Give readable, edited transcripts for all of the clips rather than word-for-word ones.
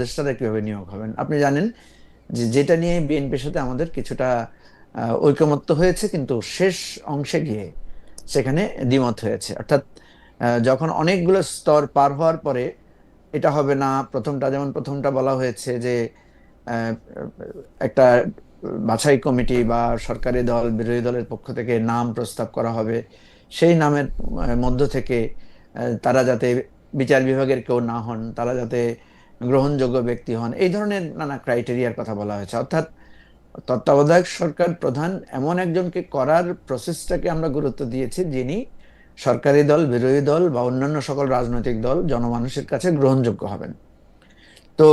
উপদেষ্টারা কিভাবে নিয়োগ হবেন। আপনি জানেন যে যেটা নিয়ে বিএনপির সাথে আমাদের কিছুটা ঐকমত্য হয়েছে, কিন্তু শেষ অংশে গিয়ে সেখানে দ্বিমত হয়েছে। অর্থাৎ যখন অনেকগুলো স্তর পার হওয়ার পরে এটা হবে না, প্রথমটা বলা হয়েছে যে আহ, একটা বাছাই কমিটি বা সরকারি দল বিরোধী দলের পক্ষ থেকে নাম প্রস্তাব করা হবে, সেই নামের মধ্য থেকে তারা যাতে বিচার বিভাগের কেউ না হন, তারা যাতে গ্রহণযোগ্য ব্যক্তি হন, এই ধরনের নানা ক্রাইটেরিয়ার কথা বলা হয়েছে। অর্থাৎ তত্ত্বাবধায়ক সরকার প্রধান এমন একজনকে করার প্রসেসটাকে আমরা গুরুত্ব দিয়েছি যিনি সরকারি দল বিরোধী দল বা অন্যান্য সকল রাজনৈতিক দল জনমানুষের কাছে গ্রহণযোগ্য হবেন। তো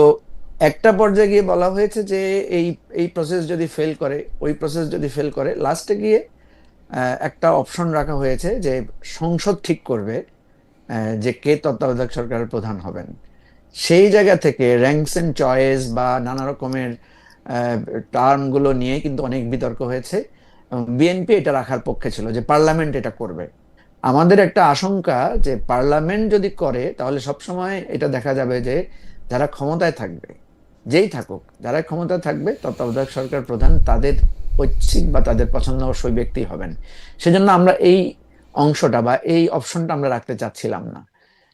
একটা পর্যায়ে গিয়ে বলা হয়েছে যে এই এই প্রসেস যদি ফেল করে, ওই প্রসেস যদি ফেল করে, লাস্টে গিয়ে একটা অপশন রাখা হয়েছে যে সংসদ ঠিক করবে যে কে তত্ত্বাবধায়ক সরকারের প্রধান হবেন। সেই জায়গা থেকে র্যাঙ্কস এন্ড চয়েস বা নানা রকমের টার্মগুলো নিয়ে কিন্তু অনেক বিতর্ক হয়েছে। বিএনপি এটা রাখার পক্ষে ছিল যে পার্লামেন্ট এটা করবে। আমাদের একটা আশঙ্কা যে পার্লামেন্ট যদি করে তাহলে সবসময় এটা দেখা যাবে যে যারা ক্ষমতায় থাকবে, যেই থাকুক, যারা ক্ষমতায় থাকবে তত্ত্বাবধায়ক সরকার প্রধান তাদের ঐচ্ছিক বা তাদের পছন্দসই ব্যক্তি হবেন। সেজন্য আমরা এই অংশটা বা এই অপশনটা আমরা রাখতে চাচ্ছিলাম না।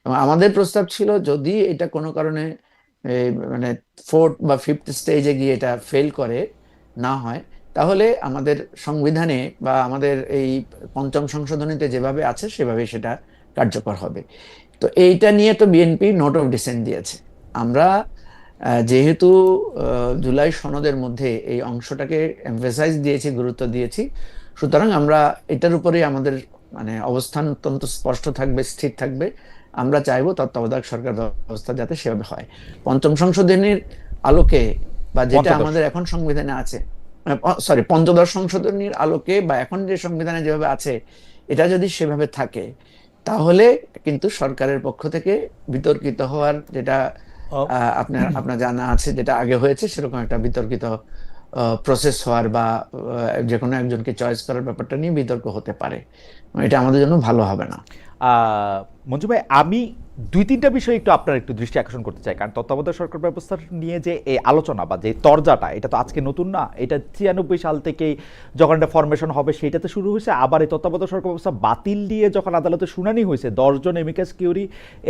এবং আমাদের প্রস্তাব ছিল যদি এটা কোনো কারণে মানে ফোর্থ বা ফিফথ স্টেজে গিয়ে এটা ফেল করে, না হয়, তাহলে আমাদের সংবিধানে বা আমাদের এই পঞ্চম সংশোধনীতে যেভাবে আছে সেভাবে সেটা কার্যকর হবে। তো এইটা নিয়ে তো বিএনপি নোট অফ ডিসেন্ট দিয়েছে। আমরা যেহেতু জুলাই সনদের মধ্যে এই অংশটাকে এমফেসাইজ দিয়েছি, গুরুত্ব দিয়েছি, সুতরাং আমরা এটার উপরেই আমাদের মানে অবস্থান অত্যন্ত স্পষ্ট থাকবে, স্থির থাকবে। আমরা চাইবো তত্ত্বাবধায়ক সরকার ব্যবস্থা যাতে সেভাবে হয় পঞ্চম সংশোধনীর আলোকে, বা যেটা পঞ্চদশ। আমাদের এখন সংবিধানে আছে, সরি, পঞ্চদশ সংশোধনীর আলোকে বা এখন যে সংবিধানে যেভাবে আছে, এটা যদি সেভাবে থাকে তাহলে কিন্তু সরকারের পক্ষ থেকে বিতর্কিত হওয়ার যেটা ও, আপনার আপনার জানা আছে, যেটা আগে হয়েছে সেরকম একটা বিতর্কিত প্রসেস হওয়ার বা যে কোনো একজনকে চয়েস করার ব্যাপারটা নিয়ে বিতর্ক হতে পারে। এটা আমাদের জন্য ভালো হবে না। মঞ্জু ভাই, আমি দুই তিনটা বিষয় আপনার একটু দৃষ্টি আকর্ষণ করতে চাই। কারণ তত্ত্বাবধায়ক সরকার ব্যবস্থা নিয়ে যে এই আলোচনা বা যে তরজাটা, এটা তো আজকে নতুন না। এটা 96 সাল থেকেই যখন একটা ফরমেশন হবে সেটাতে শুরু হয়েছে। আবার এই তত্ত্বাবধায়ক সরকার ব্যবস্থা বাতিল দিয়ে যখন আদালতে শুনানি হয়েছে, 10 জন এমিকাস কিউরি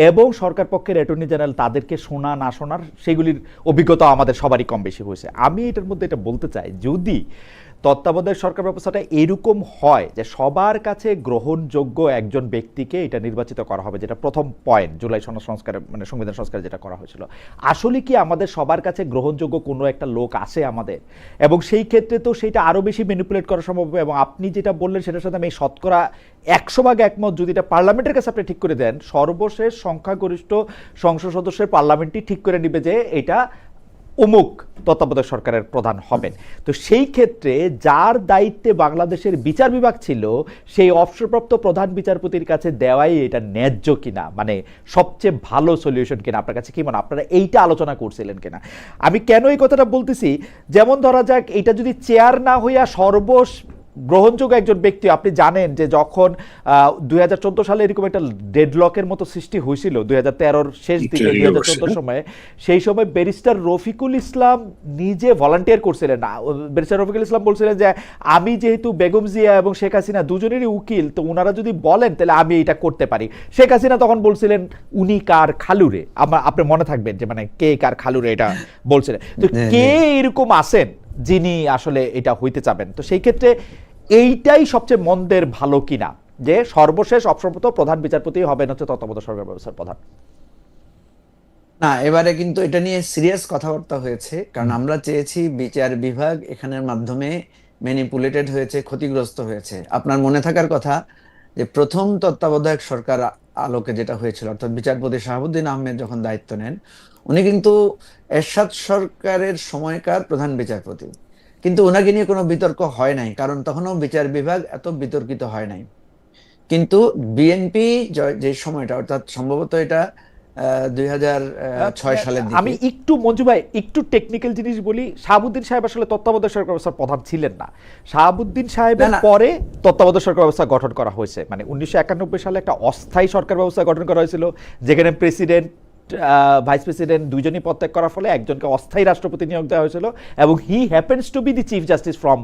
এবং সরকার পক্ষের অ্যাটর্নি জেনারেল তাদেরকে শোনা না শোনার সেগুলির অভিজ্ঞতা আমাদের সবারই কম বেশি হয়েছে। আমি এটার মধ্যে এটা বলতে চাই, যদি তত্ত্বাবধায়ক সরকার ব্যবস্থাটা এরকম হয় যে সবার কাছে গ্রহণযোগ্য একজন ব্যক্তিকে এটা নির্বাচিত করা হবে, যেটা প্রথম পয়েন্ট জুলাই সনদ সংস্কারে, মানে সংবিধান সংস্কারে যেটা করা হয়েছিল, আসলে কি আমাদের সবার কাছে গ্রহণযোগ্য কোনো একটা লোক আছে আমাদের? এবং সেই ক্ষেত্রে তো সেটা আরও বেশি ম্যানিপুলেট করা সম্ভব হবে। এবং আপনি যেটা বললেন সেটার সাথে আমি শতকরা 100% একমত। যদি এটা পার্লামেন্টের কাছে আপনি ঠিক করে দেন, সর্বশেষ সংখ্যাগরিষ্ঠ সংসদ সদস্যের পার্লামেন্টই ঠিক করে নিবে যে এটা অমুক তত্ত্বাবধায়ক সরকারের প্রধান হবেন। তো সেই ক্ষেত্রে যার দায়িত্বে বাংলাদেশের বিচার বিভাগ ছিল, সেই অবসরপ্রাপ্ত প্রধান বিচারপতির কাছে দেওয়াই এটা ন্যায্য কিনা, মানে সবচেয়ে ভালো সলিউশন কিনা, আপনার কাছে কি মনে, আপনারা এইটা আলোচনা করছিলেন কিনা? আমি কেন এই কথাটা বলতেছি, যেমন ধরা যাক এটা যদি চেয়ার না হইয়া গ্রহণযোগ্য একজন ব্যক্তি, আপনি জানেন যে যখন 2014 সালে এরকম একটা ডেডলকের মতো সৃষ্টি হয়েছিল 2013-র শেষ দিকে, 2014 সময়ে, সেই সময় ব্যারিস্টার রফিকুল ইসলাম নিজে ভলান্টিয়ার করছিলেন। ব্যারিস্টার রফিকুল ইসলাম বলছিলেন যে আমি যেহেতু বেগম জিয়া এবং শেখ হাসিনা দুজনেরই উকিল, তো ওনারা যদি বলেন তাহলে আমি এটা করতে পারি। শেখ হাসিনা তখন বলছিলেন উনি কার খালুরে, আপনি মনে থাকবেন যে মানে কে কার খালুরে এটা বলছিলেন। তো কে এরকম আছেন যিনি আসলে এটা হইতে চাবেন? তো সেই ক্ষেত্রে এইটাই সবচেয়ে মন্দের ভালো কিনা, যে সর্বশেষ অবসরপ্রাপ্ত প্রধান বিচারপতি হবেন হচ্ছে তত্ত্বাবধায়ক সরকার ব্যবস্থার প্রধান? না, এবারে কিন্তু এটা নিয়ে সিরিয়াস কথাবার্তা হয়েছে, কারণ আমরা চেয়েছি বিচার বিভাগ এখানের মাধ্যমে ম্যানিপুলেটেড হয়েছে, ক্ষতিগ্রস্ত হয়েছে। আপনার মনে থাকার কথা যে প্রথম তত্ত্বাবধায়ক সরকার আলোকে যেটা হয়েছিল, অর্থাৎ বিচারপতি শাহাবুদ্দিন আহমেদ যখন দায়িত্ব নেন, উনি কিন্তু এরশাদ সরকারের সময়কার প্রধান বিচারপতি, কিন্তু ওনাকে নিয়ে কোনো বিতর্ক হয় নাই, কারণ তখনও বিচার বিভাগ এত বিতর্কিত হয় নাই। কিন্তু বিএনপি যে সময়টা, অর্থাৎ সম্ভবত এটা 2006 সালের আমি দিকে। একটু, মঞ্জু ভাই, একটু টেকনিক্যাল জিনিস বলি। শাহাবুদ্দিন সাহেব আসলে তত্ত্বাবধায়ক সরকার ব্যবস্থার প্রধান ছিলেন না। শাহাবুদ্দিন না, সাহেবের না, পরে তত্ত্বাবধায়ক সরকার ব্যবস্থা গঠন করা হয়েছে। মানে 1991 সালে একটা অস্থায়ী সরকার ব্যবস্থা গঠন করা হয়েছিল, যেখানে প্রেসিডেন্ট ভাইস প্রেসিডেন্ট দুইজনই পদত্যাগ করার ফলে একজনকে অস্থায়ী রাষ্ট্রপতি নিয়োগ দেওয়া হয়েছিল, এবং he happens to be the chief justice from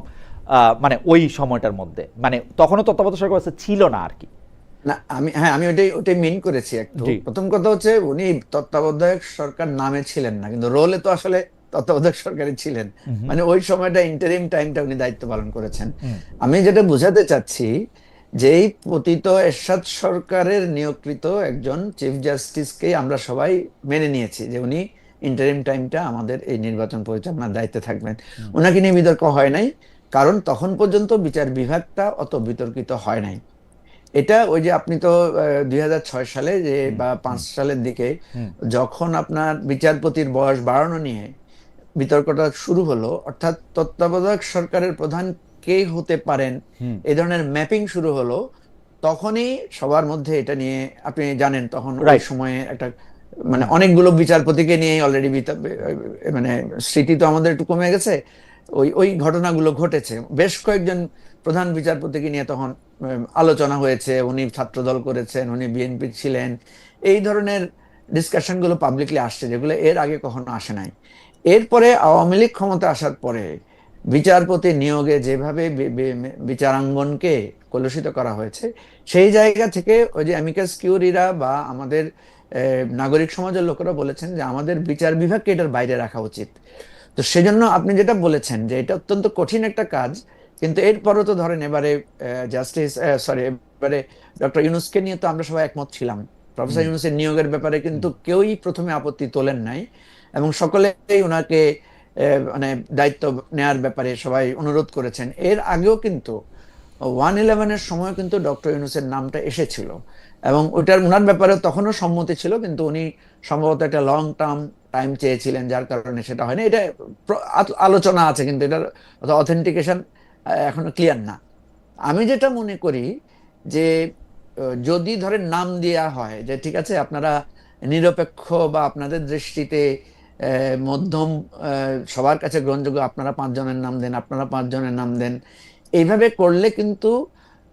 মানে ওই সময়টার মধ্যে, মানে তখনও তত্ত্বাবধায়ক সরকার ব্যবস্থা ছিল না আর কি। না, আমি ওটাই মিন করেছি একটু। জি। প্রথম কথা হচ্ছে উনি তত্ত্বাবধায়ক সরকার নামে ছিলেন না, কিন্তু রোলে তো আসলে তত্ত্বাবধায়ক সরকারই ছিলেন। মানে ওই সময়টা ইন্টারিম টাইমটা উনি দায়িত্ব পালন করেছেন। আমি যেটা বোঝাতে চাচ্ছি যে এই পতিত এরশাদ সরকারের নিয়োগকৃত একজন চিফ জাস্টিসকে আমরা সবাই মেনে নিয়েছি যে উনি ইন্টারিম টাইমটা আমাদের এই নির্বাচন পরিচালনার দায়িত্বে থাকবেন। ওনাকে নিয়ে বিতর্ক হয় নাই, কারণ তখন পর্যন্ত বিচার বিভাগটা অত বিতর্কিত হয় নাই। এটা ওই যে আপনি তো 2006 সালে যে বা 5 সালের দিকে যখন আপনার বিচারপতির বয়স বাড়ানো নিয়ে বিতর্কটা শুরু হলো, অর্থাৎ তত্ত্বাবধায়ক সরকারের প্রধান কে হতে পারেন এই ধরনের ম্যাপিং শুরু হলো, তখনই সবার মধ্যে এটা নিয়ে, আপনি জানেন তখন ওই রাইট। সময়ে একটা মানে অনেকগুলো বিচারপতিকে নিয়ে অলরেডি মানে স্মৃতি তো আমাদের একটু কমে গেছে, ওই ওই ঘটনাগুলো ঘটেছে। বেশ কয়েকজন প্রধান বিচারপতিকে নিয়ে তখন আলোচনা হয়েছে, উনি ছাত্রদল করেছেন, উনি বিএনপি ছিলেন, এই ধরনের ডিসকাশন গুলো পাবলিকলি আসছে, যেগুলো এর আগে কখনো আসে নাই। এরপরে আওয়ামী লীগ ক্ষমতা আসার পরে বিচারপতি নিয়োগে যেভাবে বিচারাঙ্গনকে কলুষিত করা হয়েছে, সেই জায়গা থেকে ওই যে অ্যামিকাস কিউরিরা বা আমাদের নাগরিক সমাজের লোকেরা বলেছেন যে আমাদের বিচার বিভাগকে এটার বাইরে রাখা উচিত। তো সেজন্য আপনি যেটা বলেছেন যে এটা অত্যন্ত কঠিন একটা কাজ, কিন্তু এরপরও তো ধরেন এবারে এবারে ডক্টর ইউনূসকে নিয়ে তো আমরা সবাই একমত ছিলাম। প্রফেসর ইউনূসের নিয়োগের ব্যাপারে কিন্তু কেউই প্রথমে আপত্তি তোলেন নাই, এবং সকলেই ওনাকে মানে দায়িত্ব নেয়ার ব্যাপারে সবাই অনুরোধ করেছেন। এর আগেও কিন্তু 111-এর সময় কিন্তু ডক্টর ইউনূসের নামটা এসেছিল, এবং ওটার ওনার ব্যাপারে তখনও সম্মতি ছিল, কিন্তু উনি সম্ভবত একটা লং টার্ম টাইম চেয়েছিলেন, যার কারণে সেটা হয়নি। এটা আলোচনা আছে, কিন্তু এটার অথেন্টিকেশন এখনো ক্লিয়ার না। আমি যেটা মনে করি যে যদি ধরেন নাম দেয়া হয় যে ঠিক আছে আপনারা নিরপেক্ষ বা আপনাদের দৃষ্টিতে মধ্যম, সবার কাছে গ্রহণযোগ্য, আপনারা 5 জনের নাম দেন, আপনারা 5 জনের নাম দেন, এইভাবে করলে কিন্তু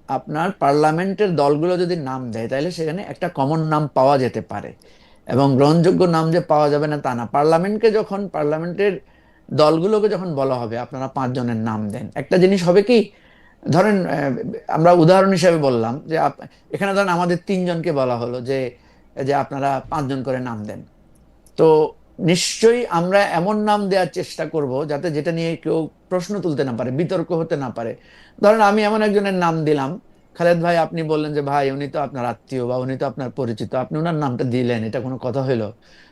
আপনার পার্লামেন্টের দলগুলো যদি নাম দেয় তাহলে সেখানে একটা কমন নাম পাওয়া যেতে পারে। এবং গ্রহণযোগ্য নাম যে পাওয়া যাবে না তা না, পার্লামেন্টের দলগুলোকে যখন বলা হবে আপনারা 5 জনের নাম দেন, একটা জিনিস হবে কি, ধরেন আমরা উদাহরণ হিসেবে বললাম যে এখানে ধরেন আমাদের 3 জনকে বলা হলো যে যে আপনারা 5 জন করে নাম দেন। তো নিশ্চয়ই আমরা এমন নাম দেওয়ার চেষ্টা করব যাতে যেটা নিয়ে কেউ প্রশ্ন তুলতে না পারে, বিতর্ক হতে না পারে। ধরেন আমি এমন একজনের নাম দিলাম, খালেদ ভাই, আপনি বললেন যে ভাই উনি তো আপনার আত্মীয় বা উনি তো আপনার পরিচিত, আপনি ওনার নামটা দিলেন, এটা কোনো কথা হইলো?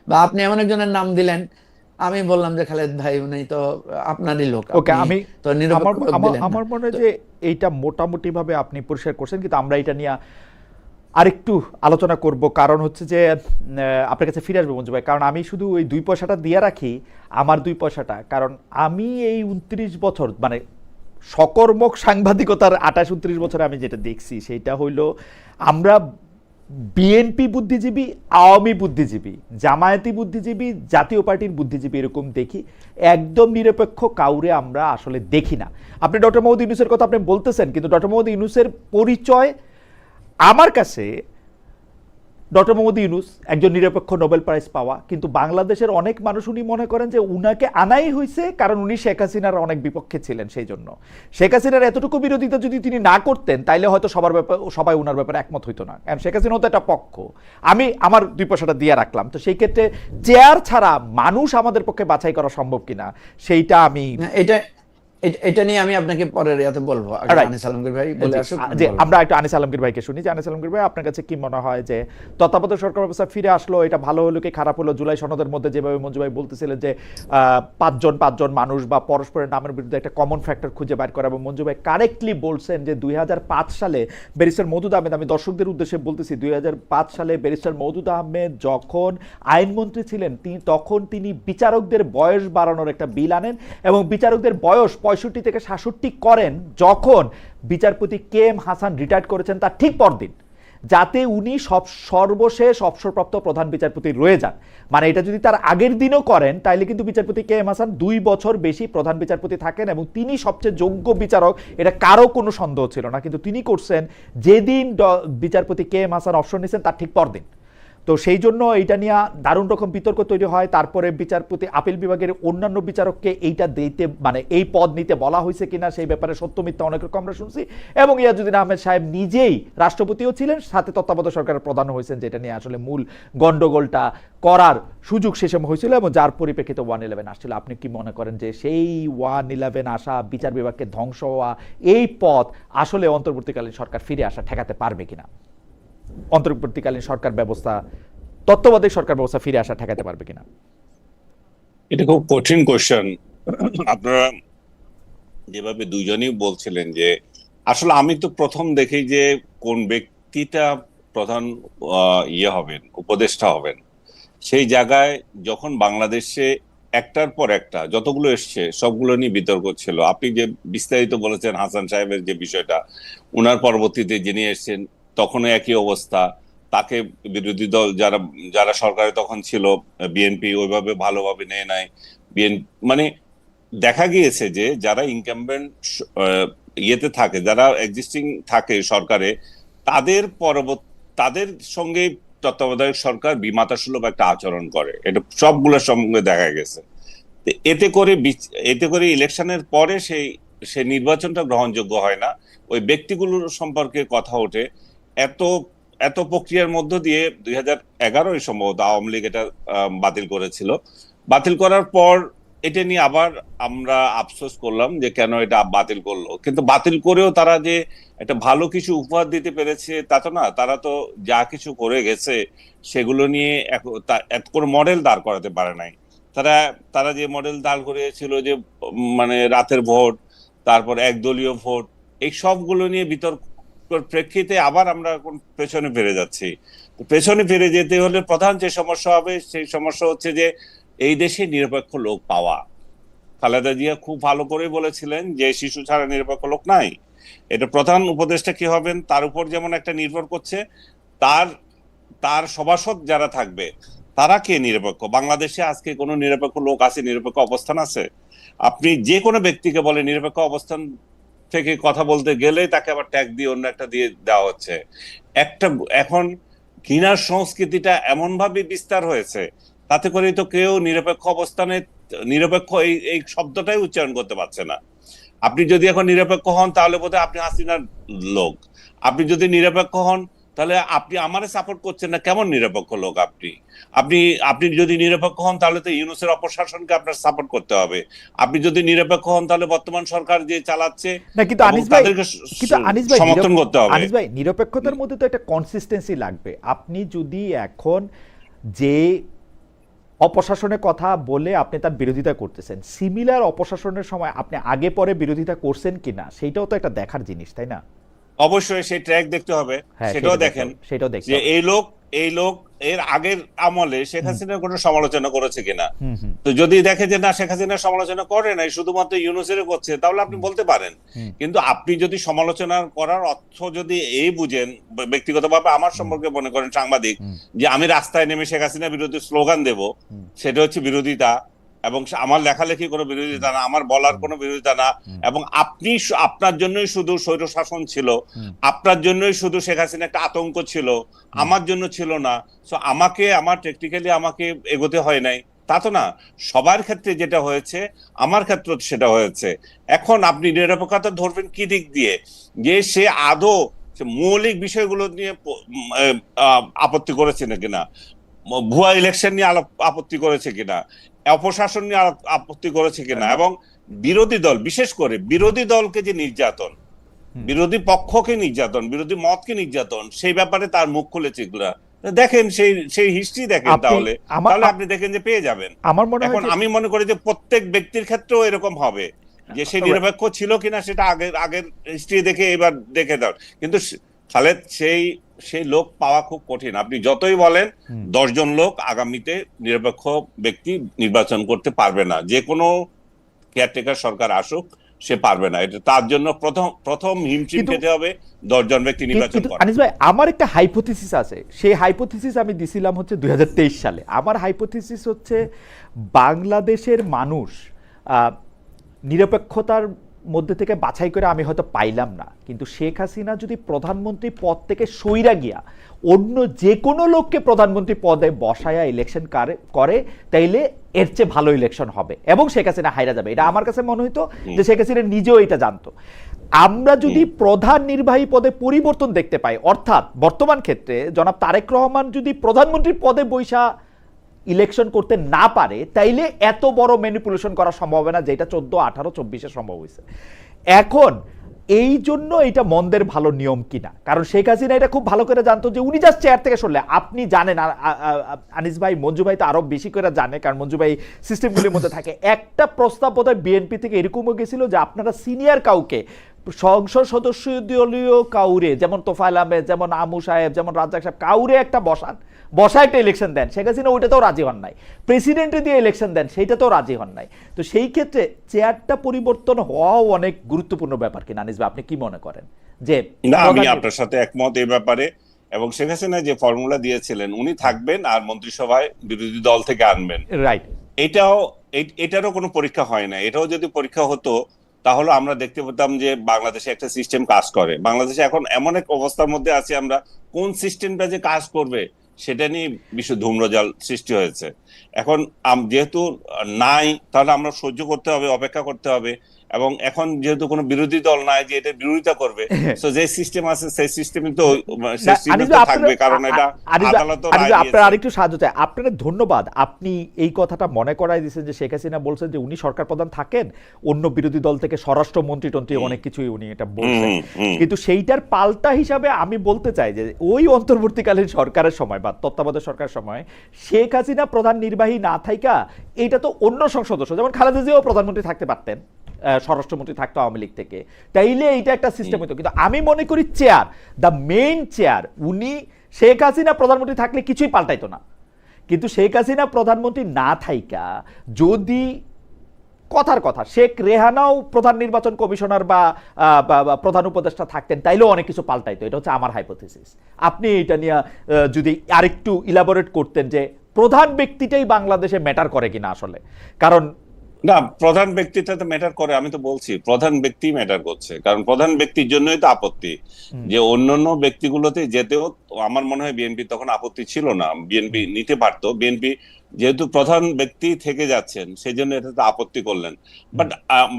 বা আপনি এমন একজনের নাম দিলেন, আমি বললাম যে খালেদ ভাই উনি তো আপনারই লোক, ওকে, আপনি আমি তো নিরপেক্ষ লোক দিলেন না। আমার মনে হয় তো যে এইটা মোটামুটি ভাবে আপনি পরিষ্কার করছেন, কিন্তু আমরা এটা নিয়ে আরেকটু আলোচনা করব। কারণ হচ্ছে যে আপনার কাছে ফিরে আসবো মঞ্জু ভাই, কারণ আমি শুধু ওই 2 পয়সাটা দিয়ে রাখি, আমার 2 পয়সাটা, কারণ আমি এই 29 বছর মানে সকর্মক সাংবাদিকতার 28-29 বছরে আমি যেটা দেখছি সেটা হইলো আমরা বিএনপি বুদ্ধিজীবী, আওয়ামী বুদ্ধিজীবী, জামায়াতি বুদ্ধিজীবী, জাতীয় পার্টির বুদ্ধিজীবী এরকম দেখি, একদম নিরপেক্ষ কাউরে আমরা আসলে দেখি না। আপনি ডক্টর মোহাম্মদ ইউনূসের কথা আপনি বলতেছেন, কিন্তু ডক্টর মোহাম্মদ ইউনূসের পরিচয় আমার কাছে, ডক্টর মোহাম্মদ ইউনূস একজন নিরপেক্ষ নোবেল প্রাইজ পাওয়া, কিন্তু বাংলাদেশের অনেক মানুষ উনি মনে করেন যে উনাকে আনাই হয়েছে কারণ উনি শেখ হাসিনার অনেক বিপক্ষে ছিলেন, সেই জন্য। শেখ হাসিনার এতটুকু বিরোধিতা যদি তিনি না করতেন তাইলে হয়তো সবাই উনার ব্যাপারে একমত হইতো না, কারণ শেখ হাসিনা তো একটা পক্ষ। আমি আমার 2 পয়সাটা দিয়ে রাখলাম। তো সেই ক্ষেত্রে চেয়ার ছাড়া মানুষ আমাদের পক্ষে বাছাই করা সম্ভব কিনা সেইটা আমি, এটা এটা নিয়ে আমি আপনাকে পরের ইয়াতে বলবো। আগে আনিস আলমগীর ভাই বলে আসুক, যে বলবো। আমরা একটু আনিস আলমগীর ভাইকে শুনি। যে আনিস আলমগীর ভাই, আপনার কাছে কি মনে হয় যে তত্ত্বাবধায়ক সরকার ব্যবস্থা ফিরে আসলো, এটা ভালো হলো কি খারাপ হলো? জুলাই সনদের মধ্যে যেভাবে মঞ্জু ভাই বলতেছিলেন যে 5 জন মানুষ বা পরস্পরের নামের বিরুদ্ধে একটা কমন ফ্যাক্টর খুঁজে বের করা, এবং মঞ্জু ভাই কারেক্টলি বলছেন যে 2005 সালে ব্যারিস্টার মওদুদ আহমেদ, আমি দর্শকদের উদ্দেশ্যে বলতেছি, 2005 সালে ব্যারিস্টার মওদুদ আহমেদ যখন আইনমন্ত্রী ছিলেন তখন তিনি বিচারকদের বয়স বাড়ানোর একটা বিল আনেন, এবং বিচারকদের বয়স 65 থেকে 66 করেন যখন বিচারপতি কে এম হাসান রিটায়ার্ড করেছেন তার ঠিক পরদিন, যাতে উনি সর্বশেষ অবসরপ্রাপ্ত প্রধান বিচারপতি রয়ে যান। মানে এটা যদি তার আগের দিনও করেন তাহলে কিন্তু বিচারপতি কে এম হাসান 2 বছর বেশি প্রধান বিচারপতি থাকেন, এবং তিনি সবচেয়ে যোগ্য বিচারক, এটা কারো কোনো সন্দেহ ছিল না। কিন্তু তিনি করছেন যেদিন বিচারপতি কে এম হাসান অবসর নিয়েছেন তার ঠিক পরদিন। তো সেই জন্য এইটা নিয়ে দারুণ রকম বিতর্ক তৈরি হয়। তারপরে বিচারপতি আপিল বিভাগের অন্যান্য বিচারককে এইটা দিতে মানে এই পদ নিতে বলা হয়েছে কিনা সেই ব্যাপারে সত্য মিথ্যা অনেক রকম আমরা শুনছি। এবং ইয়াজউদ্দিন আহমেদ সাহেব নিজেই রাষ্ট্রপতিও ছিলেন, সাথে তত্ত্বাবধায়ক সরকারের প্রধান হয়েছেন, যেটা নিয়ে আসলে মূল গন্ডগোলটা করার সুযোগ সে সময় হয়েছিল এবং যার পরিপ্রেক্ষিতে 111 আসছিল। আপনি কি মনে করেন যে সেই 111 আসা, বিচার বিভাগকে ধ্বংস হওয়া, এই পথ আসলে অন্তর্বর্তীকালীন সরকার ফিরে আসা ঠেকাতে পারবে কিনা? অন্তর্বর্তীকালীন সরকার ব্যবস্থা, তত্ত্বাবধায়ক সরকার ব্যবস্থা ফিরে আসা ঠেকাতে পারবে কিনা? এটা খুব কঠিন কোশ্চেন। আপনারা যেভাবে দুইজনই বলছিলেন যে আসলে আমি তো প্রথম দেখি যে কোন ব্যক্তিটা প্রধান হবেন, উপদেষ্টা হবেন, সেই জায়গায় যখন বাংলাদেশে একটার পর একটা যতগুলো এসছে সবগুলো নিয়ে বিতর্ক ছিল। আপনি যে বিস্তারিত বলেছেন হাসান সাহেবের যে বিষয়টা, উনার পরবর্তীতে যিনি এসছেন তখনও একই অবস্থা। তাকে বিরোধী দল যারা যারা সরকারে তখন ছিল, বিএনপি ওইভাবে ভালোভাবে নেয় নাই। মানে দেখা গিয়েছে যে যারা ইনকামবেন্ট ইয়েতে থাকে, যারা এক্সিস্টিং থাকে সরকারে, তাদের সঙ্গে তত্ত্বাবধায়ক সরকার বিমাতা সুলভ একটা আচরণ করে। এটা সবগুলোর সঙ্গে দেখা গেছে। এতে করে ইলেকশনের পরে সেই নির্বাচনটা গ্রহণযোগ্য হয় না। ওই ব্যক্তিগুলোর সম্পর্কে কথা ওঠে। এত এত প্রক্রিয়ার মধ্য দিয়ে 2011 সম্ভবত আওয়ামী লীগ এটা বাতিল করেছিল। বাতিল করার পর এটা নিয়ে আবার আমরা আফসোস করলাম যে কেন এটা বাতিল করলো। কিন্তু বাতিল করেও তারা যে একটা ভালো কিছু উপহার দিতে পেরেছে তা তো না। তারা তো যা কিছু করে গেছে সেগুলো নিয়ে এত কোনো মডেল দাঁড় করাতে পারে নাই। তারা যে মডেল দাঁড় করিয়েছিল যে মানে রাতের ভোট, তারপর একদলীয় ভোট, এই সবগুলো নিয়ে বিতর্ক প্রেক্ষিতে আবার আমরা এখন পেছনে ফিরে যাচ্ছি। পেছনে ফিরে যেতে হলে প্রধান যে সমস্যা হবে সেই সমস্যা হচ্ছে যে এই দেশে নিরপেক্ষ লোক পাওয়া। খালেদা জিয়া খুব ভালো করে বলেছিলেন যে শিশু ছাড়া নিরপেক্ষ লোক নাই। এটা প্রধান উপদেষ্টা কি হবেন তার উপর যেমন একটা নির্ভর করছে, তার তার সভাসদ যারা থাকবে তারা কে নিরপেক্ষ। বাংলাদেশে আজকে কোনো নিরপেক্ষ লোক আছে, নিরপেক্ষ অবস্থান আছে? আপনি যে কোনো ব্যক্তিকে বলে নিরপেক্ষ অবস্থান থেকে কথা বলতে গেলে তাকে আবার ট্যাগ দিয়ে অন্য একটা দিয়ে দেওয়া হচ্ছে। এখন ঘৃণার সংস্কৃতিটা এমন ভাবে বিস্তার হয়েছে, তাতে করে তো কেউ নিরপেক্ষ অবস্থানে নিরপেক্ষ এই শব্দটাই উচ্চারণ করতে পারছে না। আপনি যদি এখন নিরপেক্ষ হন তাহলে বোধহয় আপনি হাসিনার লোক। আপনি যদি নিরপেক্ষ হন তাহলে আপনি আমারে সাপোর্ট করছেন না, কেমন নিরপেক্ষ লোক আপনি? আপনি আপনি যদি নিরপেক্ষ হন তাহলে তো ইউনূসের অপশাসনকে আপনার সাপোর্ট করতে হবে। আপনি যদি নিরপেক্ষ হন তাহলে বর্তমান সরকার যে চালাচ্ছে না, কিন্তু আনিস ভাই, সমর্থন করতে হবে। আনিস ভাই, নিরপেক্ষতার মধ্যে তো একটা কনসিস্টেন্সি লাগবে। আপনি যদি এখন যে অপশাসনের কথা বলে আপনি তার বিরোধিতা করতেছেন, সিমিলার অপশাসনের সময় আপনি আগে পরে বিরোধিতা করছেন কিনা সেটাও তো একটা দেখার জিনিস, তাই না? অবশ্যই সেই ট্র্যাক দেখতে হবে। সেটাও দেখেন যে এই লোক এর আগের আমলে শেখ হাসিনার কোনো সমালোচনা করেছে কিনা। তো যদি দেখে যে না শেখ হাসিনার সমালোচনা করে নাই, শুধুমাত্র ইউনূসের করছে, তাহলে আপনি বলতে পারেন। কিন্তু আপনি যদি সমালোচনা করার অর্থ যদি এই বুঝেন, ব্যক্তিগতভাবে আমার সম্পর্কে মনে করেন সাংবাদিক, যে আমি রাস্তায় নেমে শেখ হাসিনা বিরোধী স্লোগান দেব, সেটা হচ্ছে বিরোধিতা। এবং আমার লেখালেখি কোনো বিরোধিতা না, আমার বলার কোনো বিরোধিতা না। এবং আপনার জন্যই শুধু স্বৈর শাসন ছিল, আপনার জন্যই শুধু শেখ হাসিনা একটা আতঙ্ক ছিল, আমার জন্য ছিল না। সো আমার টেকনিক্যালি আমাকে এগোতে হয় নাই তা তো না। সবার ক্ষেত্রে যেটা হয়েছে আমার ক্ষেত্রে সেটা হয়েছে। এখন আপনি নিরপেক্ষতা ধরবেন কি দিক দিয়ে? যে সে আদৌ মৌলিক বিষয়গুলো নিয়ে আপত্তি করেছে না কিনা, ভুয়া ইলেকশন নিয়ে আপত্তি করেছে কিনা, অপশাসন নিয়ে আপত্তি করেছে কিনা, এবং বিরোধী দল, বিশেষ করে বিরোধী দলকে যে নির্যাতন, বিরোধী পক্ষকে নির্যাতন, বিরোধী মতকে নির্যাতন, সেই ব্যাপারে তার মুখ খুলেছে এগুলা দেখেন। সেই হিস্ট্রি দেখেন, তাহলে আপনি দেখেন যে পেয়ে যাবেন। আমার মনে হয় এখন আমি মনে করি যে প্রত্যেক ব্যক্তির ক্ষেত্রেও এরকম হবে যে সে নিরপেক্ষ ছিল কিনা সেটা আগের হিস্ট্রি দেখে এবার দেখে দাও। কিন্তু খালেদ সেই লোক পাওয়া খুব কঠিন। আপনি যতই বলেন 10 জন লোক আগামীতে নিরপেক্ষ ব্যক্তি নির্বাচন করতে পারবে না। যে কোনো কেয়ারটেকার সরকার আসুক সে পারবে না। এটা তার জন্য প্রথম হিমশিম খেতে হবে 10 জন ব্যক্তি নির্বাচন করা। আনিস ভাই, আমার একটা হাইপোথিসিস আছে। সেই হাইপোথিসিস আমি দিছিলাম হচ্ছে 2023 সালে। আমার হাইপোথিসিস হচ্ছে বাংলাদেশের মানুষ নিরপেক্ষতার মধ্যে থেকে বাছাই করে আমি হয়তো পাইলাম না, কিন্তু শেখ হাসিনা যদি প্রধানমন্ত্রী পদ থেকে সইরা গিয়া অন্য যে কোনো লোককে প্রধানমন্ত্রী পদে বসায়া ইলেকশন করে তাইলে এর চেয়ে ভালো ইলেকশন হবে এবং শেখ হাসিনা হাইরা যাবে। এটা আমার কাছে মনে হইতো যে শেখ হাসিনা নিজেও এটা জানতো। আমরা যদি প্রধান নির্বাহী পদে পরিবর্তন দেখতে পাই, অর্থাৎ বর্তমান ক্ষেত্রে জনাব তারেক রহমান যদি প্রধানমন্ত্রীর পদে বৈশা ইলেকশন করতে না পারে, তাইলে এত বড় ম্যানিপুলেশন করা সম্ভব হবে না, যেটা 14, 18, 24-এ সম্ভব হয়েছে। এখন এই জন্য এটা মন্দের ভালো নিয়ম কিনা, কারণ শেখ হাসিনা এটা খুব ভালো করে জানতো যে উনি জাস্ট চেয়ার থেকে সরলে, আপনি জানেন, আনিস ভাই, মঞ্জু ভাই তো আরো বেশি করে জানে, কারণ মঞ্জু ভাই সিস্টেমগুলির মধ্যে থাকে। একটা প্রস্তাব বোধহয় বিএনপি থেকে এরকমও গেছিল যে আপনারা সিনিয়র কাউকে, সংসদ সদস্য দলীয় কাউরে, যেমন তোফায়েল আহমেদ, যেমন আমু সাহেব, যেমন রাজ্জাক সাহেব, কাউরে একটা বসা একটা ইলেকশন দেন। শেখ হাসিনা ওইটাতেও রাজি হন নাই। প্রেসিডেন্টে দিয়ে ইলেকশন দেন, সেইটাতেও রাজি হন নাই। তো সেই ক্ষেত্রে চেয়ারটা পরিবর্তন হওয়াও অনেক গুরুত্বপূর্ণ ব্যাপার কিনা আনিস ভাই, আপনি কি মনে করেন? যে না, আমি আপনার সাথে একমত এই ব্যাপারে। এবং শেখ হাসিনা যে ফর্মুলা দিয়েছিলেন, উনি থাকবেন আর মন্ত্রিসভায় বিরোধী দল থেকে আনবেন, রাইট, এটারও কোনো পরীক্ষা হয় না। এটাও যদি পরীক্ষা হতো তাহলে আমরা দেখতে পেতাম যে বাংলাদেশে একটা সিস্টেম কাজ করে। বাংলাদেশে এখন এমন এক অবস্থার মধ্যে আছে, আমরা কোন সিস্টেমটা যে কাজ করবে সেটা নিয়ে বিশ্ব ধূম্রজাল সৃষ্টি হয়েছে। এখন যেহেতু নাই, তাহলে আমরা সহ্য করতে হবে, অপেক্ষা করতে হবে। এবং এখন যেহেতু কোনো বিরোধী দল নাই যে এটা বিরোধিতা করবে, তো যে সিস্টেম আছে সেই সিস্টেমই তো থাকবে, কারণ এটা আদালতও রায় দিয়েছে। আপনার আরেকটু সাহায্য চাই। আপনার ধন্যবাদ, আপনি এই কথাটা মনে করাই দিয়েছেন যে শেখ হাসিনা বলছেন যে উনি সরকার প্রধান থাকেন, অন্য বিরোধী দল থেকে স্বরাষ্ট্রমন্ত্রী টন্ত্রী অনেক কিছুই উনি এটা বলছেন। কিন্তু সেইটার পাল্টা হিসাবে আমি বলতে চাই যে ওই অন্তর্বর্তীকালীন সরকারের সময় বা তত্ত্বাবধায়ক সরকারের সময় শেখ হাসিনা প্রধান নির্বাহী না থাইকা এটা তো অন্য সংসদ সদস্য, যেমন খালেদা জিয়াও প্রধানমন্ত্রী থাকতে পারতেন, স্বরাষ্ট্রমন্ত্রী থাকতো আওয়ামী লীগ থেকে, তাইলে এইটা একটা সিস্টেম হতো। কিন্তু আমি মনে করি চেয়ার, দ্য মেইন চেয়ার, উনি শেখ হাসিনা প্রধানমন্ত্রী থাকলে কিছুই পাল্টাইতো না। কিন্তু শেখ হাসিনা প্রধানমন্ত্রী না থাইকা যদি কথার কথা শেখ রেহানাও প্রধান নির্বাচন কমিশনার বা প্রধান উপদেষ্টা থাকতেন, তাইলেও অনেক কিছু পাল্টাইতো। এটা হচ্ছে আমার হাইপোথিসিস। আপনি এটা নিয়ে যদি আরেকটু ইলাবোরেট করতেন যে প্রধান ব্যক্তিটাই বাংলাদেশে ম্যাটার করে কিনা আসলে, কারণ না, প্রধান ব্যক্তিটা তো ম্যাটার করে। আমি তো বলছি প্রধান ব্যক্তি ম্যাটার করছে, কারণ প্রধান ব্যক্তির জন্যই তো আপত্তি। যে অন্যান্য ব্যক্তিগুলোতে যেতেও আমার মনে হয় বিএনপি তখন আপত্তি ছিল না, বিএনপি নিতে পারতো। বিএনপি যেহেতু প্রধান ব্যক্তি থেকে যাচ্ছেন, সেই জন্য এটাতে আপত্তি করলেন।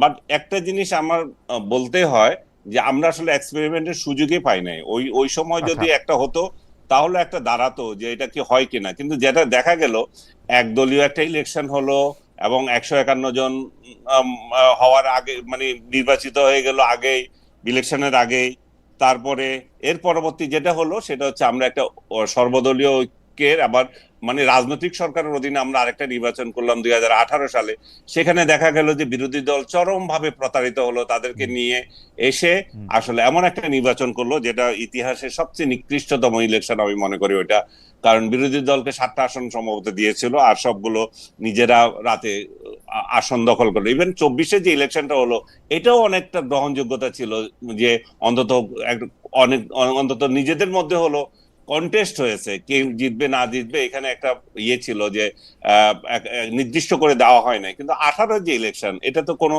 বাট একটা জিনিস আমার বলতে হয় যে আমরা আসলে এক্সপেরিমেন্টের সুযোগই পাই নাই। ওই সময় যদি একটা হতো তাহলে একটা দাঁড়াতো যে এটা কি হয় কিনা। কিন্তু যেটা দেখা গেল, একদলীয় একটা ইলেকশন হলো এবং 151 জন হওয়ার আগে, মানে নির্বাচিত হয়ে গেল আগেই, ইলেকশনের আগেই। তারপরে এর পরবর্তী যেটা হলো সেটা হচ্ছে আমরা একটা সর্বদলীয় ঐক্যের, আবার মানে রাজনৈতিক সরকারের অধীনে আমরা আরেকটা নির্বাচন করলাম 2018 সালে। সেখানে দেখা গেল যে বিরোধী দল চরম ভাবে প্রতারিত হলো, তাদেরকে নিয়ে এসে আসলে এমন একটা নির্বাচন করলো যেটা ইতিহাসের সবচেয়ে নিকৃষ্টতম ইলেকশন আমি মনে করি ওইটা। কারণ বিরোধী দলকে 7টা আসন সম্ভবত দিয়েছিল, আর সবগুলো নিজেরা রাতে আসন দখল করলো। ইভেন 24-এ যে ইলেকশনটা হলো, এটাও অনেকটা গ্রহণযোগ্যতা ছিল, যে অন্তত নিজেদের মধ্যে হলো কন্টেস্ট হয়েছে, কে জিতবে না জিতবে, এখানে একটা ইয়ে ছিল যে নির্দিষ্ট করে দেওয়া হয় না। কিন্তু 18 যে ইলেকশন, এটা তো কোনো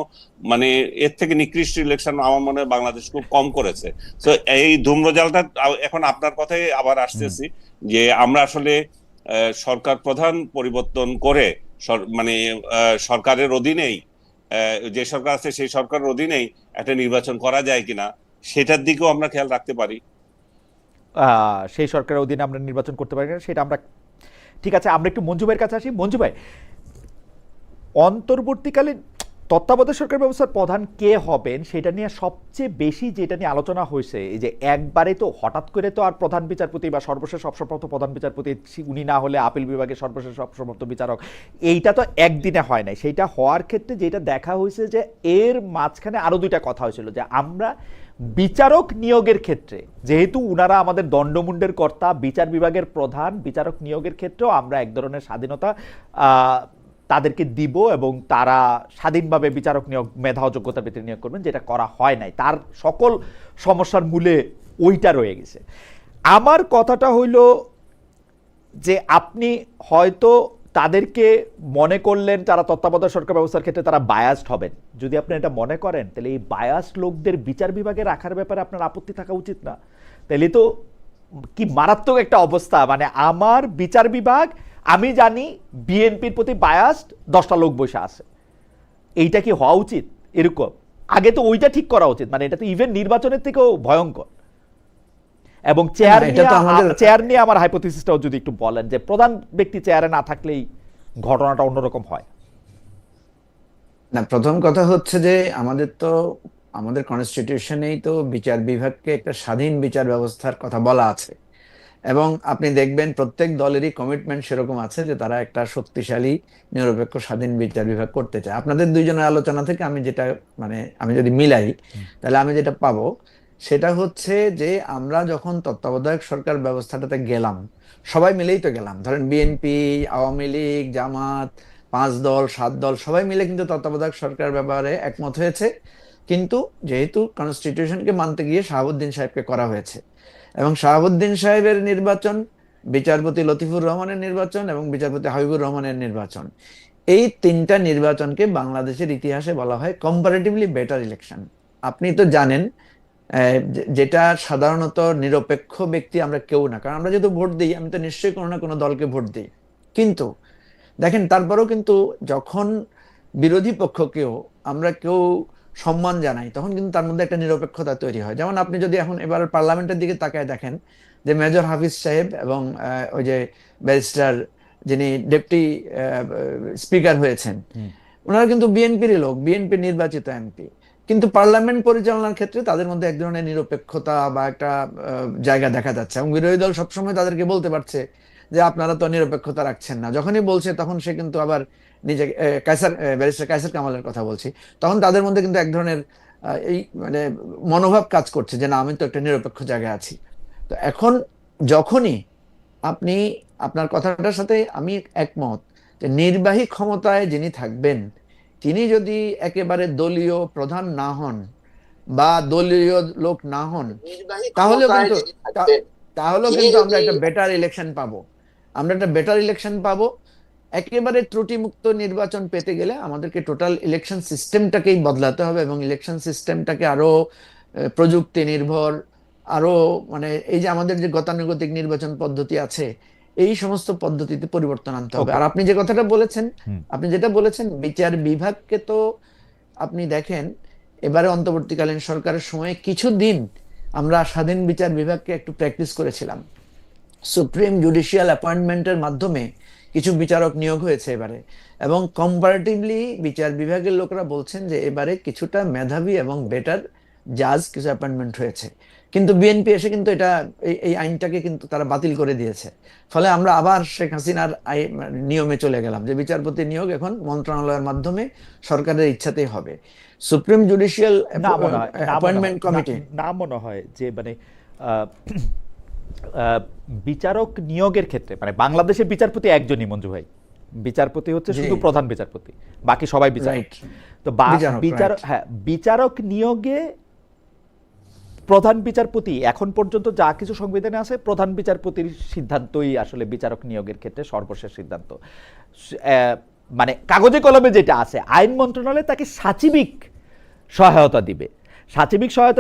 মানে এর থেকে নিকৃষ্ট ইলেকশন আমার মনে হয় বাংলাদেশ খুব কম করেছে। তো এই ধূম্রজালটা, এখন আপনার কথাই আবার আসতেছি যে আমরা আসলে সরকার প্রধান পরিবর্তন করে, মানে সরকারের অধীনেই, যে সরকার আছে সেই সরকারের অধীনেই একটা নির্বাচন করা যায় কিনা, সেটার দিকেও আমরা খেয়াল রাখতে পারি। সেই সরকারের অধীনে আমরা নির্বাচন করতে পারি না, সেটা আমরা, ঠিক আছে। আমরা একটু মঞ্জু ভাইয়ের কাছে আসি। মঞ্জু ভাই, অন্তর্বর্তীকালীন তত্ত্বাবধায়ক সরকার ব্যবস্থার প্রধান কে হবেন সেটা নিয়ে সবচেয়ে বেশি যেটা নিয়ে আলোচনা হয়েছে, এই যে একবারে তো হঠাৎ করে তো আর প্রধান বিচারপতি বা সর্বশেষ অবসরপ্রাপ্ত প্রধান বিচারপতি উনি না হলে আপিল বিভাগের সর্বশেষ অবসরপ্রাপ্ত বিচারক, এইটা তো একদিনে হয় নাই। সেইটা হওয়ার ক্ষেত্রে যেটা দেখা হয়েছে যে এর মাঝখানে আরো দুইটা কথা হয়েছিল, যে আমরা বিচারক নিয়োগের ক্ষেত্রে, যেহেতু উনারা আমাদের দণ্ডমুণ্ডের কর্তা, বিচার বিভাগের প্রধান, বিচারক নিয়োগের ক্ষেত্রেও আমরা এক ধরনের স্বাধীনতা তাদেরকে দিব এবং তারা স্বাধীনভাবে বিচারক নিয়োগ, মেধা ও যোগ্যতার ভিত্তিতে নিয়োগ করবেন, যেটা করা হয় নাই। তার সকল সমস্যার মূলে ওইটা রয়ে গেছে। আমার কথাটা হইল যে আপনি হয়তো তাদেরকে মনে করলেন যারা তত্ত্বাবধায়ক সরকার ব্যবস্থার ক্ষেত্রে তারা বায়াসড হবেন। যদি আপনি এটা মনে করেন তাহলে এই বায়াসড লোকদের বিচার বিভাগে রাখার ব্যাপারে আপনার আপত্তি থাকা উচিত না। তাহলে তো কি মারাত্মক একটা অবস্থা, মানে আমার বিচার বিভাগ, আমি জানি বিএনপির প্রতি বায়াসড 10টা লোক বসে আছে, এইটা কি হওয়া উচিত? এরকম আগে তো ওইটা ঠিক করা উচিত, মানে এটা তো ইভেন নির্বাচনের থেকেও ভয়ঙ্কর। এবং চেয়ার নিয়ে আমার হাইপোথিসিসটাও যদি একটু বলেন, যে প্রধান ব্যক্তি চেয়ারে না থাকলেই ঘটনাটা অন্যরকম হয়। না, প্রথম কথা হচ্ছে যে আমাদের কনস্টিটিউশনেই তো বিচার বিভাগকে একটা স্বাধীন বিচার ব্যবস্থার কথা বলা আছে, এবং আপনি দেখবেন প্রত্যেক দলেরই কমিটমেন্ট সেরকম আছে যে তারা একটা শক্তিশালী নিরপেক্ষ স্বাধীন বিচার বিভাগ করতে চায়। আপনাদের দুইজনের আলোচনা থেকে আমি যদি মিলাই, তাহলে আমি যেটা পাবো সেটা হচ্ছে যে আমরা যখন তত্ত্বাবধায়ক সরকার ব্যবস্থাটাতে গেলাম, সবাই মিলেই তো গেলাম, ধরেন বিএনপি, আওয়ামী লীগ, জামাত, 5 দল 7 দল সবাই মিলে কিন্তু তত্ত্বাবধায়ক সরকার ব্যাপারে একমত হয়েছে। কিন্তু যেহেতু কনস্টিটিউশনকে মানতে গিয়ে শাহাবুদ্দিন সাহেবকে করা হয়েছে, এবং শাহাবুদ্দিন সাহেবের নির্বাচন, বিচারপতি লতিফুর রহমানের নির্বাচন এবং বিচারপতি হাবিবুর রহমানের নির্বাচন, এই 3টা নির্বাচনকে বাংলাদেশের ইতিহাসে বলা হয় কম্পারেটিভলি বেটার ইলেকশন। আপনি তো জানেন যেটা সাধারণত নিরপেক্ষ ব্যক্তি আমরা কেউ না, কারণ আমরা যেহেতু ভোট দিই, আমি তো নিশ্চয়ই কোনো না কোনো দলকে ভোট দিই। কিন্তু দেখেন, তারপরেও কিন্তু যখন বিরোধী পক্ষকেও আমরা কেউ সম্মান জানাই, তখন কিন্তু তার মধ্যে একটা নিরপেক্ষতা তৈরি হয়। যেমন আপনি যদি এখন এবার পার্লামেন্টের দিকে তাকায় দেখেন, যে মেজর হাফিজ সাহেব এবং ওই যে ব্যারিস্টার যিনি ডেপুটি স্পিকার হয়েছেন, ওনারা কিন্তু বিএনপিরই লোক, বিএনপি নির্বাচিত এমপি, কিন্তু পার্লামেন্ট পরিচালনার ক্ষেত্রে তাদের মধ্যে এক ধরনের নিরপেক্ষতা বা একটা জায়গা দেখা যাচ্ছে, এবং বিরোধী দল সবসময় তাদেরকে বলতে পারছে যে আপনারা তো নিরপেক্ষতা রাখছেন না। যখনই বলছে তখন সে কিন্তু আবার নিজে ব্যারিস্টার কায়সার কামালের কথা বলছি, তখন তাদের মধ্যে কিন্তু এক ধরনের এই মনোভাব কাজ করছে যে না, আমি তো একটা নিরপেক্ষ জায়গায় আছি। তো এখন যখনই আপনি, আপনার কথাটার সাথে আমি একমত, যে নির্বাহী ক্ষমতায় যিনি থাকবেন তিনি যদি একেবারে দলীয় প্রধান না হন বা দলীয় লোক না হন, তাহলেও কিন্তু তাহলেও কিন্তু আমরা একটা বেটার ইলেকশন পাবো। একেবারে ত্রুটিমুক্ত নির্বাচন পেতে গেলে আমাদেরকে টোটাল ইলেকশন সিস্টেমটাকেই বদলাতে হবে, এবং ইলেকশন সিস্টেমটাকে আরো প্রযুক্তি নির্ভর, আরো এই যে আমাদের যে গতানুগতিক নির্বাচন পদ্ধতি আছে, এই সমস্ত পদ্ধতিতে পরিবর্তন আনতে হবে। আর আপনি যেটা বলেছেন বিচার বিভাগকে, তো আপনি দেখেন এবারে অন্তর্বর্তীকালীন সরকারের সময় কিছুদিন আমরা স্বাধীন বিচার বিভাগকে একটু প্র্যাকটিস করেছিলাম। সুপ্রিম জুডিশিয়াল অ্যাপয়েন্টমেন্টের মাধ্যমে কিছু বিচারক নিয়োগ হয়েছে এবারে, এবং কম্পারেটিভলি বিচার বিভাগের লোকরা বলছেন যে এবারে কিছুটা মেধাবী এবং বেটার জাজ কিছু অ্যাপয়েন্টমেন্ট হয়েছে। কিন্তু বিএনপি এসে কিন্তু এই আইনটাকে কিন্তু তারা বাতিল করে দিয়েছে। ফলে আমরা আবার শেখ হাসিনার নিয়মে চলে গেলাম, যে বিচারপতি নিয়োগ এখন মন্ত্রণালয়ের মাধ্যমে সরকারের ইচ্ছাতেই হবে। সুপ্রিম জুডিশিয়াল অ্যাপয়েন্টমেন্ট কমিটি না মনে হয় যে বিচারক নিয়োগের ক্ষেত্রে, বাংলাদেশের বিচারপতি একজনই মঞ্জু ভাই, বিচারপতি হচ্ছে শুধু প্রধান বিচারপতি, বাকি সবাই বিচারক। তো বিচারক নিয়োগে প্রধান বিচারপতি এখন পর্যন্ত যা কিছু সংবিধানে আছে, প্রধান বিচারপতির সিদ্ধান্তই আসলে বিচারক নিয়োগের ক্ষেত্রে সর্বশেষ সিদ্ধান্ত। কাগজে কলমে যেটা আছে, আইন মন্ত্রণালয় তাকে সাচিবিক সহায়তা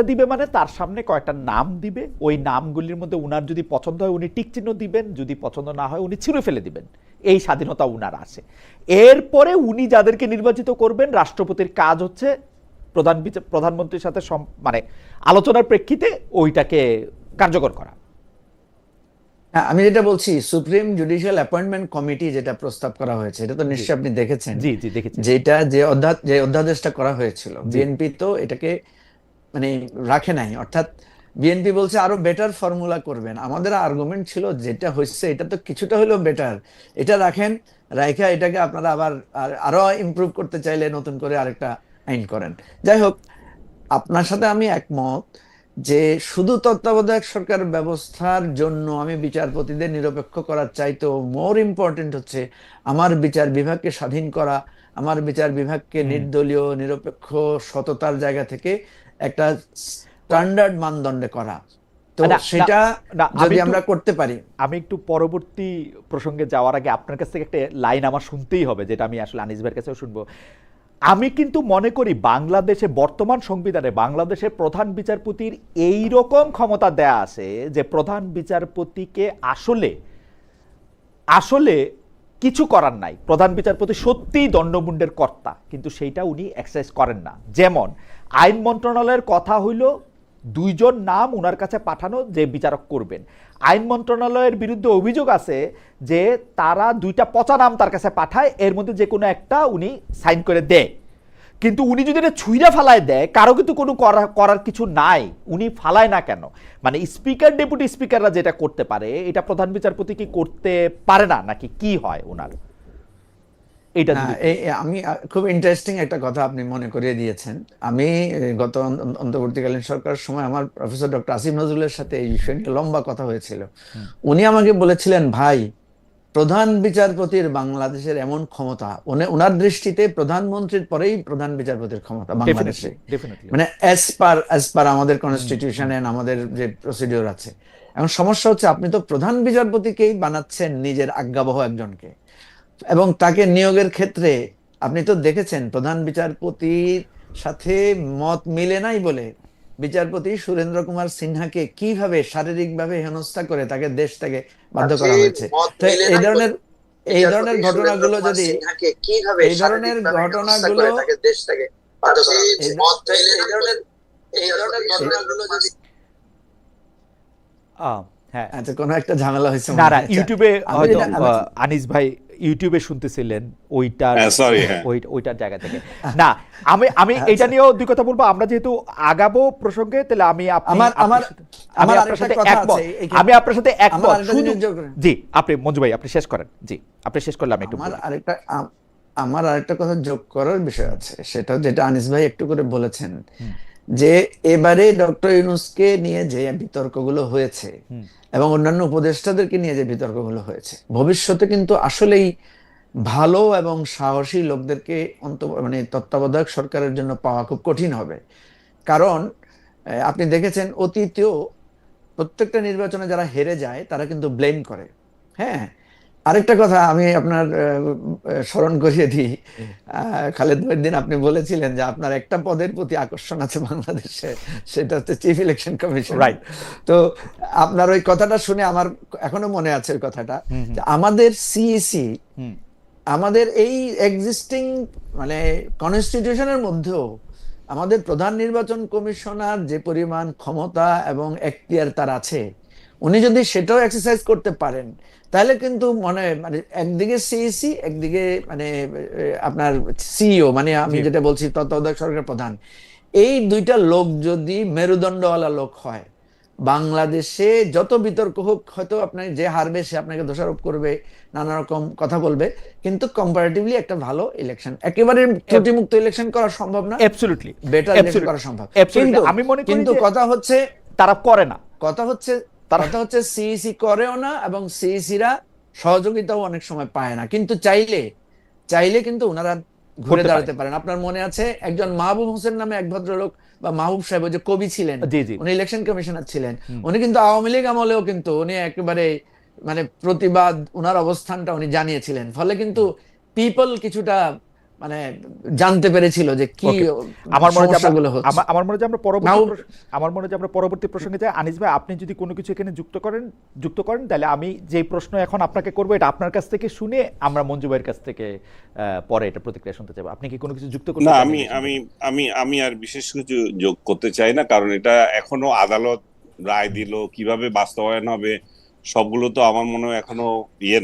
দিবে। মানে তার সামনে কয়েকটা নাম দিবে, ওই নামগুলির মধ্যে উনার যদি পছন্দ হয় উনি টিক চিহ্ন দিবেন, যদি পছন্দ না হয় উনি ছিঁড়ে ফেলে দিবেন। এই স্বাধীনতা উনার আছে। এরপরে উনি যাদেরকে নির্বাচিত করবেন, রাষ্ট্রপতির কাজ হচ্ছে প্রধানমন্ত্রীর সাথে আলোচনার প্রেক্ষিতে ওইটাকে কার্যকর করা। আমি যেটা বলছি, সুপ্রিম জুডিশিয়াল অ্যাপয়েন্টমেন্ট কমিটি যেটা প্রস্তাব করা হয়েছে, এটা তো নিশ্চয়ই আপনি দেখেছেন। জি দেখেছি। যে অধ্যাদেশটা করা হয়েছিল, বিএনপি তো এটাকে রাখে নাই, অর্থাৎ বিএনপি বলছে আরো বেটার ফর্মুলা করবেন। আমাদের আর্গুমেন্ট ছিল যেটা হচ্ছে এটা তো কিছুটা হলেও বেটার, এটা রাখেন, রাইখা এটাকে আপনারা আবার আরো ইমপ্রুভ করতে চাইলে নতুন করে আরেকটা আইন করেন। যাই হোক, আপনার সাথে আমি একমত যে শুধু তত্ত্বাবধায়ক সরকার ব্যবস্থার জন্য আমি বিচারপতিদের নিরপেক্ষ করার চাইতেও মোর ইম্পর্টেন্ট হচ্ছে আমার বিচার বিভাগকে স্বাধীন করা, আমার বিচার বিভাগকে নির্দলীয়, নিরপেক্ষ, সততার জায়গা থেকে একটা স্ট্যান্ডার্ড মানদণ্ডে করা। তো না, সেটা না, আমি যদি একটু- আমরা করতে পারি। আমি একটু পরবর্তী প্রসঙ্গে যাওয়ার আগে আপনার কাছ থেকে একটা লাইন আমার শুনতেই হবে, যেটা আমি আসলে আনিস ভাইয়ের কাছেও শুনবো। আমি কিন্তু মনে করি বাংলাদেশে বর্তমান সংবিধানে বাংলাদেশের প্রধান বিচারপতির এই রকম ক্ষমতা দেয়া আছে যে প্রধান বিচারপতিকে আসলে আসলে কিছু করার নাই। প্রধান বিচারপতি সত্যিই দণ্ডমুণ্ডের কর্তা, কিন্তু সেইটা উনি এক্সারসাইজ করেন না। যেমন আইন মন্ত্রণালয়ের কথা হইল 2 জন নাম উনার কাছে পাঠানো যে বিচারক করবেন। আইন মন্ত্রণালয়ের বিরুদ্ধে অভিযোগ আছে যে তারা 2টা পচা নাম তার কাছে পাঠায়, এর মধ্যে যে কোনো একটা উনি সাইন করে দেয়। কিন্তু উনি যদি এটা ছুঁইরা ফালায় দেয়, কারো কিন্তু কোনো করার কিছু নাই, উনি ফালায় না কেন? মানে স্পিকার ডেপুটি স্পিকাররা যেটা করতে পারে এটা প্রধান বিচারপতি কি করতে পারে না, নাকি কি হয় ওনার? এটা না, যদি আমি খুব ইন্টারেস্টিং একটা কথা আপনি মনে করিয়ে দিয়েছেন। আমি গত অন্তর্বর্তীকালীন সরকারের সময় আমার প্রফেসর ডক্টর আসিফ নজরুলের সাথে এই বিষয় নিয়ে লম্বা কথা হয়েছিল। উনি আমাকে বলেছিলেন, ভাই, প্রধান বিচারপতির বাংলাদেশের এমন ক্ষমতা, ওনার দৃষ্টিতে প্রধানমন্ত্রীর পরেই প্রধান বিচারপতির ক্ষমতা বাংলাদেশে, ডেফিনেটলি মানে অ্যাজ পার আমাদের কনস্টিটিউশন এন্ড আমাদের যে প্রসিডিওর আছে। এখন সমস্যা হচ্ছে, আপনি তো প্রধান বিচারপতিকেই বানাচ্ছেন নিজের আজ্ঞাবহ একজনকে, এবং তাকে নিয়োগের ক্ষেত্রে আপনি তো দেখেছেন প্রধান বিচারপতির সাথে মত মিলে নাই বলে বিচারপতি সুরেন্দ্র কুমার সিনহাকে কিভাবে শারীরিকভাবে হেনস্থা করে তাকে দেশ থেকে বাধ্য করা হয়েছে। তো এই ধরনের ঘটনাগুলো যদি এই ধরনের ঘটনাগুলো হ্যাঁ। আচ্ছা, কোনো একটা ঝামেলা হয়েছে না মনে না, হয়। ইউটিউবে আমি হয়তো যেটা- আনিস ভাই ইউটিউবে শুনতেছিলেন ওইটার সরি, হ্যাঁ। ওইটার জায়গা থেকে। না, আমি এটা নিয়েও 2 কথা বলবো। আমরা যেহেতু আগাবো প্রসঙ্গে, তাহলে আমি আমার আপনার আরেকটা সাথে কথা একমত। আছে এইখানে। আমি আপনার সাথে আমার একমত আরেকটা শুধু। জিনিস যোগ করেন। জি, আপনি মঞ্জু ভাই আপনি শেষ করেন। জি, আপনি শেষ করলে আমি একটু বলি। আমার আরেকটা কথা যোগ করার বিষয় আছে, সেটা যেটা আনিস ভাই একটু করে বলেছেন, যে এবারে ডক্টর ইউনূসকে নিয়ে যে বিতর্কগুলো হয়েছে এবং অন্যান্য উপদেষ্টাদেরকে নিয়ে যে বিতর্কগুলো হয়েছে, ভবিষ্যতে কিন্তু আসলেই ভালো এবং সাহসী লোকদেরকে মানে তত্ত্বাবধায়ক সরকারের জন্য পাওয়া খুব কঠিন হবে। কারণ আপনি দেখেছেন অতীতেও প্রত্যেকটা নির্বাচনে যারা হেরে যায় তারা কিন্তু ব্লেম করে। হ্যাঁ, আরেকটা কথা আমি আপনার স্মরণ করিয়ে দিই। খালেদ ভাইয়ের দিন আপনি বলেছিলেন যে আপনার একটা পদের প্রতি আকর্ষণ আছে বাংলাদেশে, সেটা হচ্ছে চিফ ইলেকশন কমিশন। Right. তো আপনার ওই কথাটা শুনে আমার এখনো মনে আছে ওই কথাটা, যে আমাদের সিইসি, আমাদের এই এক্সিস্টিং মানে কনস্টিটিউশনের মধ্যেও আমাদের প্রধান নির্বাচন কমিশনার যে পরিমাণ ক্ষমতা এবং এখতিয়ার তার আছে, উনি যদি সেটাও এক্সারসাইজ করতে পারেন, তাহলে কিন্তু মানে একদিকে সিইসি, একদিকে মানে আপনার সিইও, মানে আমি যেটা বলছি তত্ত্বাবধায়ক সরকার প্রধান, এই 2টা লোক যদি মেরুদণ্ডওয়ালা লোক হয়, বাংলাদেশে যত বিতর্ক হোক, হয়তো আপনি যে হারবে সে আপনাকে দোষারোপ করবে, নানা রকম কথা বলবে, কিন্তু কম্পারেটিভলি একটা ভালো ইলেকশন, একেবারে ত্রুটিমুক্ত ইলেকশন করা সম্ভব না, অ্যাবসলিউটলি বেটার ইলেকশন করা সম্ভব। কিন্তু আমি মনে করি কিন্তু যে কথা হচ্ছে তারা করে না। কথা হচ্ছে সিইসি করেও না, এবং সিইসিরা সহযোগিতাও অনেক সময় পায় না, কিন্তু চাইলে কিন্তু ওনারা ঘুরে করতে দাঁড়াতে পারেন। আপনার মনে আছে একজন মাহবুব হোসেন নামে এক ভদ্রলোক, বা মাহবুব সাহেব, ওই যে কবি ছিলেন, জি, জি। উনি ইলেকশন কমিশনার ছিলেন। উনি কিন্তু আওয়ামী লীগ আমলেও কিন্তু উনি একেবারে মানে প্রতিবাদ, ওনার অবস্থানটা উনি জানিয়েছিলেন, ফলে কিন্তু পিপল কিছুটা মানে জানতে পেরেছিল যে কি Okay. আমার মনে হয় যে সমস্যাগুলো হচ্ছে। আমার মনে হয় যে আমরা নাও- আমার মনে হয় যে আমরা পরবর্তী প্রসঙ্গে যাই। আনিস ভাই, আপনি যদি কোনো কিছু এখানে যুক্ত করেন তাহলে আমি যে প্রশ্ন এখন আপনাকে করবো এটা আপনার কাছ থেকে শুনে আমরা মঞ্জু ভাইয়ের কাছ থেকে পরে এটা প্রতিক্রিয়া শুনতে চাইবো। আপনি কি কোনো কিছু যুক্ত করতে না, চান? আমি আর বিশেষ কিছু যোগ করতে চাই না, কারণ এটা এখনো আদালত রায় দিল, কিভাবে বাস্তবায়ন হবে সবগুলো তো আমার মনে হয় এখনো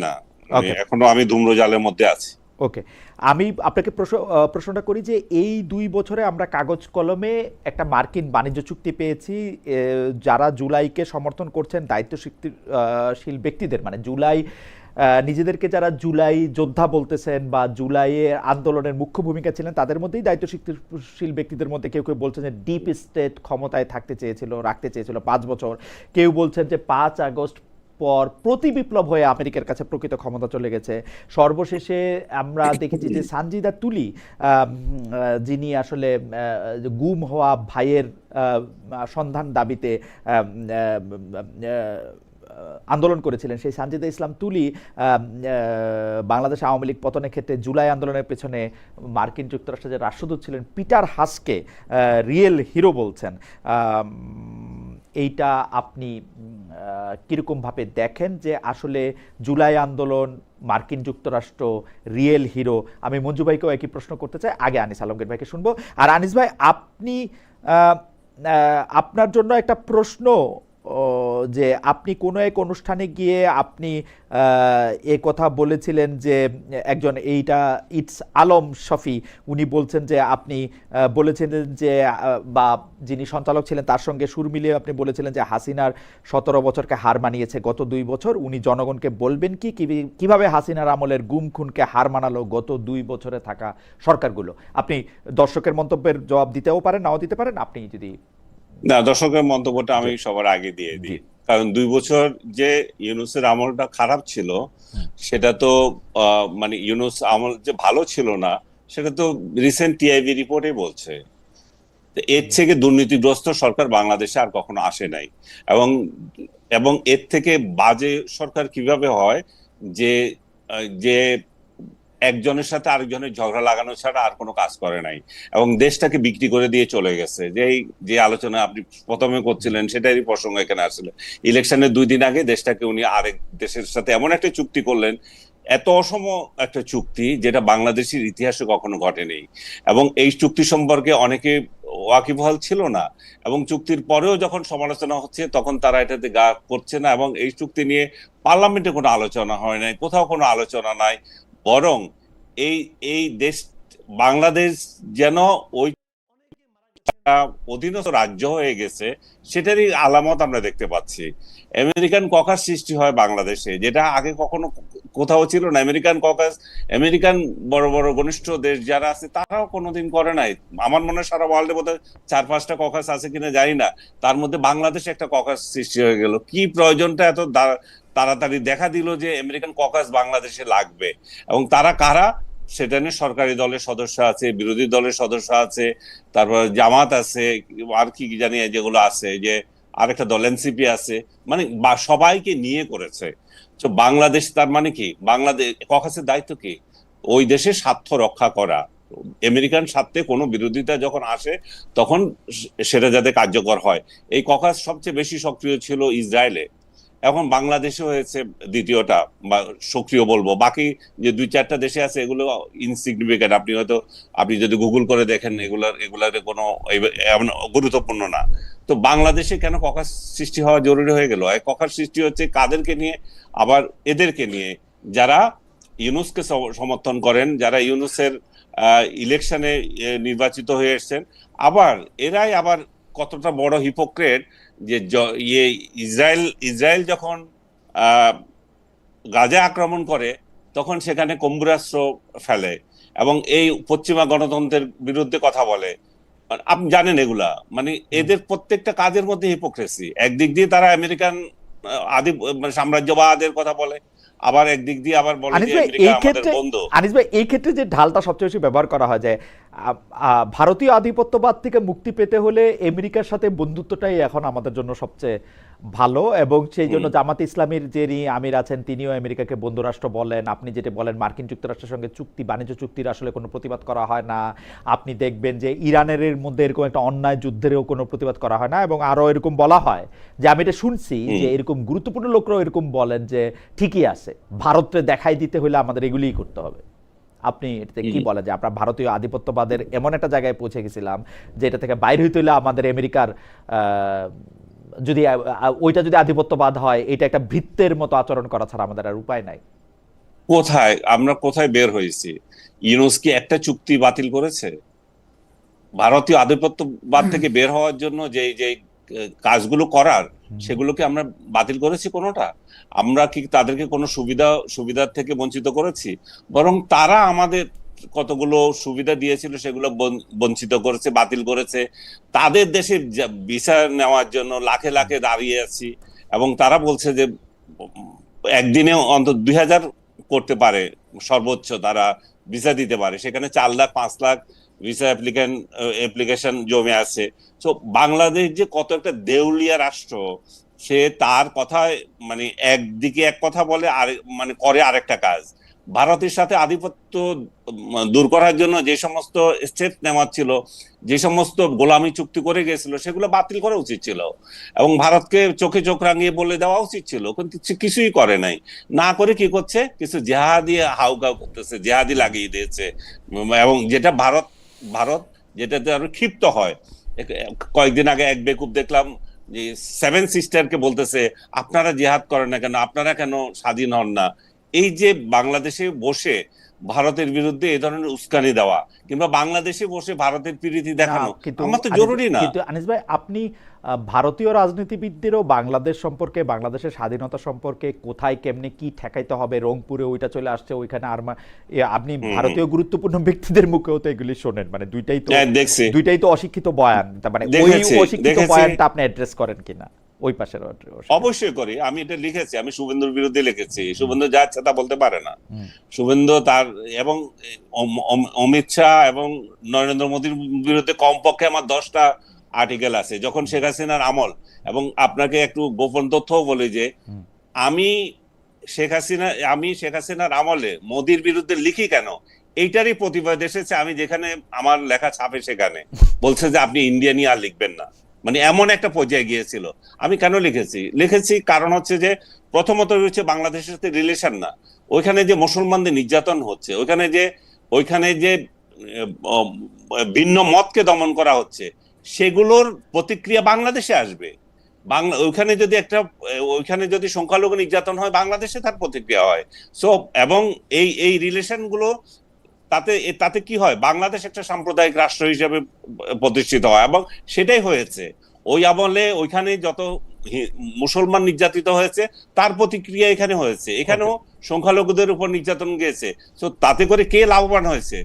না, মানে Okay. এখনো আমি ধূম্রজালের মধ্যে আছি। ওকে, আমি আপনাকে প্রশ্নটা করি যে এই 2 বছরে আমরা কাগজ কলমে একটা মার্কিন বাণিজ্য চুক্তি পেয়েছি। যারা জুলাইকে সমর্থন করছেন, দায়িত্বশীল ব্যক্তিদের, মানে জুলাই নিজেদেরকে যারা জুলাই যোদ্ধা বলতেছেন বা জুলাইয়ের আন্দোলনের মুখ্য ভূমিকা ছিলেন, তাদের মধ্যেই দায়িত্বশীল ব্যক্তিদের মধ্যে কেউ কেউ বলছেন যে ডিপ স্টেট ক্ষমতায় রাখতে চেয়েছিল 5 বছর। কেউ বলছেন যে 5 আগস্ট পর প্রতি বিপ্লব হয়ে আমেরিকার কাছে প্রকৃত ক্ষমতা চলে গেছে। সর্বশেষে আমরা দেখেছি যে সানজিদা তুলি যিনি আসলে গুম হওয়া ভাইয়ের সন্ধান দাবিতে আন্দোলন করেছিলেন, সেই সানজিদা ইসলাম তুলি বাংলাদেশ আওয়ামী লীগ পতনের ক্ষেত্রে জুলাই আন্দোলনের পেছনে মার্কিন যুক্তরাষ্ট্রের যে রাষ্ট্রদূত ছিলেন পিটার হাসকে রিয়েল হিরো বলছেন। এইটা আপনি কীরকমভাবে দেখেন যে আসলে জুলাই আন্দোলন, মার্কিন যুক্তরাষ্ট্র রিয়েল হিরো? আমি মঞ্জু ভাইকেও একই প্রশ্ন করতে চাই, আগে আনিস আলমগীর ভাইকে শুনবো। আর আনিস ভাই, আপনি আপনার জন্য একটা প্রশ্ন, যে আপনি কোনো এক অনুষ্ঠানে গিয়ে আপনি এ কথা বলেছিলেন যে একজন, এইটা ইটস আলম শফি, উনি বলছেন যে আপনি বলেছিলেন যে, বা যিনি সঞ্চালক ছিলেন তার সঙ্গে সুর মিলিয়ে আপনি বলেছিলেন যে হাসিনার 17 বছরকে হার মানিয়েছে গত 2 বছর। উনি জনগণকে বলবেন কি কিভাবে হাসিনার আমলের গুম খুনকে হার মানালো গত 2 বছরে থাকা সরকারগুলো? আপনি দর্শকের মন্তব্যের জবাব দিতেও পারেন, নাও দিতে পারেন, আপনি যদি। না, দর্শকের মন্তব্যটা আমি সবার আগে দিয়ে দিই, কারণ 2 বছর যে ইউনূসের আমলটা খারাপ ছিল, সেটা তো মানে ইউনূস আমল যে ভালো ছিল না সেটা তো রিসেন্ট টিআইবি রিপোর্টে বলছে। এর থেকে দুর্নীতিগ্রস্ত সরকার বাংলাদেশে আর কখনো আসে নাই, এবং এবং এর থেকে বাজে সরকার কিভাবে হয় যে যে একজনের সাথে আরেকজনের ঝগড়া লাগানো ছাড়া আর কোনো কাজ করে নাই, এবং দেশটাকে বিক্রি করে দিয়ে চলে গেছে। যে আলোচনা আপনি প্রথমে করছিলেন সেটারই প্রসঙ্গ এখানে আসলে। ইলেকশনের 2 দিন আগে দেশটাকে উনি আরেক দেশের সাথে এমন একটা চুক্তি করলেন, এত অসম একটা চুক্তি যেটা বাংলাদেশের ইতিহাসে কখনো ঘটেনি, এবং এই চুক্তি সম্পর্কে অনেকে ওয়াকিবহাল ছিল না, এবং চুক্তির পরেও যখন সমালোচনা হচ্ছে তখন তারা এটাতে গা করছে না, এবং এই চুক্তি নিয়ে পার্লামেন্টে কোনো আলোচনা হয় নাই, কোথাও কোনো আলোচনা নাই, বরং এই এই দেশ বাংলাদেশ যেন ওই অধীনস্থ রাজ্য হয়ে গেছে, সেটারই আলামত আমরা দেখতে পাচ্ছি। আমেরিকান ককাস সৃষ্টি হয় বাংলাদেশে, যেটা আগে কখনো কোথাও ছিল না। আমেরিকান ককাস, আমেরিকান বড় বড় ঘনিষ্ঠ দেশ যারা আছে তারাও কোনোদিন করে নাই। আমার মনে হয় সারা ওয়ার্ল্ডে বোধহয় 4-5টা ককাস আছে কিনা জানি না, তার মধ্যে বাংলাদেশে একটা ককাস সৃষ্টি হয়ে গেল। কি প্রয়োজনটা এত তাড়াতাড়ি দেখা দিল যে আমেরিকান ককাস বাংলাদেশে লাগবে? এবং তারা কারা? সেটা নিয়ে সরকারি দলের সদস্য আছে, বিরোধী দলের সদস্য আছে, তারপর জামাত আছে, আর কি জানি যেগুলো আছে, যে আরেকটা দল এনসিপি আছে, মানে সবাইকে নিয়ে করেছে। তো বাংলাদেশ তার মানে কি, বাংলাদেশ ককাসের দায়িত্ব কি? ওই দেশের স্বার্থ রক্ষা করা। আমেরিকান স্বার্থে কোনো বিরোধিতা যখন আসে তখন সেটা যাতে কার্যকর হয়। এই ককাস সবচেয়ে বেশি সক্রিয় ছিল ইসরায়েলে, এখন বাংলাদেশে হয়েছে দ্বিতীয়টা বা সক্রিয় বলবো। বাকি যে 2-4টা দেশে আছে এগুলো ইনসিগনিফিকেন্ট। আপনি যদি গুগল করে দেখেন এগুলার কোনো গুরুত্বপূর্ণ না। তো বাংলাদেশে কেন ককাস সৃষ্টি হওয়া জরুরি হয়ে গেল? এই ককাস সৃষ্টি হচ্ছে কাদেরকে নিয়ে? আবার এদেরকে নিয়ে যারা ইউনূসকে সমর্থন করেন, যারা ইউনূসের ইলেকশনে নির্বাচিত হয়ে এসেছেন। আবার এরাই আবার কতটা বড় হিপোক্রেট যে ইসরায়েল যখন গাজা আক্রমণ করে তখন সেখানে কম্বুরাস্ত্র ফেলে এবং এই পশ্চিমা গণতন্ত্রের বিরুদ্ধে কথা বলে। আপনি জানেন এগুলা, মানে এদের প্রত্যেকটা কাজের মধ্যে হিপোক্রেসি। একদিক দিয়ে তারা আমেরিকান আদি সাম্রাজ্যবাদের কথা বলে, আবার একদিক দিয়ে আবার বলে যে আমেরিকা আমাদের বন্ধু। আনিস ভাই, এই ক্ষেত্রে যে ঢালটা সবচেয়ে বেশি ব্যবহার করা হয়, যে ভারতীয় আধিপত্যবাদ থেকে মুক্তি পেতে হলে আমেরিকার সাথে বন্ধুত্বটাই এখন আমাদের জন্য সবচেয়ে ভালো, এবং সেই জন্য জামাত ইসলামীর যিনি আমির আছেন তিনিও আমেরিকাকে বন্ধুরাষ্ট্র বলেন। আপনি যেটা বলেন মার্কিন যুক্তরাষ্ট্রের সঙ্গে বাণিজ্য চুক্তির আসলে কোনো প্রতিবাদ করা হয় না। আপনি দেখবেন যে ইরানের মধ্যে এরকম একটা অন্যায় যুদ্ধেরও কোনো প্রতিবাদ করা হয় না, এবং আরো এরকম বলা হয় যে, আমি এটা শুনছি যে এরকম গুরুত্বপূর্ণ লোকরাও এরকম বলেন যে ঠিকই আছে, ভারতকে দেখাই দিতে হলে আমাদের এগুলিই করতে হবে। আপনি এটাতে কি বলেন যে আমরা ভারতীয় আধিপত্যবাদের এমন একটা জায়গায় পৌঁছে গেছিলাম যে এটা থেকে বাইরে হইতে হলে আমাদের আমেরিকার যদি ওইটা যদি আধিপত্যবাদ হয়, এটা একটা ভৃত্যের মতো আচরণ করা ছাড়া আমাদের আর উপায় নাই? আমরা কোথায় বের হয়েছি? ইউনূস কি একটা চুক্তি বাতিল করেছে? ভারতীয় আধিপত্যবাদ থেকে বের হওয়ার জন্য যে যে কাজগুলো করার, সেগুলোকে আমরা বাতিল করেছি কোনোটা? আমরা কি তাদেরকে কোনো সুবিধার থেকে বঞ্চিত করেছি? বরং তারা আমাদের কতগুলো সুবিধা দিয়েছিল সেগুলো বঞ্চিত করেছে, বাতিল করেছে। তাদের দেশে ভিসা নেওয়ার জন্য লাখে লাখে দাঁড়িয়ে আছি, এবং তারা বলছে যে একদিনে অন্তত 2000 করতে পারে, সর্বোচ্চ তারা ভিসা দিতে পারে। সেখানে 4 লাখ 5 লাখ ভিসা অ্যাপ্লিকেশন জমে আছে। তো বাংলাদেশ যে কত একটা দেউলিয়া রাষ্ট্র, সে তার কথায় মানে একদিকে এক কথা বলে আর মানে করে আরেকটা কাজ। ভারতের সাথে আধিপত্য দূর করার জন্য যে সমস্ত স্টেপ নেওয়া ছিল, যে সমস্ত গোলামি চুক্তি করে গেছিল, সেগুলো বাতিল করা উচিত ছিল এবং ভারতকে চোখে চোখ রাঙিয়ে বলে দেওয়া উচিত ছিল, কিন্তু কিছুই করে নাই। না করে কি করছে, কিছু জেহাদি হাউকাউ করতেছে, জেহাদি লাগিয়ে দিয়েছে। এবং যেটা ভারত ভারত যেটাতে আরো ক্ষিপ্ত হয়। কয়েকদিন আগে এক বেকুব দেখলাম যে 7 সিস্টারকে বলতেছে, আপনারা জিহাদ করেন না কেন, আপনারা কেন স্বাধীন হন না। এই যে বাংলাদেশে বসে ভারতের বিরুদ্ধে এ ধরনের উস্কানি দেওয়া কিংবা বাংলাদেশে বসে ভারতের প্রীতি দেখানো আমার তো জরুরি না। কিন্তু আনিস ভাই, আপনি ভারতীয় রাজনীতিবিদদেরও বাংলাদেশ সম্পর্কে, বাংলাদেশের স্বাধীনতা সম্পর্কে কোথায় কেমনে কি ঠেকাইতে হবে, রংপুরে ওইটা চলে আসছে, ওইখানে আপনি ভারতীয় গুরুত্বপূর্ণ ব্যক্তিদের মুখেও তো এগুলি শোনেন, মানে দুইটাই তো অশিক্ষিত বয়ান। তার মানে ওই অশিক্ষিত বয়ানটা আপনি অ্যাড্রেস করেন কিনা ওই পাশের? অবশ্যই করি, আমি এটা লিখেছি, আমি শুভেন্দুর বিরুদ্ধে লিখেছি। শুভেন্দু যা ইচ্ছা তা বলতে পারে না। শুভেন্দু তার এবং অমিত শাহ এবং নরেন্দ্র মোদীর বিরুদ্ধে কমপক্ষে আমার 10টা আর্টিকেল আছে যখন শেখ হাসিনার আমল। এবং আপনাকে একটু গোপন তথ্যও বলি যে আমি শেখ হাসিনার আমলে মোদীর বিরুদ্ধে লিখি কেন, এইটারই প্রতিবাদ এসেছে। আমি যেখানে আমার লেখা ছাপে সেখানে বলছে যে আপনি ইন্ডিয়া নিয়ে আর লিখবেন না, মানে এমন একটা পর্যায়ে গিয়েছিল। আমি কেন লিখেছি কারণ হচ্ছে যে প্রথমত হচ্ছে বাংলাদেশের সাথে রিলেশন না, ওইখানে যে মুসলমানদের নির্যাতন হচ্ছে, ওইখানে যে ভিন্ন মতকে দমন করা হচ্ছে, সেগুলোর প্রতিক্রিয়া বাংলাদেশে আসবে। ওইখানে যদি সংখ্যালঘু নির্যাতন হয়, বাংলাদেশে তার প্রতিক্রিয়া হয়। সো এবং এই রিলেশন গুলো তাতে কি হয়, বাংলাদেশ একটা সাম্প্রদায়িক রাষ্ট্র হিসেবে প্রতিষ্ঠিত হয় এবং সেটাই হয়েছে। ওই আমলে ওইখানে যত মুসলমান নির্যাতিত হয়েছে তার প্রতিক্রিয়া এখানে হয়েছে, এখানেও সংখ্যালঘুদের উপর নির্যাতন গিয়েছে। তো তাতে করে কে লাভবান হয়েছে?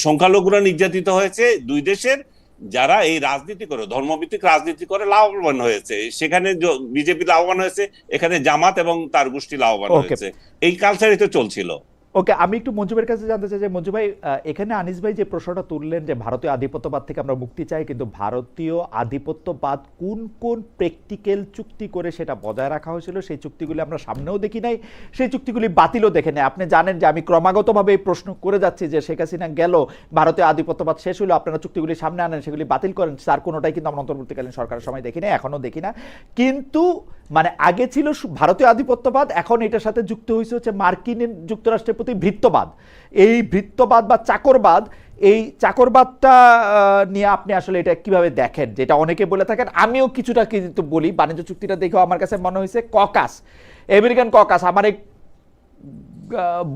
সংখ্যালঘুরা নির্যাতিত হয়েছে দুই দেশের যারা এই রাজনীতি করে, ধর্মভিত্তিক রাজনীতি করে লাভবান হয়েছে। সেখানে বিজেপি লাভবান হয়েছে, এখানে জামাত এবং তার গোষ্ঠী লাভবান হয়েছে। এই কালচারই তো চলছিল। ওকে, আমি একটু মঞ্জুবের কাছে জানতে চাই যে মঞ্জু ভাই, এখানে আনিস ভাই যে প্রশ্নটা তুললেন যে ভারতীয় আধিপত্যবাদ থেকে আমরা মুক্তি চাই, কিন্তু ভারতীয় আধিপত্যবাদ কোন কোন প্র্যাকটিক্যাল চুক্তি করে সেটা বজায় রাখা হয়েছিল, সেই চুক্তিগুলি আমরা সামনেও দেখি নাই, সেই চুক্তিগুলি বাতিলও দেখে নেই। আপনি জানেন যে আমি ক্রমাগতভাবে এই প্রশ্ন করে যাচ্ছি যে শেখ হাসিনা গেল, ভারতীয় আধিপত্যবাদ শেষ হলো, আপনারা চুক্তিগুলি সামনে আনেন, সেগুলি বাতিল করেন, তার কোনোটাই কিন্তু আমরা অন্তর্বর্তীকালীন সরকারের সময় দেখি না, এখনও দেখি না। কিন্তু মানে আগে ছিল ভারতীয় আধিপত্যবাদ, এখন এটার সাথে যুক্ত হয়েছে হচ্ছে মার্কিন যুক্তরাষ্ট্রের প্রতি ভৃত্যবাদ। এই ভৃত্যবাদ বা চাকরবাদ, এই চাকরবাদটা নিয়ে আপনি আসলে এটা কিভাবে দেখেন? যেটা অনেকে বলে থাকেন, আমিও কিছুটা কিন্তু বলি, বাণিজ্য চুক্তিটা দেখেও আমার কাছে মনে হয়েছে ককাস, আমেরিকান ককাস। আমার এক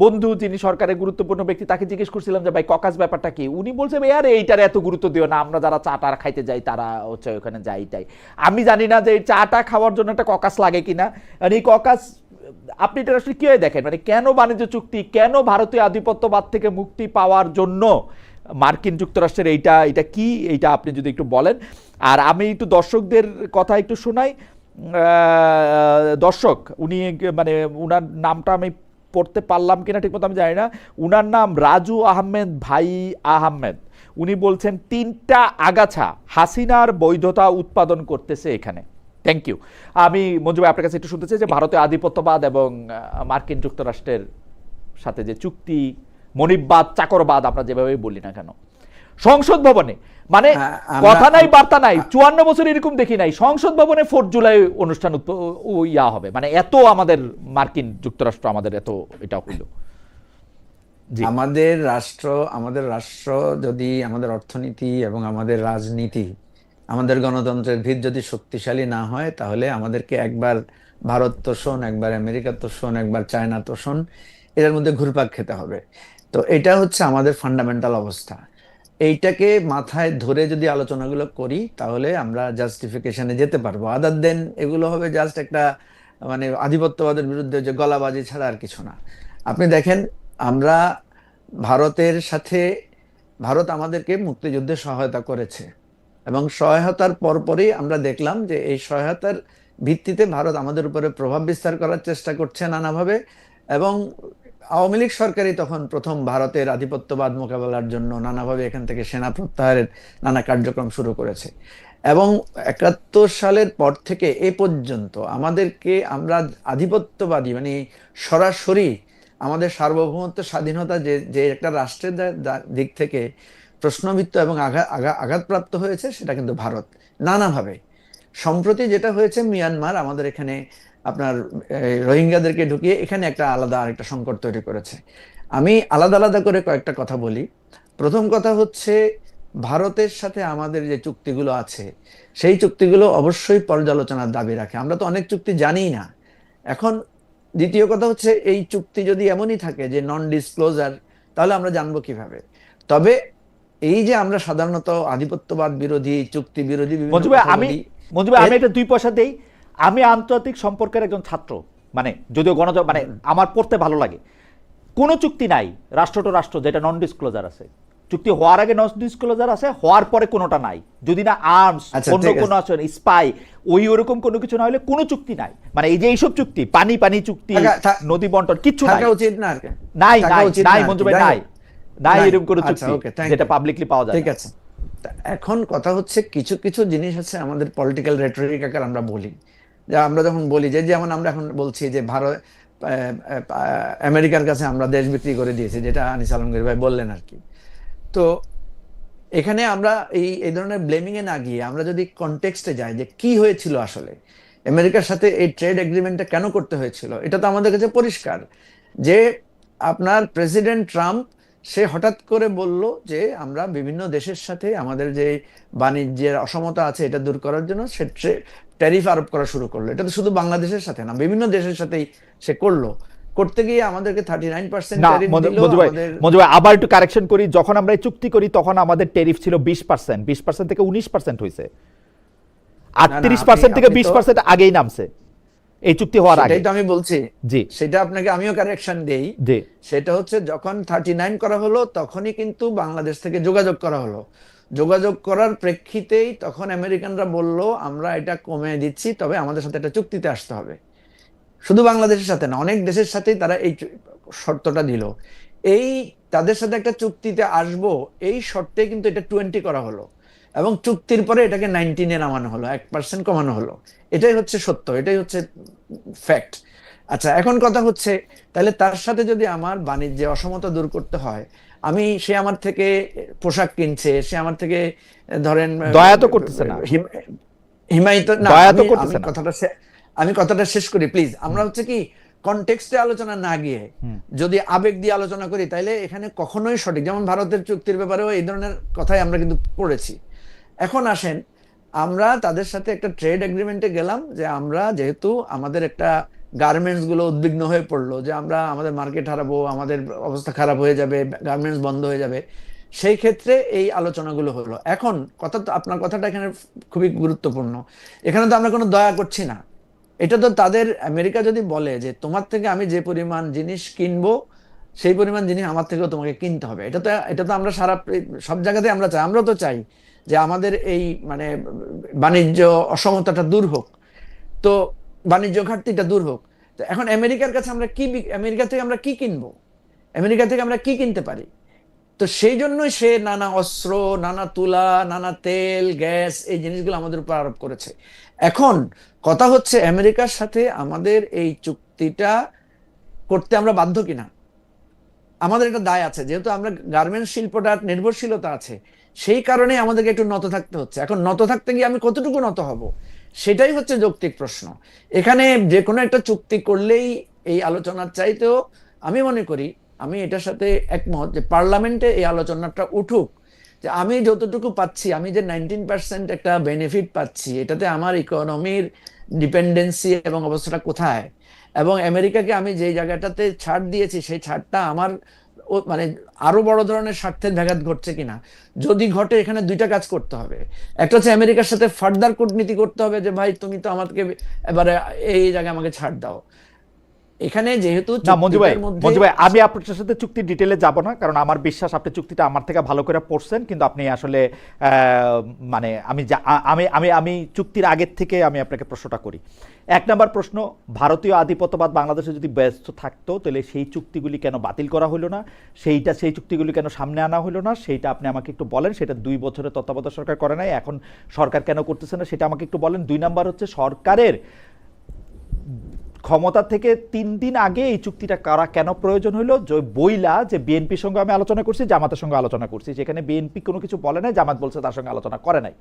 বন্ধু যিনি সরকারের গুরুত্বপূর্ণ ব্যক্তি, তাকে জিজ্ঞেস করছিলাম যে ভাই ককাস ব্যাপারটা কি, উনি বলছে ভাই আরে এইটার এত গুরুত্ব দিও না, আমরা যারা চাটা খাইতে যাই তারা হচ্ছে ওখানে যাইটাই। আমি জানি না যে এই চাটা খাওয়ার জন্য একটা ককাস লাগে কিনা। আর এই ককাস আপনি এটা আসলে কিভাবে দেখেন, মানে কেন বাণিজ্য চুক্তি, কেন ভারতীয় আধিপত্যবাদ থেকে মুক্তি পাওয়ার জন্য মার্কিন যুক্তরাষ্ট্রের এইটা কি, এইটা আপনি যদি একটু বলেন। আর আমি একটু দর্শকদের কথা একটু শোনাই। দর্শক, উনি মানে উনার নামটা আমি পড়তে পারলাম কিনা ঠিক মতো আমি জানি না, উনার নাম রাজু আহমেদ ভাই আহমেদ। উনি বলছেন 3টা আগাছা হাসিনার বৈধতা উৎপাদন করতেছে এখানে। Thank you. আমি মঞ্জু ভাই আপনার কাছে একটু শুনতে চাই যে ভারতীয় আধিপত্যবাদ এবং মার্কিন যুক্তরাষ্ট্রের সাথে যে চুক্তি, মনিববাদ, চাকরবাদ আমরা যেভাবে বলি না কেন, সংসদ ভবনে মানে কথা নাই বার্তা নাই, 54 বছর এরকম দেখি নাই, সংসদ ভবনে 4 জুলাই অনুষ্ঠান ইয়া হবে, মানে এত আমাদের মার্কিন যুক্তরাষ্ট্র আমাদের এত এটা হইল। আমাদের রাষ্ট্র যদি, আমাদের অর্থনীতি এবং আমাদের রাজনীতি, আমাদের গণতন্ত্রের ভিত যদি শক্তিশালী না হয়, তাহলে আমাদেরকে একবার ভারত তোষণ, একবার আমেরিকা তোষণ, একবার চায়না তোষণ, এটার মধ্যে ঘুরপাক খেতে হবে। তো এটা হচ্ছে আমাদের ফান্ডামেন্টাল অবস্থা। এইটাকে মাথায় ধরে যদি আলোচনাগুলো করি, তাহলে আমরা জাস্টিফিকেশনে যেতে পারবো। আদার দেন এগুলো হবে জাস্ট একটা মানে আধিপত্যবাদের বিরুদ্ধে যে গলাবাজি ছাড়া আর কিছু না। আপনি দেখেন, আমরা ভারত আমাদেরকে মুক্তিযুদ্ধে সহায়তা করেছে এবং সহায়তার পরপরই আমরা দেখলাম যে এই সহায়তার ভিত্তিতে ভারত আমাদের উপরে প্রভাব বিস্তার করার চেষ্টা করছে নানাভাবে। এবং আওয়ামী লীগ সরকারই তখন প্রথম ভারতের আধিপত্যবাদ মোকাবেলার জন্য নানাভাবে এখান থেকে সেনা প্রত্যাহারের নানা কার্যক্রম শুরু করেছে। এবং 71 সালের পর থেকে এ পর্যন্ত আমাদেরকে আমরা আধিপত্যবাদী মানে সরাসরি আমাদের সার্বভৌমত্ব স্বাধীনতা যে যে একটা রাষ্ট্রের দিক থেকে প্রশ্নবিদ্ধ এবং আঘাতপ্রাপ্ত হয়েছে সেটা কিন্তু ভারত নানাভাবে। সম্প্রতি যেটা হয়েছে মিয়ানমার আমাদের এখানে আপনার রোহিঙ্গাদেরকে ঢুকিয়ে এখানে একটা আলাদা আরেকটা সংকট তৈরি করেছে। আমি আলাদা আলাদা করে কয়েকটা কথা বলি। প্রথম কথা হচ্ছে ভারতের সাথে আমাদের যে চুক্তিগুলো আছে সেই চুক্তিগুলো অবশ্যই পর্যালোচনার দাবি রাখে। আমরা তো অনেক চুক্তি জানি না। এখন দ্বিতীয় কথা হচ্ছে এই চুক্তি যদি এমনই থাকে যে নন ডিসক্লোজার, তাহলে আমরা জানবো কিভাবে? তবে এই যে আমরা সাধারণত আধিপত্যবাদ বিরোধী, চুক্তি বিরোধী বিভিন্ন মঞ্জু ভাই, কথা আমি বলি, মঞ্জু ভাই, আমি এটা 2 পয়সা দেই। আমি আন্তর্জাতিক সম্পর্কের একজন ছাত্র, মানে যদিও মানে আমার পড়তে ভালো লাগে। কোন চুক্তি নাই রাষ্ট্র টু রাষ্ট্র যেটা নন ডিসক্লোজার আছে। চুক্তি হওয়ার আগে নন ডিসক্লোজার আছে, হওয়ার পরে কোনোটা নাই। যদি না আর্মস, আচ্ছা, অন্য ঠিক কোনো আছে। আছে স্পাই, ওরকম কোনো কিছু না হলে কোনো চুক্তি নাই। মানে এই যে এইসব চুক্তি, পানি পানি চুক্তি, নদী বন্টন, কিচ্ছু নাই। থাকা উচিত না আর কি। নাই থাকা নাই উচিত নাই না আর মঞ্জু কি, ভাই, যাই নাই হোক। নাই নাই। এরকম কোনো আচ্ছা, চুক্তি ওকে, থ্যাংক যেটা ইউ। পাবলিকলি পাওয়া যায় ঠিক না। আছে। তা এখন কথা হচ্ছে কিছু কিছু জিনিস আছে আমাদের পলিটিক্যাল রেটরিক আকার আমরা বলি। যে আমরা যখন বলি যে যেমন আমরা এখন বলছি যে ভারত আমেরিকার কাছে আমরা দেশ বিক্রি করে দিয়েছি, যেটা আনিস আলমগীর ভাই বললেন আর কি। তো এখানে আমরা এই এই ধরনের ব্লেমিং এ না গিয়ে আমরা যদি কনটেক্সটে যাই যে কি হয়েছিল আসলে, আমেরিকার সাথে এই ট্রেড এগ্রিমেন্টটা কেন করতে হয়েছিল, এটা তো আমাদের কাছে পরিষ্কার। যে আপনার প্রেসিডেন্ট ট্রাম্প সে হঠাৎ করে বলল যে আমরা বিভিন্ন দেশের সাথে আমাদের যে বাণিজ্যের অসমতা আছে এটা দূর করার জন্য সে ট্যারিফ আরোপ করা শুরু করলো। এটা তো শুধু বাংলাদেশের সাথে না, বিভিন্ন দেশের সাথেই সে করলো। করতে গিয়ে আমাদেরকে 39% না ট্যারিফ দিল আমাদের। মঞ্জু ভাই, আবার একটু কারেকশন করি। যখন আমরা এই চুক্তি করি তখন আমাদের ট্যারিফ ছিল 20%, 20% থেকে 19% হয়েছে। না, না, 38% থেকে আপনি তো 20% আগেই নামছে এই চুক্তি হওয়ার আগে। সেটাই তো আমি বলছি। জি সেটা আপনাকে আমিও কারেকশন দেই। জি সেটা হচ্ছে যখন 39 করা হলো তখনই কিন্তু বাংলাদেশ থেকে যোগাযোগ করা হলো। যোগাযোগ করার প্রেক্ষিতেই তখন আমেরিকানরা বলল আমরা এটা কমে দিচ্ছি, তবে আমাদের সাথে একটা চুক্তিতে আসতে হবে। শুধু বাংলাদেশের সাথে না, অনেক দেশের সাথেই তারা এই শর্তটা দিল। এই তাদের সাথে একটা চুক্তিতে আসবো এই শর্তে কিন্তু এটা 20 করা হলো, এবং চুক্তির পরে এটাকে 19-এ নামানো হলো, 1% কমানো হলো। এটাই হচ্ছে সত্য, এটাই হচ্ছে ফ্যাক্ট। আচ্ছা, এখন কথা হচ্ছে তাহলে তার সাথে যদি আমার বাণিজ্যে অসমতা দূর করতে হয়, সে আমার থেকে পোশাক কিনছে, সে আমার থেকে ধরেন দয়া তো করতেছে না, হিমায়িত না। দয়া তো আমি করতেছে আমি না। আমি কথাটা শেষ করি প্লিজ। আমরা হচ্ছে কি কনটেক্সটে আলোচনা না গিয়ে যদি আবেগ দিয়ে আলোচনা করি তাহলে এখানে কখনোই সঠিক। যেমন ভারতের চুক্তির ব্যাপারেও এই ধরনের কথাই আমরা কিন্তু পড়েছি। এখন আসেন, আমরা তাদের সাথে একটা ট্রেড এগ্রিমেন্টে গেলাম যে আমরা যেহেতু আমাদের একটা গার্মেন্টস গুলো উদ্বিগ্ন হয়ে পড়লো যে আমরা আমাদের মার্কেট হারাবো, আমাদের অবস্থা খারাপ হয়ে যাবে, গার্মেন্টস বন্ধ হয়ে যাবে, সেই ক্ষেত্রে এই আলোচনাগুলো হলো। এখন কথা তো আপনার কথাটা এখানে খুবই গুরুত্বপূর্ণ। এখানে তো আমরা কোনো দয়া করছি না। এটা তো তাদের, আমেরিকা যদি বলে যে তোমার থেকে আমি যে পরিমাণ জিনিস কিনবো সেই পরিমাণ জিনিস আমার থেকেও তোমাকে কিনতে হবে, এটা তো আমরা সব জায়গাতে আমরা চাই। আমরাও তো চাই যে আমাদের এই মানে বাণিজ্য অসমতাটা দূর হোক, তো বাণিজ্য ঘাটতিটা দূর হোক। তো এখন আমেরিকার কাছে আমরা আমেরিকা থেকে আমরা কি কিনবো, আমেরিকা থেকে আমরা কি কিনতে পারি? তো সেই জন্যই সে নানা অস্ত্র, নানা তুলা, নানা তেল, গ্যাস, এই জিনিসগুলো আমাদের উপর আরোপ করেছে। এখন কথা হচ্ছে আমেরিকার সাথে আমাদের এই চুক্তিটা করতে আমরা বাধ্য কিনা। আমাদের একটা দায় আছে, যেহেতু আমরা গার্মেন্টস শিল্পটার নির্ভরশীলতা আছে, সেই কারণে আমাদেরকে একটু নত থাকতে হচ্ছে। এখন নত থাকতে গিয়ে আমি কতটুকু নত হব, সেটাই হচ্ছে যৌক্তিক প্রশ্ন। এখানে যে কোনো একটা চুক্তি করলেই এই আলোচনার চাইতেও আমি মনে করি, আমি এটার সাথে একমত যে পার্লামেন্টে এই আলোচনাটা উঠুক, যে আমি যতটুকু পাচ্ছি, আমি যে 19% একটা বেনিফিট পাচ্ছি, এটাতে আমার ইকোনমির ডিপেন্ডেন্সি এবং অবস্থাটা কোথায়, এবং আমেরিকাকে আমি যে জায়গাটাতে ছাড় দিয়েছি সেই ছাড়টা আমার মানে আরো বড় ধরনের স্বার্থের ব্যাঘাত ঘটছে কিনা। যদি ঘটে, এখানে দুইটা কাজ করতে হবে। একটা হচ্ছে আমেরিকার সাথে ফার্দার কূটনীতি করতে হবে যে ভাই তুমি তো আমাকে এবারে এই জায়গায় আমাকে ছাড় দাও। এখানে যেহেতু না মঞ্জু ভাই, চুক্তিটার মধ্যে মঞ্জু ভাই, আমি আপনার সাথে চুক্তির ডিটেলে যাব না, কারণ আমার বিশ্বাস আপনি চুক্তিটা আমার থেকে ভালো করে পড়ছেন, কিন্তু আপনি আসলে মানে আমি চুক্তির আগের থেকে আমি আপনাকে প্রশ্নটা করি। 1 নম্বর প্রশ্ন, ভারতীয় আধিপত্যবাদ বাংলাদেশে যদি ব্যস্ত থাকতো তাহলে সেই চুক্তিগুলি কেন বাতিল করা হলো না, সেই চুক্তিগুলি কেন সামনে আনা হলো না, সেইটা আপনি আমাকে একটু বলেন। সেটা 2 বছরের তত্ত্বাবধায়ক সরকার করে নাই, এখন সরকার কেন করতেছে না সেটা আমাকে একটু বলেন। 2 নম্বর হচ্ছে, সরকারের ক্ষমতা থেকে 3 দিন আগে এই চুক্তিটা করা কেন প্রয়োজন হলো? বইলা যে বিএনপির সঙ্গে আমি আলোচনা করছি, জামাতের সঙ্গে আলোচনা করছি, যেখানে বিএনপি কোনো কিছু বলে নাই, জামাত বলছে তার সঙ্গে আলোচনা করে নাই।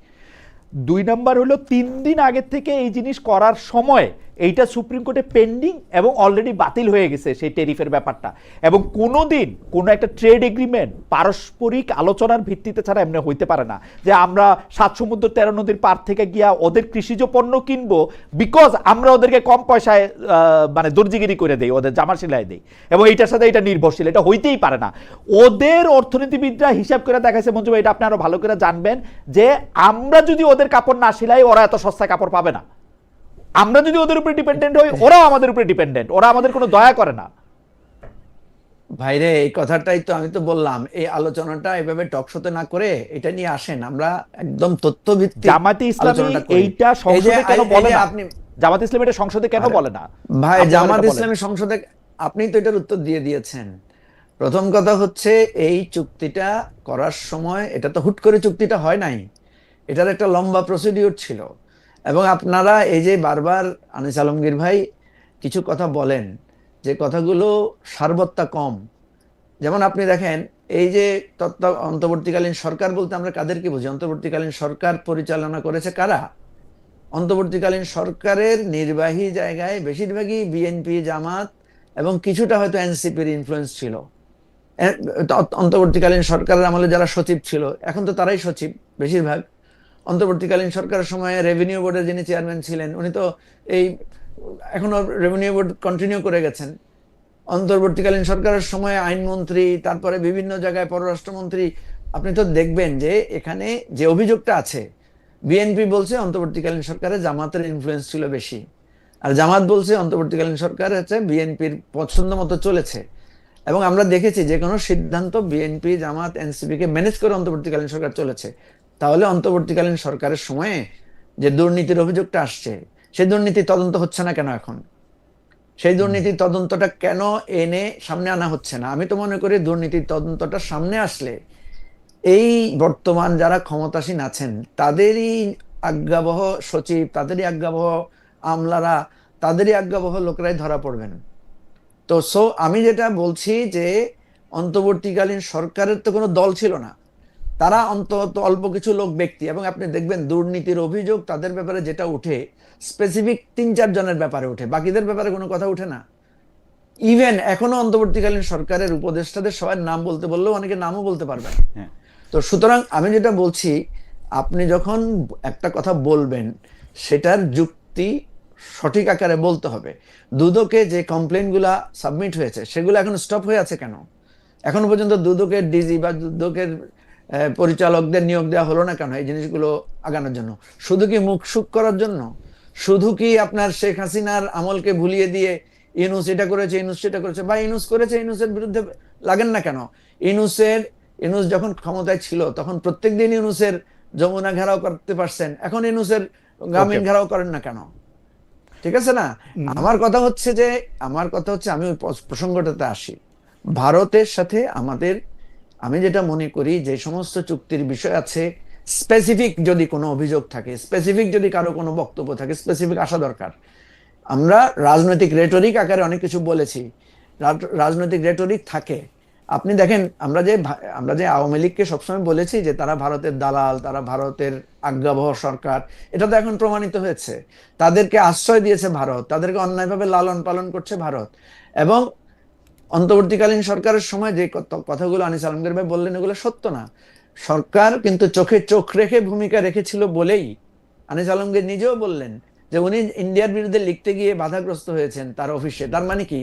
2 নম্বর হলো 3 দিন আগে থেকে এই জিনিস করার সময় এইটা সুপ্রিম কোর্টে পেন্ডিং এবং অলরেডি বাতিল হয়ে গেছে সেই ট্যারিফের ব্যাপারটা, এবং কোনো দিন কোনো একটা ট্রেড এগ্রিমেন্ট পারস্পরিক আলোচনার ভিত্তিতে ছাড়া এমনি হইতে পারে না যে আমরা 7 সমুদ্র 13 নদীর পার থেকে গিয়া ওদের কৃষিজ পণ্য কিনবো বিকজ আমরা ওদেরকে কম পয়সায় মানে দর্জিগিরি করে দেই, ওদের জামা সেলাই দেই, এবং এইটার সাথে এটা নির্ভরশীল। এটা হইতেই পারে না। ওদের অর্থনীতিবিদরা হিসাব করে দেখাইছে, মঞ্জু ভাই এটা আপনি আরো ভালো করে জানবেন, যে আমরা যদি ওদের কাপড় না সেলাই ওরা এত সস্তায় কাপড় পাবে না। আমরা যদি ওদের উপরে ডিপেন্ডেন্ট হই, ওরাও আমাদের উপরে ডিপেন্ডেন্ট, ওরা আমাদের কোনো দয়া করে না। ভাইরে, এই কথাটাই তো আমি তো বললাম, এই আলোচনাটা এভাবে টকশোতে না করে এটা নিয়ে আসেন, আমরা একদম তথ্যভিত্তিক জামাতে ইসলামী আলোচনাটা করি। এইটা এই যে সংসদে কেন এই বলে যে না? আপনি জামাতে ইসলামী এটা সংসদে কেন বলে না? ভাই, আপনি আমার জামাত এটা বলেন। ইসলামী সংসদে আপনি তো এটার উত্তর দিয়ে দিয়েছেন। প্রথম কথা হচ্ছে, এই চুক্তিটা করার সময় এটা তো হুট করে চুক্তিটা হয় নাই, এটার একটা লম্বা প্রসিডিউর ছিল। এবং আপনারা এই যে বারবার আনিস আলমগীর ভাই কিছু কথা বলেন, যে কথাগুলো সারবত্তা কম। যেমন আপনি দেখেন, এই যে অন্তর্বর্তীকালীন সরকার বলতে আমরা কাদেরকে বুঝি? অন্তর্বর্তীকালীন সরকার পরিচালনা করেছে কারা? অন্তর্বর্তীকালীন সরকারের নির্বাহী জায়গায় বেশিরভাগই বিএনপি, জামাত এবং কিছুটা হয়তো এনসিপির ইনফ্লুয়েন্স ছিল। অন্তর্বর্তীকালীন সরকারের আমলে যারা সচিব ছিল, এখন তো তারাই সচিব বেশিরভাগ। অন্তর্বর্তীকালীন সরকারের সময় রেভিনিউ বোর্ডের যিনি চেয়ারম্যান ছিলেন, উনি তো এই এখনো রেভিনিউ বোর্ড কন্টিনিউ করে গেছেন। অন্তর্বর্তীকালীন সরকারের সময় আইনমন্ত্রী, তারপরে বিভিন্ন জায়গায় পররাষ্ট্রমন্ত্রী। আপনি তো দেখবেন যে এখানে যে অভিযোগটা আছে, বিএনপি বলছে অন্তর্বর্তীকালীন সরকারে জামাতের ইনফ্লুয়েন্স ছিল বেশি, আর জামাত বলছে অন্তর্বর্তীকালীন সরকার হচ্ছে বিএনপির পছন্দ মতো চলেছে। এবং আমরা দেখেছি যে কোনো সিদ্ধান্ত বিএনপি, জামাত, এনসিপি কে ম্যানেজ করে অন্তর্বর্তীকালীন সরকার চলেছে। তাহলে অন্তর্বর্তীকালীন সরকারের সময়ে যে দুর্নীতির অভিযোগটা আসছে, সেই দুর্নীতি তদন্ত হচ্ছে না কেন এখন? সেই দুর্নীতির তদন্তটা কেন এনে সামনে আনা হচ্ছে না? আমি তো মনে করি দুর্নীতির তদন্তটা সামনে আসলে এই বর্তমান যারা ক্ষমতাসীন আছেন তাদেরই আজ্ঞাবহ সচিব, তাদেরই আজ্ঞাবহ আমলারা, তাদেরই আজ্ঞাবহ লোকরাই ধরা পড়বেন। তো আমি যেটা বলছি যে অন্তর্বর্তীকালীন সরকারের তো কোনো দল ছিল না, তারা অন্তত অল্প কিছু লোক, ব্যক্তি। এবং আপনি দেখবেন দুর্নীতির অভিযোগ তাদের ব্যাপারে যেটা উঠে, স্পেসিফিক 3-4 জনের ব্যাপারে উঠে, বাকিদের ব্যাপারে কোনো কথা উঠে না। ইভেন এখনো অন্তর্বর্তীকালীন সরকারের উপদেষ্টাদের সবার নাম বলতে বললেও অনেকে নামও বলতে পারবেন। তো সুতরাং আমি যেটা বলছি, আপনি যখন একটা কথা বলবেন সেটার যুক্তি সঠিক আকারে বলতে হবে। দুদকে যে কমপ্লেইনগুলা সাবমিট হয়েছে সেগুলো এখন স্টপ হয়ে আছে কেন? এখনো পর্যন্ত দুদকের ডিজি বা দুদকের পরিচালকদের নিয়োগ দেওয়া হলো না কেন? এই জিনিসগুলো আগানোর জন্য, শুধু কি মুখ সুখ করার জন্য? শুধু কি আপনার শেখ হাসিনার আমলকে ভুলিয়ে দিয়ে ইউনূস এটা করেছে, ইউনূস সেটা করেছে? বা ইউনূস করেছে, ইউনূসের বিরুদ্ধে লাগেন না কেন? ইউনূস যখন ক্ষমতায় ছিল তখন প্রত্যেকদিন ইউনূসের যমুনা ঘেরাও করতে পারছেন, এখন ইউনূসের গ্রামীণ ঘেরাও করেন না কেন? ঠিক আছে না? আমার কথা হচ্ছে আমি ওই প্রসঙ্গটাতে আসি। ভারতের সাথে আমাদের, আমি যেটা মনে করি, যে সমস্ত চুক্তির বিষয় আছে, স্পেসিফিক যদি কোনো অভিযোগ থাকে, স্পেসিফিক যদি কারো কোনো বক্তব্য থাকে, স্পেসিফিক আসা দরকার। আমরা রাজনৈতিক রেটরিক আকারে অনেক কিছু বলেছি, রাজনৈতিক রেটরিক থাকে। আপনি দেখেন, আমরা যে আওয়ামী লীগকে সবসময় বলেছি যে তারা ভারতের দালাল, তারা ভারতের আজ্ঞাবহ সরকার, এটা তো এখন প্রমাণিত হয়েছে। তাদেরকে আশ্রয় দিয়েছে ভারত, তাদেরকে অন্যায়ভাবে লালন পালন করছে ভারত। এবং অন্তর্বর্তীকালীন সরকারের সময় যে কথাগুলো আনিস আলমগীর ভাই বললেন, এগুলো সত্য না। সরকার কিন্তু চোখে চোখ রেখে ভূমিকা রেখেছিল বলেই আনিস আলমগীর নিজেও বললেন যে উনি ইন্ডিয়ার বিরুদ্ধে লিখতে গিয়ে বাধাগ্রস্ত হয়েছেন তার অফিসে। তার মানে কি,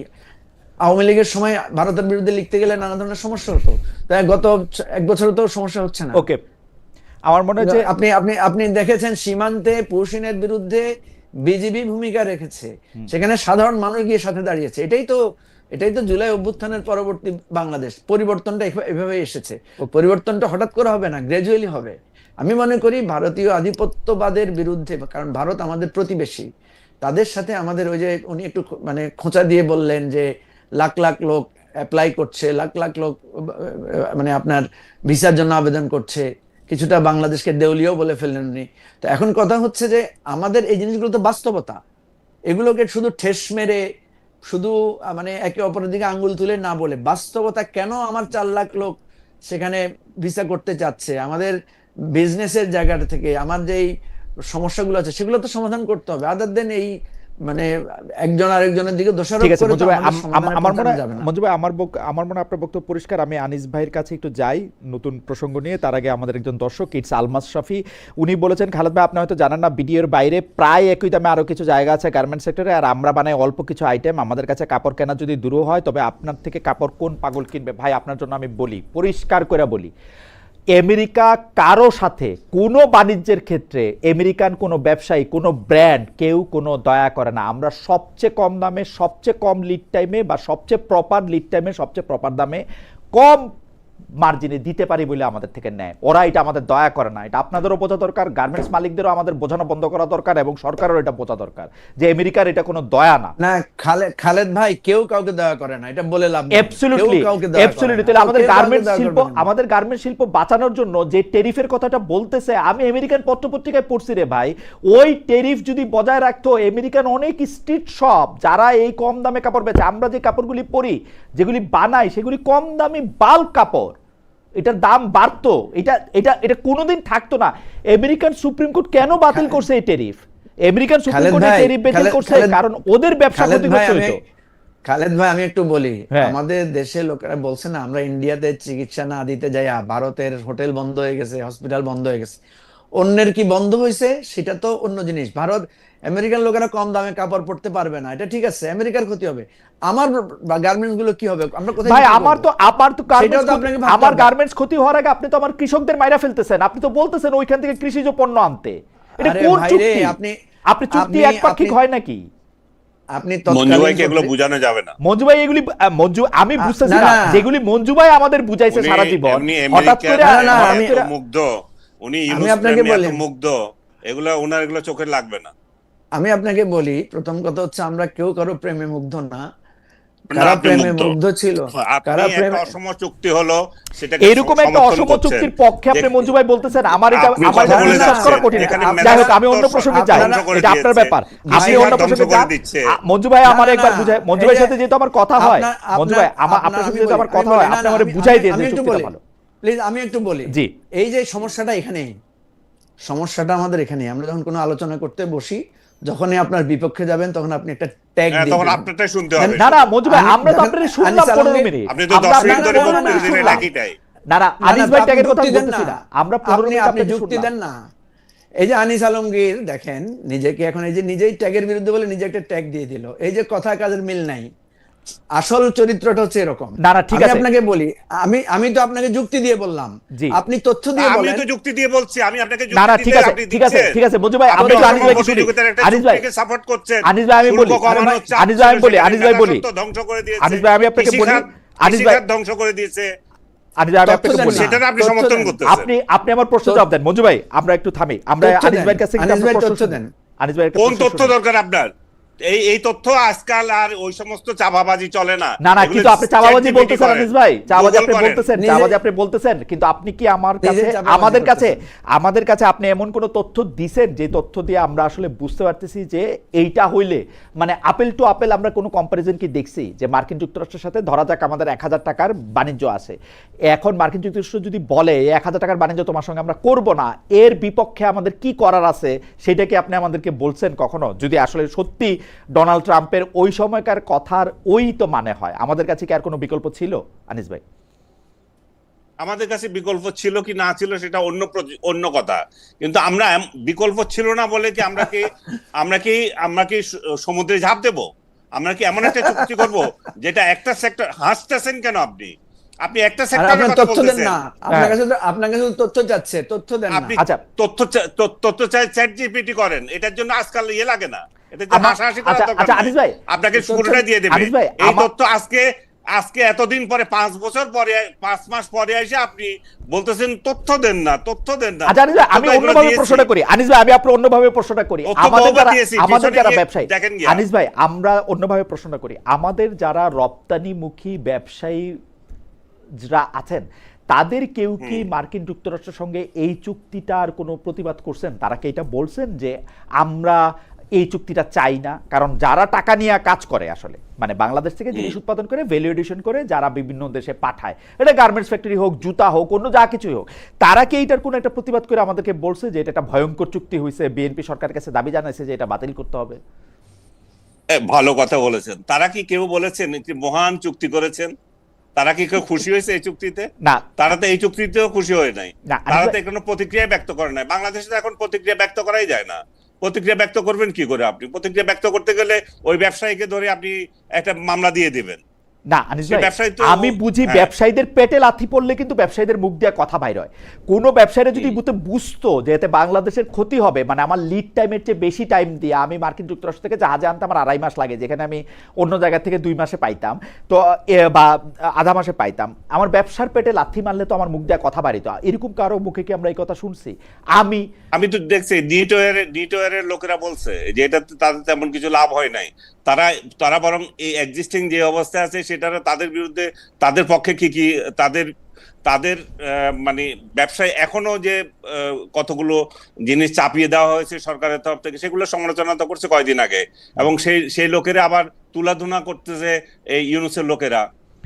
আওয়ামী লীগের সময় ভারতের বিরুদ্ধে লিখতে গেলে নানা ধরনের সমস্যা হতো, তাই গত 1 বছর তো সমস্যা হচ্ছে না। ওকে, আমার মনে হচ্ছে আপনি দেখেছেন সীমান্তে পুশিনের বিরুদ্ধে বিজিবি ভূমিকা রেখেছে, সেখানে সাধারণ মানুষ গিয়ে সাথে দাঁড়িয়েছে। এটাই তো জুলাই অভ্যুত্থানের পরবর্তী বাংলাদেশ। পরিবর্তনটা এভাবে এসেছে। পরিবর্তনটা হঠাৎ করে হবে না, গ্রাজুয়ালি হবে। আমি মনে করি ভারতীয় আধিপত্যবাদের বিরুদ্ধে, কারণ ভারত আমাদের প্রতিবেশী, তাদের সাথে আমাদের ওই যে উনি একটু মানে খোঁচা দিয়ে বললেন যে লাখ লাখ লোক অ্যাপ্লাই করছে, লাখ লাখ লোক মানে আপনার ভিসার জন্য আবেদন করছে, কিছুটা বাংলাদেশকে দেউলিয়া বলে ফেললেন উনি। তো এখন কথা হচ্ছে যে আমাদের এই জিনিসগুলো তো বাস্তবতা, এগুলোকে শুধু ঠেস মেরে, শুধু মানে একে অপরের দিকে আঙ্গুল তুলে না বলে, বাস্তবতা কেন আমার 4 লাখ লোক সেখানে ভিসা করতে চাচ্ছে, আমাদের বিজনেসের জায়গাটা থেকে আমার যেই সমস্যাগুলো আছে সেগুলো তো সমাধান করতে হবে। আদার দেন এই মানে একজন আরেকজনের দিকে দোষারোপ ঠিক আছে করে মঞ্জু তো ভাই, আমাদের সমাধানে আমার মনে পৌঁছানো হয় যাবে না। মঞ্জু ভাই আমার মনে হয় আপনার বক্তব্য পরিষ্কার। আমি আনিস ভাইয়ের কাছে একটু যাই নতুন প্রসঙ্গ নিয়ে। তার আগে আমাদের একজন দর্শক ইটস আলমাস শফি, উনি বলেছেন খালেদ ভাই আপনি হয়তো জানেন না, বিডিএর বাইরে প্রায় একই দামে আরো কিছু জায়গা আছে গার্মেন্টস সেক্টরে, আর আমরা বানাই অল্প কিছু আইটেম। আমাদের কাছে কাপড় কেনা যদি দূর হয়, তবে আপনার থেকে কাপড় কোন পাগল কিনবে ভাই? আপনার জন্য আমি বলি, পরিষ্কার করে বলি, আমেরিকা কারো সাথে কোনো বাণিজ্যের ক্ষেত্রে আমেরিকান কোনো ব্যবসায়ী, কোনো ব্র্যান্ড, কেউ কোনো দয়া করে না। আমরা সবচেয়ে কম দামে, সবচেয়ে কম লিড টাইমে, বা সবচেয়ে প্রপার লিড টাইমে, সবচেয়ে প্রপার দামে, কম মার্জিনে দিতে পারি বলে আমাদের থেকে নেয়। ওরা এটা আমাদের দয়া করে না। এটা আপনাদেরও বোঝা দরকার, গার্মেন্টস মালিকদেরও আমাদের বোঝানো বন্ধ করা দরকার, এবং সরকারেরও এটা বোঝা দরকার যে আমেরিকার এটা কোনো দয়া না। না খালেদ ভাই, কেউ কাউকে দয়া করে না, এটা বলে লাভ নেই। অ্যাবসলিউটলি, কেউ কাউকে দয়া করে অ্যাবসলিউটলি। না। তাহলে আমাদের কেউ কাউকে গার্মেন্টস দয়া শিল্প, করবে না। আমাদের গার্মেন্টস শিল্প বাঁচানোর জন্য যে টেরিফের কথাটা বলতেছে, আমি আমেরিকান পত্রপত্রিকায় পড়ছি রে ভাই, ওই টেরিফ যদি বজায় রাখতো, আমেরিকান অনেক স্ট্রিট শপ যারা এই কম দামে কাপড় বেচে, আমরা যে কাপড়গুলি পরি, যেগুলি বানাই, সেগুলি কম দামি বাল্ক কাপড়, এটার দাম বাড়তো, এটা এটা এটা কোনোদিন থাকতো না। আমেরিকান সুপ্রিম কোর্ট কেন বাতিল করছে এই টেরিফ? আমেরিকান সুপ্রিম কোর্ট এই টেরিফ বাতিল করছে কারণ ওদের ব্যবসা ক্ষতিগ্রস্ত হতো। খালেদ ভাই আমি একটু বলি, হ্যাঁ। আমাদের দেশে লোকেরা বলছে না, আমরা ইন্ডিয়াতে চিকিৎসা না দিতে যাই, ভারতের হোটেল বন্ধ হয়ে গেছে, হসপিটাল বন্ধ হয়ে গেছে। অন্যের কি বন্ধ হয়েছে সেটা তো অন্য জিনিস। আমেরিকান লোকেরা কম দামে কাপড় পরতে পারবে না, এটা ঠিক আছে, আমেরিকার ক্ষতি হবে। আমার গার্মেন্টস গুলো কি হবে? আমরা কোথায় ভাই বিক্রি আমার করবো? তো সেটাও তো আপনাকে ভাবতে আমার হবে। গার্মেন্টস ক্ষতি হওয়ার আগে আপনি তো আমার কৃষকদের মাইরা ফেলতেছেন। আপনি তো বলতেছেন ওইখান থেকে কৃষিজ পণ্য আনতে। এটা আরে কোন ভাই রে, চুক্তি? আপনি- আপনি চুক্তি আপনি- একপাক্ষিক হয় নাকি? আপনি মঞ্জু তৎকালীন ভাইকে এগুলো সরকারে- বোঝানো যাবে না। মঞ্জু ভাই এগুলি মঞ্জু আমি বুঝতেছি না, না, না। যেগুলি মঞ্জু ভাই আমাদের বুঝাইছে উনি সারা জীবন, এমনি হঠাৎ আমেরিকার করে না, এত আমি- মুগ্ধ, উনি আমি ইউনুস আপনাকে প্রেমে এত বলি- মুগ্ধ, এগুলা ওনার এগুলো চোখে লাগবে না। আমি আপনাকে বলি, প্রথম কথা হচ্ছে আমরা কেউ কারো প্রেমে মুগ্ধ না। না, কারা আপনি প্রেমে মুগ্ধ। মুগ্ধ ছিল, আপনি কারা একটা প্রেমে অসম চুক্তি হলো, সেটাকে এরকম একটা সমর্থন অসম করছেন। চুক্তির পক্ষে আপনি যে- মঞ্জু ভাই বলতেছেন, আমার এটা আপনি আমার কথা এটা বলে বিশ্বাস করা যাচ্ছেন, কঠিন। এখানে যাই হোক, আমি মেধাস্বত্ব অন্য প্রসঙ্গে যাই, ধ্বংস করে এটা আপনার দিয়েছে। ব্যাপার, আপনি ভাষা অন্য ধ্বংস প্রসঙ্গে করে যান। দিচ্ছে। মঞ্জু ভাই আমার না, একবার না, বুঝায়, মঞ্জু এই ভাইয়ের যে সাথে যেহেতু আমার কথা হয়, মঞ্জু ভাই আপনার সাথে যেহেতু আমার কথা হয়, আপনি আমারে বুঝাই দিয়ে যে চুক্তিটা ভালো। প্লিজ আমি একটু বলি। জি। এই যে সমস্যাটা এখানেই, সমস্যাটা আমাদের এখানেই। আমরা যখন কোনো আলোচনা করতে বসি, যখনই আপনার বিপক্ষে যাবেন তখন আপনি একটা ট্যাগ হ্যাঁ, দিয়ে তখন দিবেন। আপনারটাই শুনতে হবে। না না মঞ্জু ভাই, আমরা তো দেখেন, আপনার শুনলাম আনিস 15 আলমগীর- মিনিট, আপনি তো আমরা 10 আপনার মিনিট ধরে 15 বক্তব্য মিনিট দিলেন শুনলাম। একইটাই। না না, আনিস ভাই আপনি ট্যাগের কথা আমি যুক্তি দেন বলতেছি না। না, আমরা 15 মিনিট আপনি আপনাকে যুক্তি শুনলাম। দেন না। এই যে আনিস আলমগীর দেখেন, নিজেকে এখন এই যে নিজেই ট্যাগের বিরুদ্ধে বলে নিজে একটা ট্যাগ দিয়ে দিল। এই যে কথা কাজের মিল নাই। আসল চরিত্রটা হচ্ছে এরকম। না, না, ঠিক আমি আছে। আপনাকে বলি, আমি তো আপনাকে যুক্তি দিয়ে বললাম, জি। আপনি তথ্য দিয়ে আমি বলেন। তো যুক্তি দিয়ে বলছি, আমি আপনাকে না যুক্তি না, দিতে ঠিক আছে, আপনি ঠিক আছে, দিচ্ছেন। ঠিক আছে মঞ্জু ভাই, আপনি আমরা একটু আনিস ভাইকে শুনি। অবসরযোগ্যতার একটা আনিস ভাই, চুক্তিকে সাপোর্ট করছেন। আনিস ভাই আমি বলি, শুল্ক কমানো হচ্ছে, আনিস ভাই আমি বলি, আনিস ভাই বলি, মেধাস্বত্ব ধ্বংস করে দিয়েছে। আনিস ভাই আমি আপনাকে বলি, আনিস ভাই কৃষিখাত ধ্বংস করে দিয়েছে। আনিস ভাই আমি তথ্য আপনাকে দেন বলি, না। সেটা আপনি তথ্য সমর্থন দেন। করতেছেন। আপনি আমার প্রশ্ন জবাব দেন। মঞ্জু ভাই আমরা একটু থামি, আমরা তথ্য আনিস দেন। ভাইয়ের কাছে থেকে আনিস আপনার ভাই প্রশ্ন তথ্য শুনি। দেন। আনিস ভাই একটা কোন প্রশ্ন তথ্য শুনি। দরকার আপনার? এই তথ্য আজকাল আর ওই সমস্ত চাপাবাজি চলে না। না না, এগুলো কিন্তু আপনি চাপাবাজি ChatGPT বলতেছেন করেন, আনিস ভাই, চাপাবাজি Google আপনি করেন। বলতেছেন, নিজে- চাপাবাজি আপনি বলতেছেন, কিন্তু আপনি কি আমার নিজে কাছে, চাপাবাজি আমাদের কাছে আপনি এমন কোন তথ্য দিছেন যে তথ্য দিয়ে আমরা আসলে বুঝতে পারতেছি যে এইটা হইলে, মানে আপেল টু আপেল আমরা কোনো কম্পারিজন কি দেখছি যে মার্কিন যুক্তরাষ্ট্রের সাথে ধরা যাক আমাদের 1000 টাকার বাণিজ্য আছে, এখন মার্কিন যুক্তরাষ্ট্র যদি বলে 1000 টাকার বাণিজ্য তোমার সঙ্গে আমরা করব না, এর বিপক্ষে আমাদের কি করার আছে সেটা কি আপনি আমাদেরকে বলছেন কখনো? যদি আসলে সত্যি ডোনাল্ড ট্রাম্পের ওই সময়কার কথার ওই তো মানে হয়, আমাদের কাছে কি আর কোনো বিকল্প ছিল আনিস ভাই? আমাদের কাছে বিকল্প ছিল কি না ছিল সেটা অন্য কথা, কিন্তু আমরা বিকল্প ছিল না বলে কি আমরা কি সমুদ্রে ঝাঁপ দেব? আমরা কি এমন একটা চুক্তি করব যেটা একটা সেক্টর, হাসতেছেন কেন আপনি? আপনি একটা আর সেক্টরের আপনার কথা তথ্য দেন বলতেছেন। না, আপনার কাছে তো তথ্য চাচ্ছে, তথ্য দেন না। আপনি আচ্ছা তথ্য চাই চ্যাট জিপিটি করেন, এটার জন্য আজকাল ইয়ে লাগে না, এটার জন্য আমার হাসাহাসি আচ্ছা করার দরকার আচ্ছা নাই, আনিস ভাই, আপনাকে তথ্য পুরোটাই দিয়ে দেবে। আনিস ভাই এই আমার তথ্য আজকে আজকে এতদিন পরে 5 বছর পরে 5 মাস পরে এসে আপনি বলতেছেন তথ্য দেন না, তথ্য দেন না। আচ্ছা আনিস ভাই, তথ্য আমি তো এগুলো অন্যভাবে দিয়েছি। প্রশ্নটা করি। আনিস ভাই, আমি আপনার অন্যভাবে প্রশ্নটা করি। তথ্য আমাদের বহুবার যারা দিয়েছি, আমাদের পিছনে যারা গিয়ে ব্যবসায়ী, দেখেন গিয়া। আনিস ভাই আমরা অন্যভাবে প্রশ্নটা করি। আমাদের যারা রপ্তানিমুখী ব্যবসায়ী যারা আছেন তাদের কেউ কি মার্কিন যুক্তরাষ্ট্রের সঙ্গে এই চুক্তিটার কোনো প্রতিবাদ করছেন? তারা কি এটা বলছেন যে আমরা এই চুক্তিটা চাই না? কারণ যারা টাকা নিয়ে কাজ করে আসলে, মানে বাংলাদেশ থেকে জিনিস উৎপাদন করে ভ্যালু এডিশন করে যারা বিভিন্ন দেশে পাঠায়, এটা গার্মেন্টস ফ্যাক্টরি হোক, জুতা হোক, অন্য যা কিছুই হোক, তারা কি এইটার কোনো একটা প্রতিবাদ করে আমাদেরকে বলছে যে এটা একটা ভয়ঙ্কর চুক্তি হয়েছে, বিএনপি সরকারের কাছে দাবি জানাইছে যে এটা বাতিল করতে হবে? ভালো কথা বলেছেন। তারা কি কেউ বলেছেন একটি মহান চুক্তি করেছেন? তারা কি কেউ খুশি হয়েছে এই চুক্তিতে? না, তারা তো এই চুক্তিতেও খুশি হয় নাই। না, তারা তো কোনো প্রতিক্রিয়া ব্যক্ত করে নাই। বাংলাদেশে তো এখন প্রতিক্রিয়া ব্যক্ত করাই যায় না। প্রতিক্রিয়া ব্যক্ত করবেন কি করে আপনি? প্রতিক্রিয়া ব্যক্ত করতে গেলে ওই ব্যবসায়ীকে ধরে আপনি একটা মামলা দিয়ে দিবেন। না আনিস সে ভাই, ব্যবসায়ী তো আমি বুঝি হ্যাঁ। ব্যবসায়ীদের পেটে লাথি পড়লে কিন্তু ব্যবসায়ীদের মুখ দিয়ে কথা বাইর হয়। কোনো ব্যবসায়ীরা যদি বুঝতো যে এতে বাংলাদেশের ক্ষতি হবে, মানে আমার লিড টাইমের চেয়ে বেশি টাইম দিয়ে আমি মার্কিন যুক্তরাষ্ট্র থেকে জাহাজে আনতে আমার 2.5 মাস লাগে, যেখানে আমি অন্য জায়গা থেকে 2 মাসে পাইতাম, তো বা আধা মাসে পাইতাম, আমার ব্যবসার পেটে লাথি মারলে তো আমার মুখ দিয়ে কথা বাড়িত। এরকম কারো মুখে কি আমরা এই কথা শুনছি? আমি তো দেখছি নিটওয়ারের লোকেরা বলছে যে এটা তাদের তেমন কিছু লাভ হয় নাই। তারা তারা বরং এই এক্সিস্টিং যে অবস্থা আছে সেটার তাদের বিরুদ্ধে, তাদের পক্ষে কি কি তাদের তাদের মানে ব্যবসায় এখনো যে কতগুলো জিনিস চাপিয়ে দেওয়া হয়েছে সরকারের তরফ থেকে, সেগুলো সমালোচনা তো করছে কয়দিন আগে। এবং সেই লোকেরা আবার তুলাধুনা করতেছে এই ইউনুসের লোকেরা।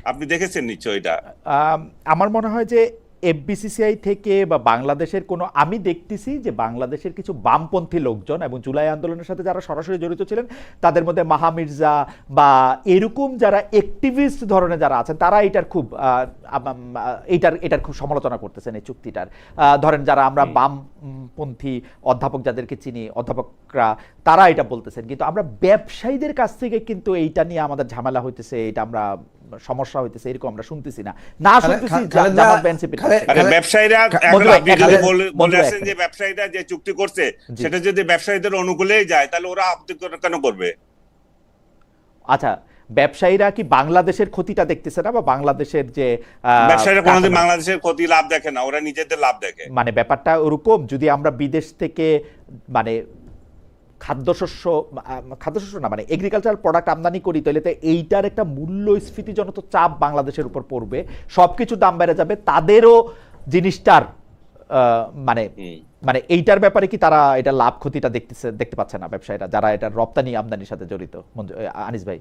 আপনি দেখেছেন নিশ্চয় এটা। আমার মনে হয় যে এফবিসিসিআই থেকে বা বাংলাদেশের কোনো, আমি দেখতেছি যে বাংলাদেশের কিছু বামপন্থী লোকজন এবং জুলাই আন্দোলনের সাথে যারা সরাসরি জড়িত ছিলেন, তাদের মধ্যে মাহা মির্জা বা এরকম যারা অ্যাক্টিভিস্ট ধরনের যারা আছেন, তারা এটার খুব সমালোচনা করতেছেন এই চুক্তিটার। ধরেন যারা আমরা বামপন্থী অধ্যাপক যাদেরকে চিনি, অধ্যাপকরা, তারা এটা বলতেছেন। কিন্তু আমরা ব্যবসায়ীদের কাছ থেকে কিন্তু এইটা নিয়ে আমাদের ঝামেলা হইতেছে, এটা আমরা সমস্যা হইতেছে এরকম আমরা শুনতেছি না। শুনতেছি জামাত এনসিপির। আরে ব্যবসায়ীরা এখন আপনি যদি বলে আসেন যে ব্যবসায়ীরা যে চুক্তি করছে সেটা যদি ব্যবসায়ীদের অনুকূলেই যায়, তাহলে ওরা আপত্তি কেন করবে? আচ্ছা, ব্যবসায়ীরা কি বাংলাদেশের ক্ষতিটা দেখতেছে না, বা বাংলাদেশের যে ব্যবসায়ীরা কোনোদিন বাংলাদেশের ক্ষতি লাভ দেখে না, ওরা নিজেদের লাভ দেখে। মানে ব্যাপারটা ওরকম, যদি আমরা বিদেশ থেকে মানে খাদ্যশস্য না মানে এগ্রিকালচারাল প্রোডাক্ট আমদানি করি, তাহলে তো এইটার একটা মূল্যস্ফীতিজনিত চাপ বাংলাদেশের উপর পড়বে, সবকিছু দাম বেড়ে যাবে, তাদেরও জিনিসটার মানে মানে এইটার ব্যাপারে কি তারা এটা লাভ ক্ষতিটা দেখতে পাচ্ছে না ব্যবসায়ীরা যারা এটা রপ্তানি আমদানির সাথে জড়িত? আনিস ভাই,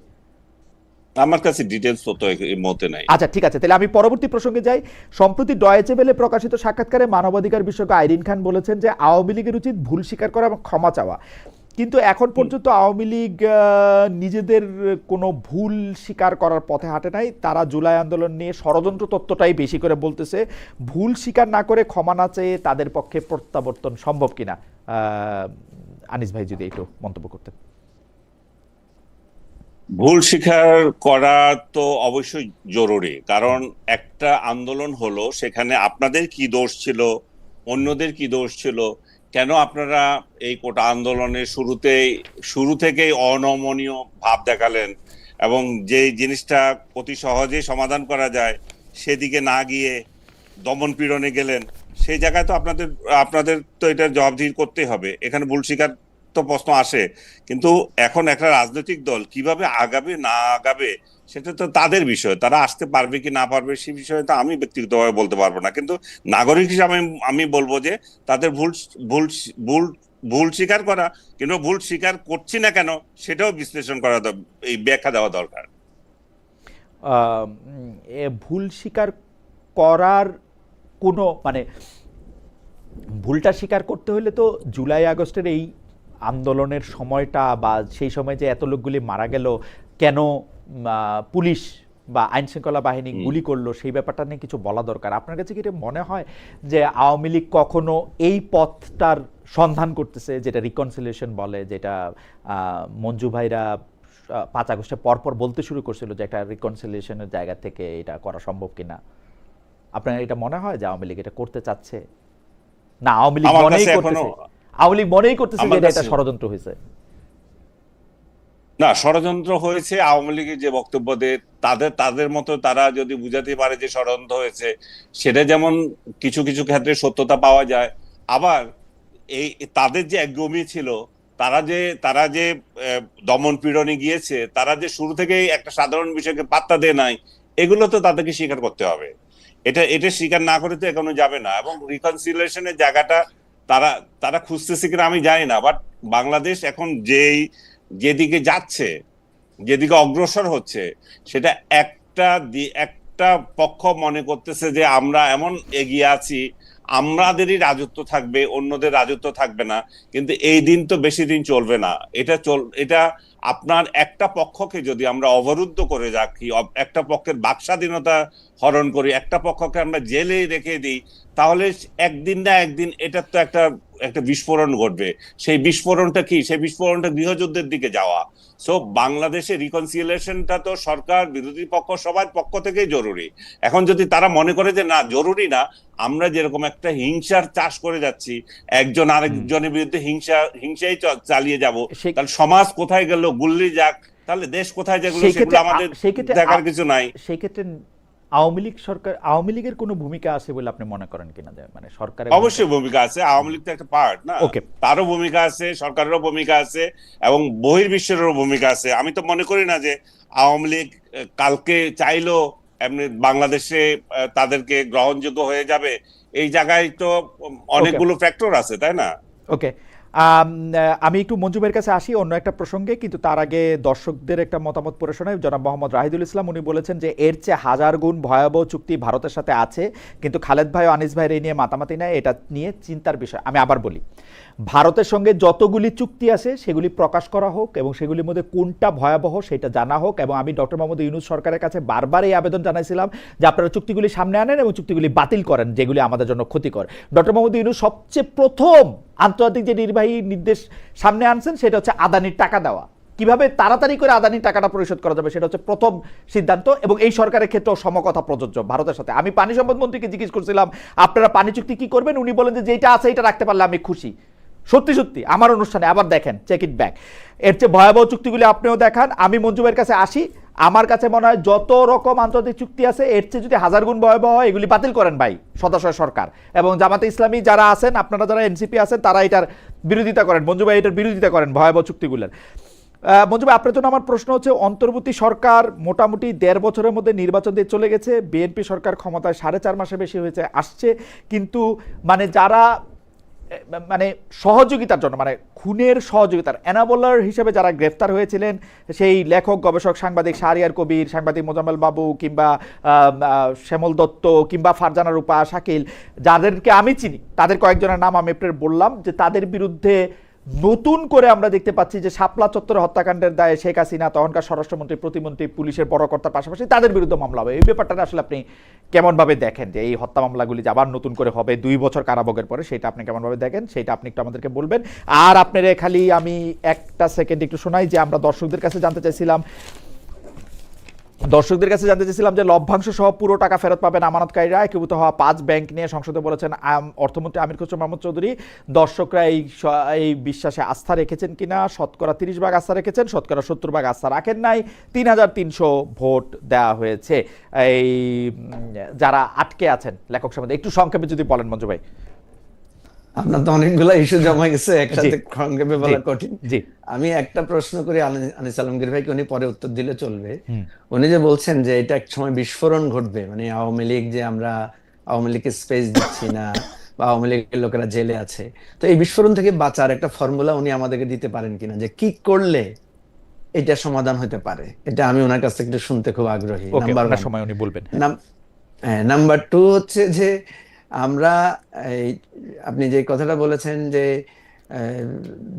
আমার কাছে ডিটেইলস তো এই মুহূর্তে নাই। আচ্ছা ঠিক আছে, তাহলে আমি পরবর্তী প্রসঙ্গে যাই। সম্প্রতি ডয়েচে ভেলে প্রকাশিত সাক্ষাৎকারে মানবাধিকার বিশেষজ্ঞ আইরিন খান বলেছেন যে আওয়ামী লীগের উচিত ভুল স্বীকার করা এবং ক্ষমা চাওয়া। কিন্তু এখন পর্যন্ত আওয়ামী লীগ নিজেদের কোনো ভুল স্বীকার করার পথে হাঁটে নাই। তারা জুলাই আন্দোলন নিয়ে ষড়যন্ত্র তত্ত্বটাই বেশি করে বলতেছে। ভুল স্বীকার না করে ক্ষমা না চেয়ে তাদের পক্ষে প্রত্যাবর্তন সম্ভব কিনা, আনিস ভাই যদি একটু মন্তব্য করতেন। ভুল স্বীকার করা তো অবশ্যই জরুরি, কারণ একটা আন্দোলন হলো, সেখানে আপনাদের কি দোষ ছিল, অন্যদের কি দোষ ছিল, কেন আপনারা এই কোটা আন্দোলনের শুরু থেকেই অনমনীয় ভাব দেখালেন, এবং যে জিনিসটা অতি সহজেই সমাধান করা যায় সেদিকে না গিয়ে দমন পীড়নে গেলেন, সেই জায়গায় তো আপনাদের তো এটা জবাবদিহি করতেই হবে। এখানে ভুল স্বীকার তো প্রশ্ন আসে, কিন্তু এখন একটা রাজনৈতিক দল কিভাবে আগাবে না আগাবে সেটা তো তাদের বিষয়, তারা আসতে পারবে কি না পারবে সে বিষয়ে তো আমি ব্যক্তিগতভাবে বলতে পারবো না। কিন্তু নাগরিক হিসাবে আমি বলবো যে তাদের ভুল ভুল ভুল ভুল স্বীকার করা, কিন্তু ভুল স্বীকার করছি না কেন সেটাও বিশ্লেষণ করা, এই ব্যাখ্যা দেওয়া দরকার। ভুল স্বীকার করার কোনো মানে ভুলটা স্বীকার করতে হলে তো জুলাই আগস্টের এই আন্দোলনের সময়টা বা সেই সময় যে এত লোকগুলি মারা গেল, কেন পুলিশ বা আইন শৃঙ্খলা বাহিনী গুলি করলো, সেই ব্যাপারটা নিয়ে কিছু বলা দরকার। আপনার কাছে কি এটা মনে হয় যে আওয়ামী লীগ কখনো এই পথটার সন্ধান করতেছে, যেটা রিকনসিলিয়েশন বলে, যেটা মঞ্জু ভাইরা 5 আগস্টে পরপর বলতে শুরু করছিল যে একটা রিকনসিলিয়েশনের জায়গা থেকে এটা করা সম্ভব কিনা? আপনার এটা মনে হয় যে আওয়ামী লীগ এটা করতে চাচ্ছে, না আওয়ামী লীগ আমার মনেই কাছে করতেছে, এখনো আওয়ামী লীগ মনেই করতেছে যে আমার এটা কাছে একটা ষড়যন্ত্র হয়েছে? না, ষড়যন্ত্র হয়েছে আওয়ামী লীগের যে বক্তব্য দেয় তাদের তাদের মতো তারা যদি বুঝাতে পারে যে ষড়যন্ত্র হয়েছে, সেটা যেমন কিছু কিছু ক্ষেত্রে সত্যতা পাওয়া যায়, আবার এই তাদের যে একগুঁয়ে ছিল, তারা যে দমন পীড়নে গিয়েছে, তারা যে শুরু থেকেই একটা সাধারণ বিষয়কে পাত্তা দেয় নাই, এগুলো তো তাদেরকে স্বীকার করতে হবে। এটা স্বীকার না করে তো এখনো যাবে না। এবং রিকনসিলিয়েশনের জায়গাটা তারা তারা খুঁজতেছে কিনা আমি জানি না, বাট বাংলাদেশ এখন যেদিকে যাচ্ছে, যেদিকে অগ্রসর হচ্ছে, সেটা একটা পক্ষ মনে করতেছে যে আমরা এমন এগিয়ে আছি, আমাদেরই রাজত্ব থাকবে, অন্যদের রাজত্ব থাকবে না। কিন্তু এই দিন তো বেশি দিন চলবে না। এটা আপনার একটা পক্ষকে যদি আমরা অবরুদ্ধ করে রাখি, একটা পক্ষের বাকস্বাধীনতা হরণ করি, একটা পক্ষকে আমরা জেলে রেখে দিই, তাহলে একদিন না একদিন এটার তো একটা একটা বিস্ফোরণ ঘটবে। সেই বিস্ফোরণটা কি? সেই বিস্ফোরণটা গৃহযুদ্ধের দিকে যাওয়া। সো বাংলাদেশে রিকনসিলিয়েশনটা তো সরকার, বিরোধী পক্ষ, সবার পক্ষ থেকেই জরুরি। এখন যদি তারা মনে করে যে না, জরুরি না, আমরা যেরকম একটা হিংসার চাষ করে যাচ্ছি, একজন আরেকজনের বিরুদ্ধে হিংসাই চালিয়ে যাব, সে- তাহলে সমাজ কোথায় গেল, গুল্লি যাক, তাহলে দেশ কোথায় যেগুলো সেই সেগুলো ক্ষেত্রে আমাদের সেই ক্ষেত্রে দেখার কিছু নাই। সেই ক্ষেত্রে আওয়ামী লীগের কোনো ভূমিকা আছে বলে আপনি মনে করেন কিনা, যে মানে সরকারের অবশ্যই ভূমিকা আছে, আওয়ামী লীগ তো একটা পার্ট না, ওকে, তারও ভূমিকা আছে, সরকারেরও ভূমিকা আছে, এবং বহির্বিশ্বেরও ভূমিকা আছে। আমি তো মনে করি না যে আওয়ামী লীগ কালকে চাইলো এমনি বাংলাদেশে তাদেরকে গ্রহণযোগ্য হয়ে যাবে। এই জায়গায় তো ওকে, অনেকগুলো ফ্যাক্টর আছে, তাই না? ওকে। আমি একটু মঞ্জু ভাইয়ের কাছে আসি অন্য একটা প্রসঙ্গে, কিন্তু তার আগে দর্শকদের একটা মতামত পড়ে শোনাই। জনাব মোহাম্মদ রাহিদুল ইসলাম উনি বলেছেন যে এর চেয়ে হাজার গুণ ভয়াবহ চুক্তি ভারতের সাথে আছে, কিন্তু খালেদ ভাই ও আনিস ভাইয়ের এই নিয়ে মাতামাতি নেয়, এটা নিয়ে চিন্তার বিষয়। আমি আবার বলি, ভারতের সঙ্গে যতগুলি চুক্তি আছে সেগুলি প্রকাশ করা হোক এবং সেগুলির মধ্যে কোনটা ভয়াবহ সেটা জানা হোক। এবং আমি ডক্টর মোহাম্মদ ইউনূস সরকারের কাছে বারবার এই আবেদন জানাইছিলাম যে আপনারা চুক্তিগুলি সামনে আনেন এবং চুক্তিগুলি বাতিল করেন যেগুলি আমাদের জন্য ক্ষতিকর। ডক্টর মোহাম্মদ ইউনূস সবচেয়ে প্রথম আন্তর্জাতিক যে নির্বাহী নির্দেশ সামনে আনছেন সেটা হচ্ছে আদানির টাকা দেওয়া, কিভাবে তাড়াতাড়ি করে আদানির টাকাটা পরিশোধ করা যাবে, সেটা হচ্ছে প্রথম সিদ্ধান্ত। এবং এই সরকারের ক্ষেত্রেও সমকথা প্রযোজ্য ভারতের সাথে। আমি পানি সম্পদ মন্ত্রীকে জিজ্ঞেস করছিলাম আপনারা পানি চুক্তি কি করবেন, উনি বলেন যে যেটা আছে এটা রাখতে পারলে আমি খুশি। সত্যি সত্যি আমার অনুষ্ঠানে আবার দেখেন, চেক ইট ব্যাক, এর চেয়ে ভয়াবহ চুক্তিগুলি আপনিও দেখান। আমি মঞ্জু ভাইয়ের কাছে আসি, আমার কাছে মনে হয় যত রকম আন্তর্জাতিক চুক্তি আছে এর চেয়ে যদি হাজার গুণ ভয়াবহ হয় এগুলি বাতিল করেন ভাই সদাশয় সরকার। এবং জামাতে ইসলামী যারা আছেন, আপনারা যারা এনসিপি আছেন, তারা এটার বিরোধিতা করেন, মঞ্জু ভাই এটার বিরোধিতা করেন ভয়াবহ চুক্তিগুলোর। মঞ্জু ভাই, আপনার জন্য আমার প্রশ্ন হচ্ছে, অন্তর্বর্তী সরকার মোটামুটি 1.5 বছরের মধ্যে নির্বাচন দিয়ে চলে গেছে, বিএনপি সরকার ক্ষমতায় 4.5 মাসে বেশি হয়েছে আসছে, কিন্তু মানে যারা মানে সহযোগিতার জন্য, মানে খুনের সহযোগিতার এনাবলার হিসেবে যারা গ্রেফতার হয়েছিলেন, সেই লেখক, গবেষক, সাংবাদিক শাহরিয়ার কবির, সাংবাদিক মোজাম্মেল বাবু, কিংবা শ্যামল দত্ত, কিংবা ফারজানা রূপা, শাকিল, যাদেরকে আমি চিনি, তাদের কয়েকজনের নাম আমি আপনার বললাম, যে তাদের বিরুদ্ধে নতুন করে আমরা দেখতে পাচ্ছি যে শাপলা চত্বরে হত্যাকাণ্ডের দায়ে শেখ হাসিনা, তখনকার স্বরাষ্ট্রমন্ত্রী, প্রতিমন্ত্রী, পুলিশের বড় কর্তার পাশাপাশি তাদের বিরুদ্ধে মামলা হবে। এই ব্যাপারটা আসলে আপনি কেমনভাবে দেখেন, যে এই হত্যা মামলাগুলি যে আবার নতুন করে হবে 2 বছর কারাভোগের পরে, সেটা আপনি কেমনভাবে দেখেন, সেটা আপনি একটু আমাদেরকে বলবেন। আর আপনারা খালি আমি একটা সেকেন্ড একটু শোনাই, যে আমরা দর্শকদের কাছে জানতে চাইছিলাম যে লভ্যাংশ সহ পুরো টাকা ফেরত পাবেন আমানতকারীরা। একীভূত হওয়া 5 ব্যাংক নিয়ে সংসদে বলেছেন অর্থমন্ত্রী আমির খসরু মাহমুদ চৌধুরী। দর্শকরা এই বিশ্বাসে আস্থা রেখেছেন কিনা? শতকরা 30% আস্থা রেখেছেন, শতকরা 70% আস্থা রাখেন নাই। 3300 ভোট দেওয়া হয়েছে এই যারা আটকে আছেন লেখক সমিতি। একটু সংক্ষেপে যদি বলেন মঞ্জু ভাই। আপনার তো অনেকগুলো ইস্যু জমা গেছে, একসাথে সংক্ষেপে বলা কঠিন। জি, আমি একটা প্রশ্ন করি আনিস আলমগীর ভাইকে, উনি পরে উত্তর দিলে চলবে। উনি যে বলছেন যে এটা এক সময় বিস্ফোরণ ঘটবে, মানে আওয়ামী লীগ, যে আমরা আওয়ামী লীগকে স্পেস দিচ্ছি না বা আওয়ামী লীগের লোকেরা জেলে আছে, তো এই বিস্ফোরণ থেকে বাঁচার একটা ফর্মুলা উনি আমাদেরকে দিতে পারেন কিনা, যে কি করলে এটা সমাধান হতে পারে? এটা আমি ওনার কাছ থেকে একটু শুনতে খুব আগ্রহী। ওকে, নাম্বার আপনার 1। সময় উনি বলবেন। নাম্বার 2 হচ্ছে যে আমরা এই আপনি যে কথাটা বলেছেন যে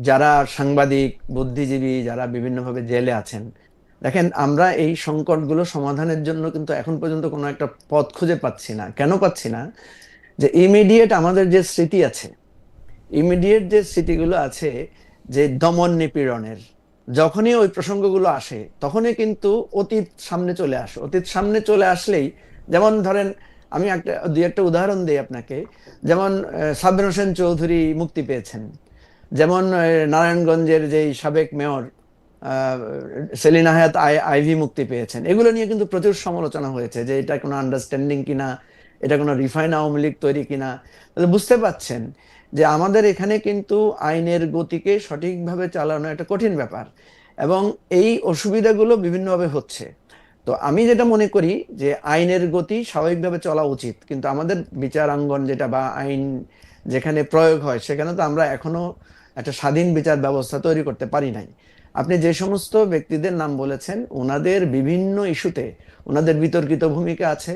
যারা সাংবাদিক, বুদ্ধিজীবী, যারা বিভিন্নভাবে জেলে আছেন, দেখেন আমরা এই সংকটগুলো সমাধানের জন্য কিন্তু এখন পর্যন্ত কোনো একটা পথ খুঁজে পাচ্ছি না। কেন পাচ্ছি না? যে ইমিডিয়েট আমাদের যে স্মৃতি আছে, ইমিডিয়েট যে স্মৃতিগুলো আছে, যে দমন নিপীড়নের, যখনই ওই প্রসঙ্গগুলো আসে তখনই কিন্তু অতীত সামনে চলে আসে। অতীত সামনে চলে আসলেই, যেমন ধরেন আমি দুই একটা উদাহরণ দিই আপনাকে। যেমন সাব্বির হোসেন চৌধুরী মুক্তি পেয়েছেন, যেমন নারায়ণগঞ্জের যেই সাবেক মেয়র সেলিনা হায়াৎ আইভি মুক্তি পেয়েছেন। এগুলো নিয়ে কিন্তু প্রচুর সমালোচনা হয়েছে যে এটা কোনো আন্ডারস্ট্যান্ডিং কিনা, এটা কোনো রিফাইন আওয়ামী লীগ তৈরি কিনা। তাহলে বুঝতে পাচ্ছেন যে আমাদের এখানে কিন্তু আইনের গতিকে সঠিকভাবে চালানো একটা কঠিন ব্যাপার, এবং এই অসুবিধাগুলো বিভিন্নভাবে হচ্ছে। তো আমি যেটা মনে করি যে আইনের গতি স্বাভাবিকভাবে চলা উচিত, কিন্তু আমাদের বিচারাঙ্গন যেটা বা আইন যেখানে প্রয়োগ হয় সেখানে তো আমরা এখনো একটা স্বাধীন বিচার ব্যবস্থা তৈরি করতে পারি নাই। আপনি যে সমস্ত ব্যক্তিদের নাম বলেছেন, ওনাদের বিভিন্ন ইস্যুতে ওনাদের বিতর্কিত ভূমিকা আছে,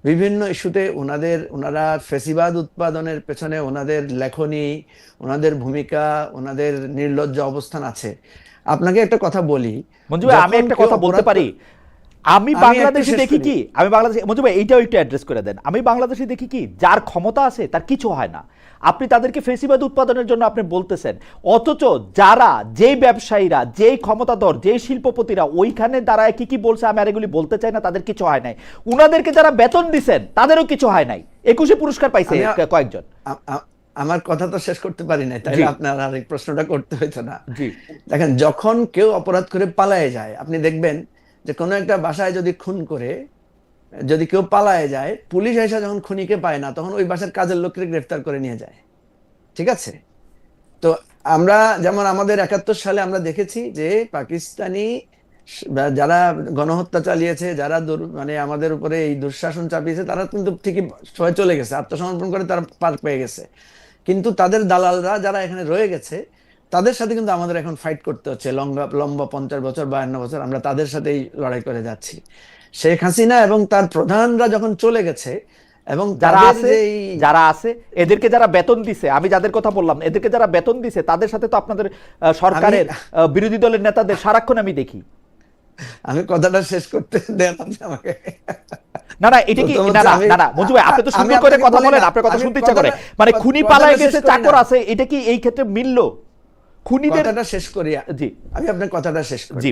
বিভিন্ন ইস্যুতে ওনারা ফেসিবাদ উৎপাদনের পেছনে ওনাদের লেখনী, ওনাদের ভূমিকা, ওনাদের নির্লজ্জ অবস্থান আছে। আপনাকে একটা কথা বলি, মঞ্জু ভাই, আমি একটা কথা বলতে পারি। আমি বাংলাদেশে দেখি কি, আমি বাংলাদেশে, মঞ্জু ভাই এইটাও একটু অ্যাড্রেস করে দেন। আমি বাংলাদেশে দেখি কি, যার ক্ষমতা আছে তার কিছু হয় না। আপনি তাদেরকে ফেসিবাদ উৎপাদনের জন্য আপনি বলতেছেন, অথচ যারা, যেই ব্যবসায়ীরা, যেই ক্ষমতাধর, যেই শিল্পপতিরা ওইখানে দাঁড়ায় কি কি বলছে, আমি আর এগুলি বলতে চাই না, তাদের কিছু হয় নাই। উনাদেরকে যারা বেতন দিচ্ছেন তাদেরও কিছু হয় নাই। 21 পুরস্কার পাইছে কয়েকজন। আমার কথা তো শেষ করতে পারি নাই, তাই আপনার আর এই প্রশ্নটা করতে হইতো না। জি, দেখেন, যখন কেউ অপরাধ করে পালায়ে যায়, আপনি দেখবেন যে কোনো একটা বাসায় যদি খুন করে যদি কেউ পালায়ে যায়, পুলিশ এসে যখন খুনিকে পায় না, তখন ওই বাসার কাজের লোককে গ্রেফতার করে নিয়ে যায়। ঠিক আছে? তো আমরা যেমন আমাদের 71 সালে আমরা দেখেছি যে পাকিস্তানি যারা গণহত্যা চালিয়েছে, যারা মানে আমাদের উপরে এই দুঃশাসন চাপিয়েছে, তারা কিন্তু ঠিকই সবাই চলে গেছে, আত্মসমর্পণ করে তারা পার পেয়ে গেছে। কিন্তু তাদের দালালরা যারা এখানে রয়ে গেছে, তাদের সাথে কিন্তু আমাদের এখন ফাইট করতে হচ্ছে। লম্বা 50 বছর 52 বছর আমরা তাদের সাথেই লড়াই করে যাচ্ছি। শেখ হাসিনা এবং তার প্রধানরা যখন চলে গেছে, এবং যারা আছে এদেরকে যারা বেতন দিছে, আমি যাদের কথা বললাম, এদেরকে যারা বেতন দিছে তাদের সাথে তো আপনাদের সরকারের বিরোধী দলের নেতাদের সারাক্ষণ আমি দেখি। আমি কথাটা শেষ করতে দেন আপনি আমাকে। না না, এটা কি, না না না না মঞ্জু ভাই, আপনি তো সুন্দর করে কথা বলেন, আপনার কথা শুনতে ইচ্ছা করে। মানে খুনি পালায় গেছে, চাকর আছে, এটা কি এই ক্ষেত্রে মিলল? খুনিদের কথাটা শেষ করি। জি, আমি আপনার কথাটা শেষ করি। জি,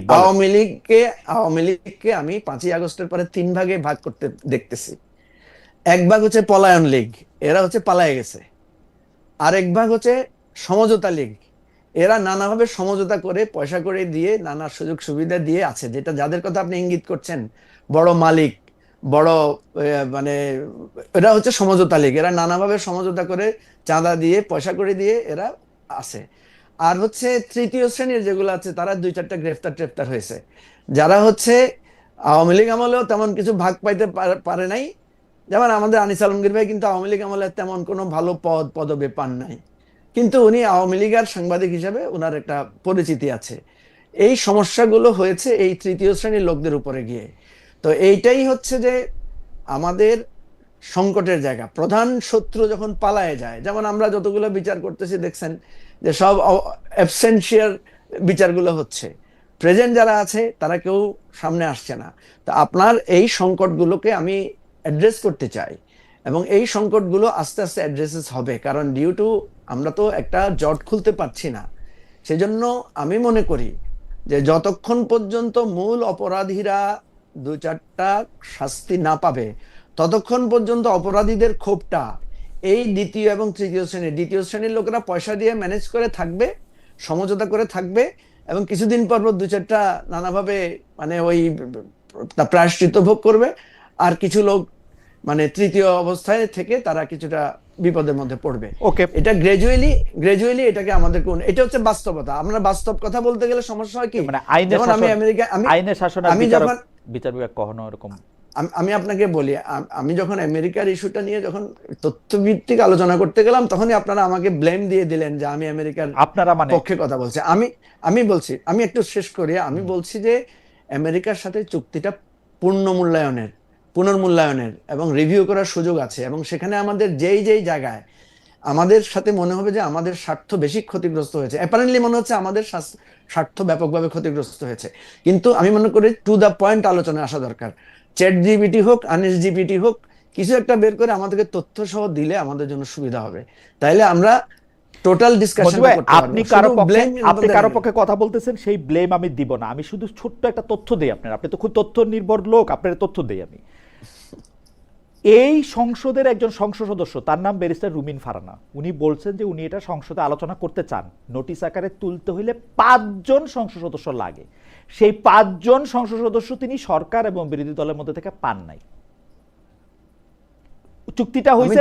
আওয়ামী লীগকে আমি 5ই আগস্টের পরে 3 ভাগে ভাগ করতে দেখতেছি। এক ভাগ হচ্ছে পলায়ন লীগ, এরা হচ্ছে পালায়ে গেছে। আরেক ভাগ হচ্ছে সমঝোতা লীগ, এরা নানাভাবে সমঝোতা করে পয়সা করে দিয়ে নানা সুযোগ সুবিধা দিয়ে আছে, যেটা যাদের কথা আপনি ইঙ্গিত করছেন, বড় মালিক, বড় মানে এরা হচ্ছে সমঝোতা লীগ। এরা নানাভাবে সমঝোতা করে চাঁদা দিয়ে পয়সা করে দিয়ে এরা আছে। আর হচ্ছে তৃতীয় শ্রেণীর যেগুলো আছে, তারা 2-4টা গ্রেফতার হয়েছে, যারা হচ্ছে আওয়ামী লীগ আমলেও তেমন কিছু ভাগ পাইতে পারে নাই। যেমন আমাদের আনিস আলমগীর ভাই কিন্তু আওয়ামী লীগ আমলে তেমন কোনো ভালো পদবি পান নাই, কিন্তু উনি আওয়ামী লীগের সাংবাদিক হিসাবে ওনার একটা পরিচিতি আছে। এই সমস্যাগুলো হয়েছে এই তৃতীয় শ্রেণীর লোকদের উপরে গিয়ে। তো এইটাই হচ্ছে যে আমাদের সংকটের জায়গা। প্রধান শত্রু যখন পালায়ে যায়, যেমন আমরা যতগুলো বিচার করতেছি দেখছেন যে সব অ্যাবসেন্সিয়ার বিচারগুলো হচ্ছে, প্রেজেন্ট যারা আছে তারা কেউ সামনে আসছে না। তো আপনার এই সংকটগুলোকে আমি অ্যাড্রেস করতে চাই, এবং এই সংকটগুলো আস্তে আস্তে অ্যাড্রেসেস হবে, কারণ ডিউ টু আমরা তো একটা জট খুলতে পারছি না। সেজন্য আমি মনে করি যে যতক্ষণ পর্যন্ত মূল অপরাধীরা 2-4টা শাস্তি না পাবে, ততক্ষণ পর্যন্ত অপরাধীদের ক্ষোভটা এই দ্বিতীয় এবং তৃতীয় শ্রেণীর লোকেরা পয়সা দিয়ে ম্যানেজ করে থাকবে, সমঝোতা করে থাকবে, এবং কিছুদিন পর 2-4টা নানাভাবে মানে ওই প্রায়শ্চিত্ত ভোগ করবে। আর কিছু লোক মানে তৃতীয় অবস্থায় থেকে তারা কিছুটা বিপদের মধ্যে পড়বে। ওকে, এটা গ্রাজুয়ালি এটাকে আমাদের এটা হচ্ছে বাস্তবতা। আমরা বাস্তব কথা বলতে গেলে সমস্যা হয় কি, মানে আইনের যেমন আমি আমেরিকা আইনের শাসন আর বিচার বিভাগ কখনো এরকম। আমি আপনাকে বলি, আমি যখন আমেরিকার ইস্যুটা নিয়ে যখন তথ্যভিত্তিক আলোচনা করতে গেলাম, তখনই আপনারা আমাকে ব্লেম দিয়ে দিলেন যে আমি আমেরিকার পক্ষে কথা বলছি। আমি বলছি, আমি একটু শেষ করি। আমি বলছি যে আমেরিকার সাথে চুক্তিটা পুনর্মূল্যায়নের এবং রিভিউ করার সুযোগ আছে, এবং সেখানে আমাদের যেই জায়গায় আমাদের সাথে মনে হবে যে আমাদের স্বার্থ বেশি ক্ষতিগ্রস্ত হয়েছে, অ্যাপারেন্টলি মনে হচ্ছে আমাদের স্বার্থ ব্যাপকভাবে ক্ষতিগ্রস্ত হয়েছে, কিন্তু আমি মনে করি টু দ্য পয়েন্ট আলোচনায় আসা দরকার। চ্যাট জিপিটি হোক, আনিস জিপিটি হোক, কিছু একটা বের করে আমাদেরকে তথ্য সহ দিলে আমাদের জন্য সুবিধা হবে, তাইলে আমরা টোটাল ডিসকাশন করতে পারবো। আপনি কারো পক্ষে কথা বলতেছেন, সেই ব্লেম আমি দিব না। আমি শুধু ছোট্ট একটা তথ্য দেই আপনার, আপনি তো খুব তথ্য নির্ভর লোক, আপনার তথ্য দেই আমি। এই সংসদের একজন সংসদ সদস্য, তার নাম ব্যারিস্টার রুমিন ফারানা, উনি বলছেন যে উনি এটা সংসদে আলোচনা করতে চান, নোটিশ আকারে তুলতে হইলে 5 জন সংসদ সদস্য লাগে। সেই 5 জন সংসদ সদস্য তিনি সরকার এবং বিরোধী দলের মধ্যে থেকে পান নাই। চুক্তিটা হয়েছে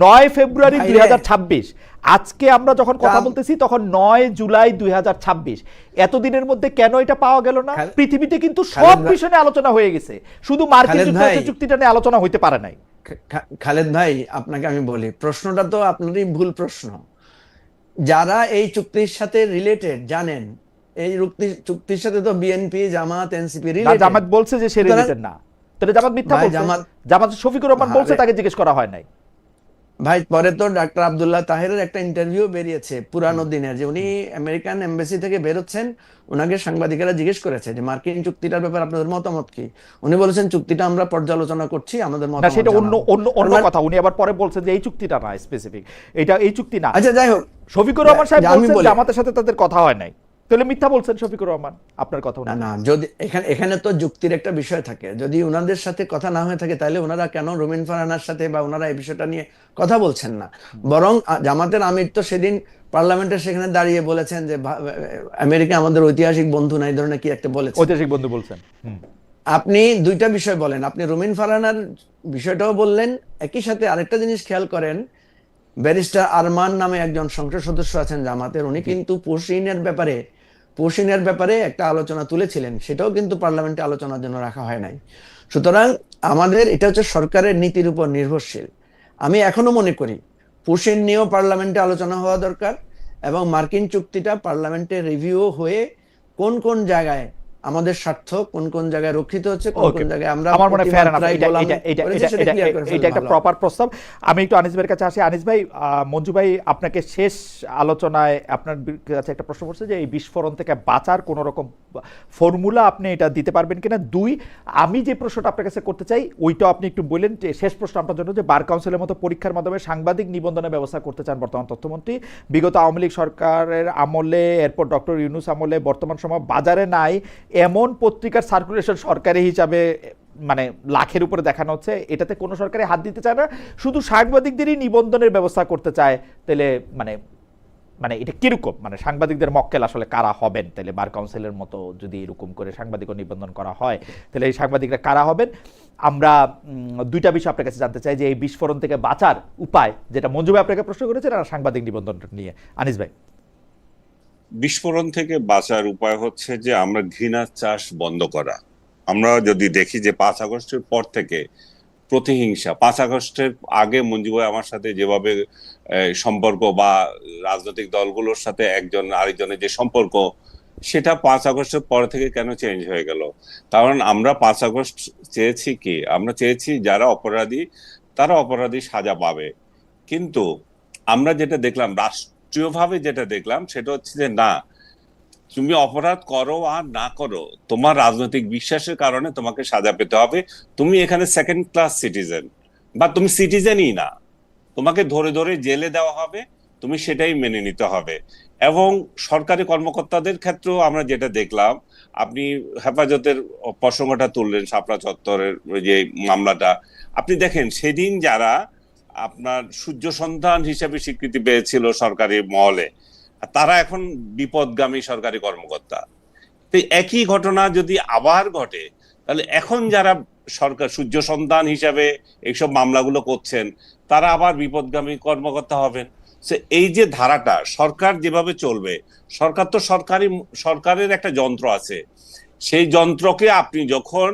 9 ফেব্রুয়ারি 2026। আজকে আমরা যখন কথা বলতেছি তখন 9 জুলাই 2026। এতদিনের মধ্যে কেন এটা পাওয়া গেল না? পৃথিবীতে কিন্তু সব বিষয়ে আলোচনা হয়ে গেছে, শুধু মার্কিন যুক্তরাষ্ট্রের চুক্তিটা নিয়ে আলোচনা হইতে পারে নাই। খালেদ ভাই, আপনাকে আমি বলি, প্রশ্নটা তো আপনারই ভুল প্রশ্ন। যারা এই চুক্তির সাথে রিলেটেড জানেন, এই চুক্তির সাথে তো বিএনপি, জামাত, এনসিপি রিলেটেড। জামাত বলছে যে সে রিলেটেড না, তাহলে জামাত মিথ্যা বলছে। জামাত শফিকুর রহমান বলছে, তাকে জিজ্ঞেস করা হয় নাই। ভাই, পরে তো ডাক্তার আব্দুল্লাহ তাহেরের একটা ইন্টারভিউ বেরিয়েছে পুরানো দিনের, যে উনি আমেরিকান এমবাসি থেকে বেরোচ্ছেন, ওনাকে সাংবাদিকেরা জিজ্ঞেস করেছে যে মার্কিন চুক্তিটার ব্যাপারে আপনাদের মতামত কি। উনি বলেছেন চুক্তিটা আমরা পর্যালোচনা করছি, আমাদের মতামত। সেটা অন্য কথা। উনি আবার পরে বলছেন যে এই চুক্তিটা না স্পেসিফিক, এটা এই চুক্তি না। আচ্ছা, যাই হোক, শফিকুর রহমান সাহেব বলছেন জামাতের সাথে তাদের কথা হয় নাই, তাহলে মিথ্যা বলছেন শফিকুর রহমান, আপনার কথা না। যদি এখানে তো যুক্তির একটা বিষয় থাকে, যদি ওনাদের সাথে কথা না হয়ে থাকে তাহলে ওনারা কেন রুমিন ফারহানার সাথে বা ওনারা এই বিষয়টা নিয়ে কথা বলছেন না? বরং জামাতের আমির তো সেদিন পার্লামেন্টের সেখানে দাঁড়িয়ে বলেছেন যে আমেরিকা আমাদের ঐতিহাসিক বন্ধু না, এই ধরনের কি একটা বলেছেন, ঐতিহাসিক বন্ধু বলছেন। আপনি দুইটা বিষয় বলেন, আপনি রুমিন ফারহানার বিষয়টাও বললেন, একই সাথে আরেকটা জিনিস খেয়াল করেন, ব্যারিস্টার আরমান নামে একজন সংসদ সদস্য আছেন জামাতের, উনি কিন্তু পোশিনের ব্যাপারে একটা আলোচনা তুলেছিলেন, সেটাও কিন্তু পার্লামেন্টে আলোচনার জন্য রাখা হয় নাই। সুতরাং আমাদের এটা হচ্ছে সরকারের নীতির উপর নির্ভরশীল। আমি এখনো মনে করি পোশিন নিয়েও পার্লামেন্টে আলোচনা হওয়া দরকার, এবং মার্কিন চুক্তিটা পার্লামেন্টে রিভিউ হয়ে কোন কোন জায়গায় আমাদের স্বার্থ, কোন কোন জায়গায় রক্ষিত হচ্ছে, কোন কোন জায়গায় আমরা, আমার মনে হয় ফেয়ার এনাফ, এটা একটা প্রপার প্রস্তাব। আমি একটু আনিস ভাইয়ের কাছে আসি। আনিস ভাই, মঞ্জু ভাই আপনাকে শেষ আলোচনায় আপনার কাছে একটা প্রশ্ন করছে যে এই বিস্ফোরণ থেকে বাঁচার কোন রকম ফর্মুলা আপনি এটা দিতে পারবেন কিনা। 2, আমি যে প্রশ্নটা আপনার কাছে করতে চাই ওইটাও আপনি একটু বললেন, যে শেষ প্রশ্ন আপনার জন্য, যে বার কাউন্সিলের মতো পরীক্ষার মাধ্যমে সাংবাদিক নিবন্ধনের ব্যবস্থা করতে চান বর্তমান তথ্যমন্ত্রী। বিগত আওয়ামী লীগ সরকারের আমলে, এরপর ডক্টর ইউনূস আমলে, বর্তমান সময় বাজারে নাই এমন পত্রিকার সার্কুলেশন সরকারি হিসাবে মানে লাখের উপরে দেখানো হচ্ছে, এটাতে কোনো সরকারি হাত দিতে চায় না, শুধু সাংবাদিকদেরই নিবন্ধনের ব্যবস্থা করতে চায়। তাহলে মানে এটা কিরকম, মানে সাংবাদিকদের মক্কেল আসলে কারা হবেন? তাহলে বার কাউন্সিলের মতো যদি এরকম করে সাংবাদিক নিবন্ধন করা হয়, তাহলে এই সাংবাদিকরা কারা হবেন? আমরা দুইটা বিষয় আপনার কাছে জানতে চাই, যে এই বিস্ফোরণ থেকে বাঁচার উপায়, যেটা মঞ্জু ভাই আপনাকে প্রশ্ন করেছেন, আর সাংবাদিক নিবন্ধন নিয়ে আনিস ভাই। বিস্ফোরণ থেকে বাঁচার উপায় হচ্ছে যে আমরা ঘৃণার চাষ বন্ধ করা। আমরা যদি দেখি যে 5 আগস্টের পর থেকে প্রতিহিংসা, 5 আগস্টের আগে মঞ্জু ভাই আমার সাথে যেভাবে সম্পর্ক বা রাজনৈতিক দলগুলোর সাথে একজন আরেকজনের যে সম্পর্ক, সেটা 5 আগস্টের পর থেকে কেন চেঞ্জ হয়ে গেল? কারণ আমরা 5 আগস্ট চেয়েছি কি, আমরা চেয়েছি যারা অপরাধী তারা অপরাধী সাজা পাবে। কিন্তু আমরা যেটা দেখলাম, রাষ্ট্রীয়ভাবে যেটা দেখলাম, সেটা হচ্ছে যে না, তুমি অপরাধ করো আর না করো, তোমার রাজনৈতিক বিশ্বাসের কারণে তোমাকে সাজা পেতে হবে। তুমি এখানে সেকেন্ড ক্লাস সিটিজেন, বা তুমি সিটিজেনই না, তোমাকে ধরে ধরে জেলে দেওয়া হবে, তুমি সেটাই মেনে নিতে হবে। এবং সরকারি কর্মকর্তাদের ক্ষেত্রেও আমরা যেটা দেখলাম, আপনি হেফাজতের প্রসঙ্গটা তুললেন, শাপলা চত্বরের যে মামলাটা, আপনি দেখেন সেদিন যারা আপনার সূর্য সন্ধান হিসেবে স্বীকৃতি পেয়েছিল সরকারি মহলে, তারা এখন বিপদগামী সরকারি কর্মকর্তা। তো একই ঘটনা যদি আবার ঘটে, তাহলে এখন যারা সরকার সূর্য সন্ধান হিসাবে এইসব মামলাগুলো করছেন, তারা আবার বিপদগামী কর্মকর্তা হবেন। এই যে ধারাটা সরকার যেভাবে চলবে, সরকার তো সরকারের একটা যন্ত্র আছে, সেই যন্ত্রকে আপনি যখন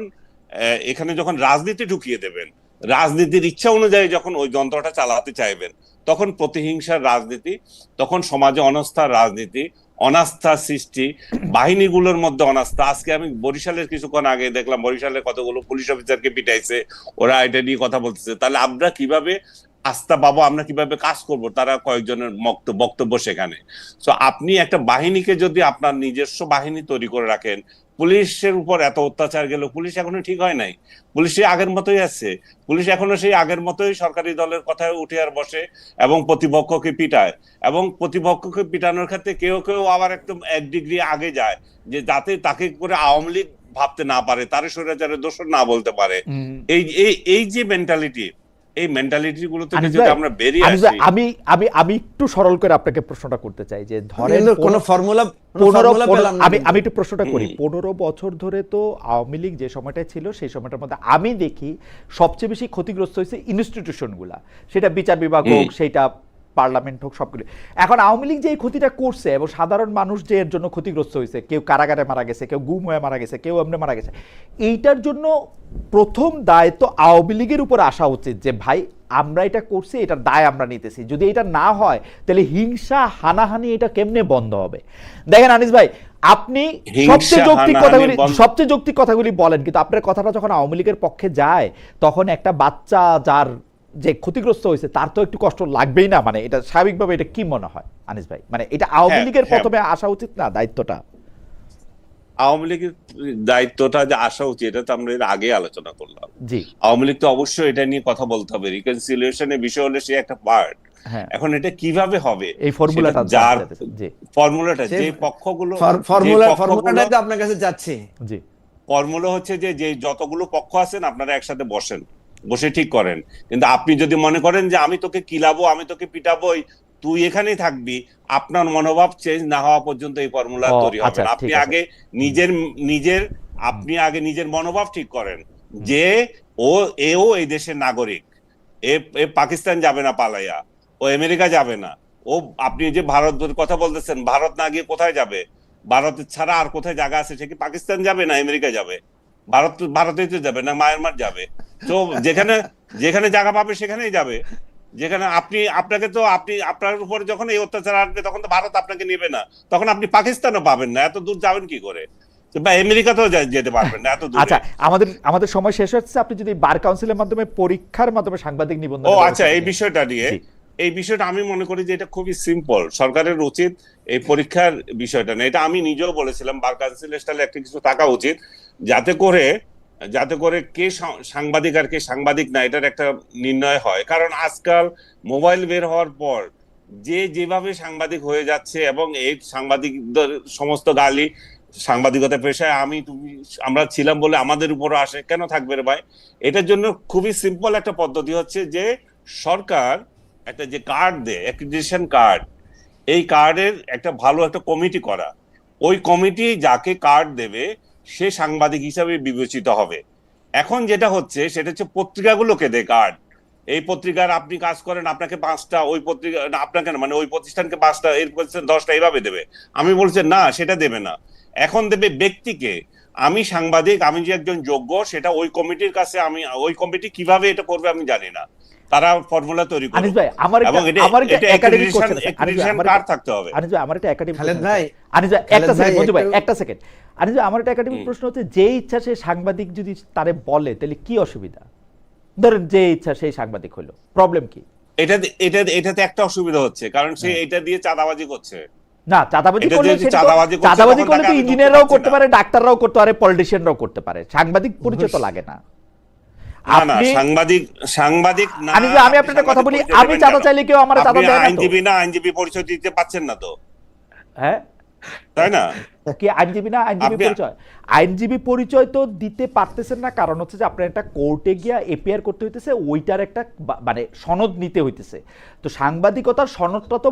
এখানে যখন রাজনীতি ঢুকিয়ে দেবেন, রাজনীতির ইচ্ছা অনুযায়ী যখন ওই যন্ত্রটা চালাতে চাইবেন, তখন প্রতিহিংসার রাজনীতি, তখন সমাজে অনাস্থার রাজনীতি, অনাস্থা সৃষ্টি, বাহিনীগুলোর মধ্যে অনাস্থা। আজকে আমি বরিশালের কিছুক্ষণ আগে দেখলাম, বরিশালের কতগুলো পুলিশ অফিসারকে পিটাইছে, ওরা এটা নিয়ে কথা বলতেছে। তাহলে আমরা কিভাবে আস্থা পাবো, আমরা কিভাবে কাজ করব? তারা কয়েকজনের বক্তব্য সেখানে। তো আপনি একটা বাহিনীকে যদি আপনার নিজস্ব বাহিনী তৈরি করে রাখেন, পুলিশের উপর এত অত্যাচার গেল, পুলিশ এখনো ঠিক হয় নাই, পুলিশ আগের মতোই আছে, পুলিশ এখনো সেই আগের মতোই সরকারি দলের কথায় উঠে আর বসে এবং প্রতিপক্ষকে পিটায়। এবং প্রতিপক্ষকে পিটানোর ক্ষেত্রে কেউ কেউ আবার একদম 1 ডিগ্রি আগে যায়, যে যাতে তাকে করে আওয়ামী লীগ ভাবতে না পারে, তারে স্বৈরাচারের দোষর না বলতে পারে, এই এই এই যে মেন্টালিটি, এই মেন্টালিটি গুলো থেকে আনিস যদি ভাই, আমরা বেরিয়ে আনিস ভাই, আসি। আমি আমি আমি একটু সরল করে আপনাকে প্রশ্নটা করতে চাই যে ধরেন কিন্তু কোনো ফর্মুলা পেলাম না আমি কিন্তু। আমি একটু প্রশ্নটা করি। 15 বছর ধরে তো আওয়ামী লীগ যে সময়টায় ছিল সেই সময়টার মধ্যে আমি দেখি সবচেয়ে বেশি ক্ষতিগ্রস্ত হয়েছে ইনস্টিটিউশনগুলা, সেটা বিচার বিভাগ হোক, সেটা পার্লামেন্ট হোক, সবগুলো। এখন আওয়ামী লীগ যে এই ক্ষতিটা করছে এবং সাধারণ মানুষ যে এর জন্য ক্ষতিগ্রস্ত হয়েছে, কেউ কারাগারে মারা গেছে, কেউ গুম হয়ে মারা গেছে, কেউ এমনি মারা গেছে, এইটার জন্য প্রথম দায় তো আওয়ামী লীগের উপর আসা উচিত যে ভাই আমরা এটা করছি, এটার দায় আমরা নিতেছি। যদি এটা না হয় তাহলে হিংসা হানাহানি এটা কেমনে বন্ধ হবে? দেখেন আনিস ভাই, আপনি সবচেয়ে যৌক্তিক কথাগুলি বলেন, কিন্তু আপনার কথাটা যখন আওয়ামী লীগের পক্ষে যায় তখন একটা বাচ্চা যার যে ক্ষতিগ্রস্ত হয়েছে তার তো একটু কষ্ট লাগবেই না? মানে এটা স্বাভাবিকভাবে, এটা কি মনে হয় আনিস ভাই? মানে এটা আওয়ামী লীগের প্রথমে আসা উচিত না দায়িত্বটা? আওয়ামী লীগের দায়িত্বটা যে আসা উচিত এটা তো আমরা এর আগে আলোচনা করলাম। জি, আওয়ামী লীগ তো অবশ্যই এটা নিয়ে কথা বলতে হবে, রিকনসিলিয়েশনের বিষয় হলে সে একটা পার্ট। হ্যাঁ, এখন এটা কিভাবে হবে, এই ফর্মুলাটা যার জি ফর্মুলাটা যে পক্ষগুলো, ফর্মুলাটাই তো আপনার কাছে যাচ্ছে। জি ফর্মুলা হচ্ছে যে যতগুলো পক্ষ আছেন আপনারা একসাথে বসেন, বসে ঠিক করেন। কিন্তু আপনি যদি মনে করেন যে আমি তোকে কিলাবো, আমি তোকে পিটাবোই, তুই এখানেই থাকবি, আপনার মনোভাব চেঞ্জ না হওয়া পর্যন্ত এই ফর্মুলা তৈরি হবে না। আপনি আগে নিজের মনোভাব ঠিক করেন যে এও এই দেশের নাগরিক, এ পাকিস্তান যাবে না পালাইয়া, ও আমেরিকা যাবে না, ও আপনি যে ভারতের কথা বলতেছেন, ভারত না গিয়ে কোথায় যাবে? ভারতের ছাড়া আর কোথায় জায়গা আছে? সে কি পাকিস্তান যাবে না আমেরিকা যাবে? ভারতেই তো যাবে না, মায়ানমার যাবে। তো যেখানে জায়গা পাবে সেখানেই যাবে। যেখানে আপনার উপরে যখন এই অত্যাচার আসবে তখন তো ভারত আপনাকে নেবে না, তখন আপনি পাকিস্তানও পাবেন না, এত দূর যাবেন কি করে? বা আমেরিকাতেও যেতে পারবেন না এত দূর। আচ্ছা, আমাদের সময় শেষ হচ্ছে। আপনি যদি বার কাউন্সিলের মাধ্যমে পরীক্ষার মাধ্যমে সাংবাদিক নিবন্ধন, আচ্ছা, এই বিষয়টা নিয়ে, এই বিষয়টা আমি মনে করি যে এটা খুবই সিম্পল। সরকারের উচিত এই পরীক্ষার বিষয়টা না, এটা আমি নিজেও বলেছিলাম, বার কাউন্সিলের সাথে একটা কিছু থাকা উচিত, যাতে করে কে সাংবাদিক আর কে সাংবাদিক না এটার একটা নির্ণয় হয়। কারণ আজকাল মোবাইল বের হওয়ার পর যেভাবে সাংবাদিক হয়ে যাচ্ছে, এবং এই সাংবাদিকদের সমস্ত গালি সাংবাদিকতা পেশায় আমরা ছিলাম বলে আমাদের উপরও আসে, কেন থাকবে রে ভাই? এটার জন্য খুবই সিম্পল একটা পদ্ধতি হচ্ছে যে সরকার একটা যে কার্ড দেয়, অ্যাক্রিডিটেশন কার্ড, এই কার্ডের একটা ভালো একটা কমিটি করা। ওই কমিটি যাকে কার্ড দেবে সে সাংবাদিক হিসাবে বিবেচিত হবে। এখন যেটা হচ্ছে সেটা হচ্ছে পত্রিকাগুলোকে দেয় কার্ড, এই পত্রিকার আপনি কাজ করেন, আপনাকে 5টা, ওই পত্রিকা আপনাকে মানে ওই প্রতিষ্ঠানকে 5টা, এর প্রতিষ্ঠান 10টা, এইভাবে দেবে। আমি বলছি না, সেটা দেবে না, এখন দেবে ব্যক্তিকে। আমি সাংবাদিক, আমি যে একজন যোগ্য সেটা ওই কমিটির কাছে, ওই কমিটি কিভাবে এটা করবে আমি জানি না, তারা ফর্মুলা তৈরি করবে। আনিস ভাই, আমার একটা একাডেমিক কোশ্চেন আছে। আনিস ভাই, কার্ড থাকতে হবে। আনিস ভাই, আমার একটা একাডেমিক খালেদ ভাই, আনিস ভাই একটা সেকেন্ড, মঞ্জু ভাই একটা সেকেন্ড। আনিস ভাই, আমার একটা একাডেমিক প্রশ্ন হচ্ছে, যে ইচ্ছা সে সাংবাদিক যদি তারে বলে তাহলে কি অসুবিধা? ধরেন যে ইচ্ছা সেই সাংবাদিক হলো, প্রবলেম কি? এটাতে একটা অসুবিধা হচ্ছে, কারণ সে এটা দিয়ে চাঁদাবাজি করছে। না, চাঁদাবাজি করলে তো ইঞ্জিনিয়াররাও করতে পারে, ডাক্তাররাও করতে পারে, পলিটিশিয়ানরাও করতে পারে, সাংবাদিক পরিচয় তো লাগে না। সাংবাদিক না। আমি আপনার কথা বলি, আমি চাঁদা চাইলে কেউ আমার চাঁদা দেয় না? আইনজীবী না, আইনজীবী পরিচয় দিতে পাচ্ছেন না তো, হ্যাঁ তাই না? কি আইনজীবী না, আইনজীবী পরিচয় তো দিতে পারতেছেন না, কারণ হচ্ছে যে আপনার একটা কোর্টে গিয়া এপিআর করতে হইতেছে, ওইটার একটা মানে সনদ নিতে হইতেছে। তো সাংবাদিকতার সনদটা তো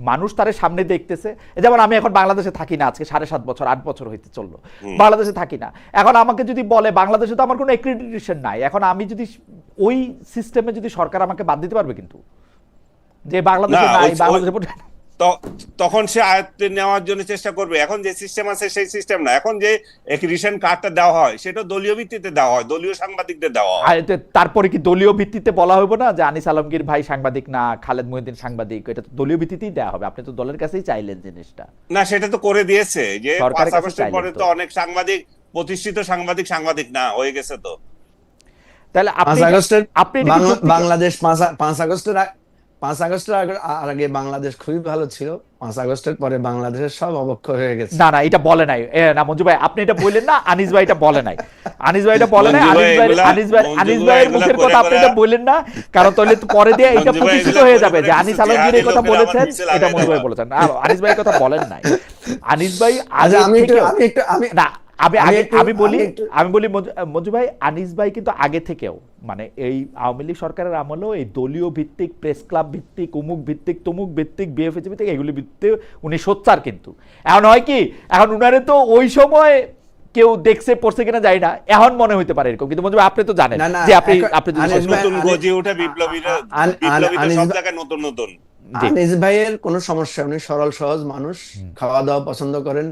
মানুষ তার সামনে দেখতেছে। যেমন আমি এখন বাংলাদেশে থাকি না, আজকে 7.5 বছর 8 বছর হইতে চললো বাংলাদেশে থাকি না। এখন আমাকে যদি বলে বাংলাদেশে তো আমার কোনো অ্যাক্রিডিটেশন নাই, এখন আমি যদি ওই সিস্টেমে যদি সরকার আমাকে বাদ দিতে পারবে, কিন্তু যে বাংলাদেশে নাই, বাংলাদেশে তখন সে আয়ত্তে নেওয়ার জন্য চেষ্টা করবে। এখন যে সিস্টেম আছে সেই সিস্টেম না, এখন যে রেশন কার্ডটা দেওয়া হয় সেটা দলীয় ভিত্তিতে দেওয়া হয়, দলীয় সাংবাদিকদের দেওয়া হয়। তারপরে কি দলীয় ভিত্তিতে বলা হবে না যে আনিস আলমগীর ভাই সাংবাদিক না, খালেদ মহিউদ্দিন সাংবাদিক? এটা তো দলীয় ভিত্তিতেই দেওয়া হবে, আপনি তো দলের কাছেই চাইলেন জিনিসটা। না, সেটা তো করে দিয়েছে যে 5 আগস্টের পরে তো অনেক সাংবাদিক, প্রতিষ্ঠিত সাংবাদিক না হয়ে গেছে। তো তাহলে 5 আগস্টের বাংলাদেশ 5 আগস্টের আগে বাংলাদেশ খুবই ভালো ছিল, 5 আগস্টের পরে বাংলাদেশের সব অবক্ষয় হয়ে গেছে। না, এটা বলে নাই। না মঞ্জু ভাই, আপনি এটা বললেন না, আনিস ভাই এটা বলে নাই, আনিস ভাইয়ের মুখের কথা আপনি এটা বললেন না, কারণ তাহলে পরে দিয়ে এটা প্রতিষ্ঠিত হয়ে যাবে যে আনিস আলমগীর এই কথা বলেছেন, এটা মঞ্জু ভাই বলেছেন। আনিস ভাই কথা বলেন নাই। আনিস ভাই আমি আমি বলি মঞ্জু ভাই, আনিস ভাই কিন্তু আগে থেকেও মানে এই আওয়ামী লীগ সরকারের আমলেও এই দলীয় ভিত্তিক, প্রেস ক্লাব ভিত্তিক, অমুক ভিত্তিক, তমুক ভিত্তিক, বিএফএসি ভিত্তিক এগুলি ভিত্তিক উনি সোচ্চার। কিন্তু এখন হয় কি, এখন উনারে তো ওই সময় কেউ দেখছে পড়ছে কিনা যায় না, এখন মনে হইতে পারে এরকম, কিন্তু মঞ্জু ভাই আপনি তো জানেন যে আপনি নতুন গজে ওঠা বিপ্লবীরা সব জায়গায় নতুন নতুন। আনিস ভাইয়ের কোনো সমস্যা, উনি সরল সহজ মানুষ, খাওয়া দাওয়া পছন্দ করেন।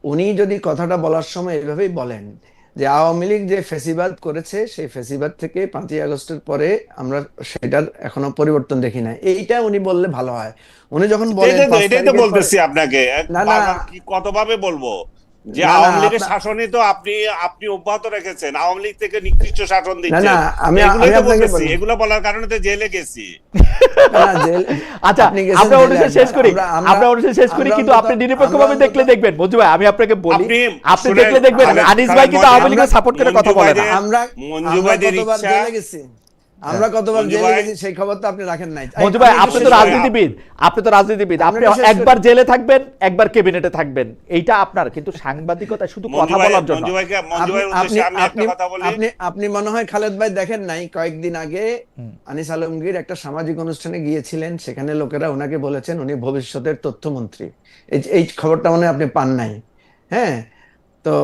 উনি যদি কথাটা বলার সময় এভাবেই বলেন যে আওয়ামী লীগ যে ফেসিবাদ করেছে সেই ফেসিবাদ থেকে 5ই আগস্টের পরে আমরা সেটার এখনো পরিবর্তন দেখি না, এইটা উনি বললে ভালো হয়। উনি যখন বলেন এটাই তো বলতেছি আপনাকে, কি কতভাবে বলবো যে আওয়ামী লীগের শাসনে তো আপনি অব্যাহত রেখেছেন, আওয়ামী লীগ থেকে নিকৃষ্ট শাসন দিচ্ছেন, এগুলো বলার কারণে তো জেলে গেছি। আচ্ছা আমরা অনুষ্ঠান শেষ করি, কিন্তু আপনি নিরপেক্ষভাবে দেখলে দেখবেন মঞ্জু ভাই, আমি আপনাকে বলি, আপনি দেখলে দেখবেন আনিস ভাই কিন্তু আওয়ামী লীগের সাপোর্ট করে কথা বলে না। মঞ্জু ভাইদের ইচ্ছা, আমরা কতবার জেলে গেছি সেই খবর তো আপনি রাখেন নাই। মঞ্জু ভাই আপনি তো রাজনীতিবিদ, আপনি একবার জেলে থাকবেন, একবার ক্যাবিনেটে থাকবেন, এইটা আপনার, কিন্তু সাংবাদিকতা শুধু কথা বলার জন্য। আপনি মনে হয় খালেদ ভাই দেখেন নাই, কয়েকদিন আগে আনিস আলমগীর একটা সামাজিক অনুষ্ঠানে গিয়েছিলেন, সেখানে লোকেরা ওনাকে বলেছেন উনি ভবিষ্যতের তথ্যমন্ত্রী। এই খবরটা মনে হয় আপনি পান নাই। হ্যাঁ, তো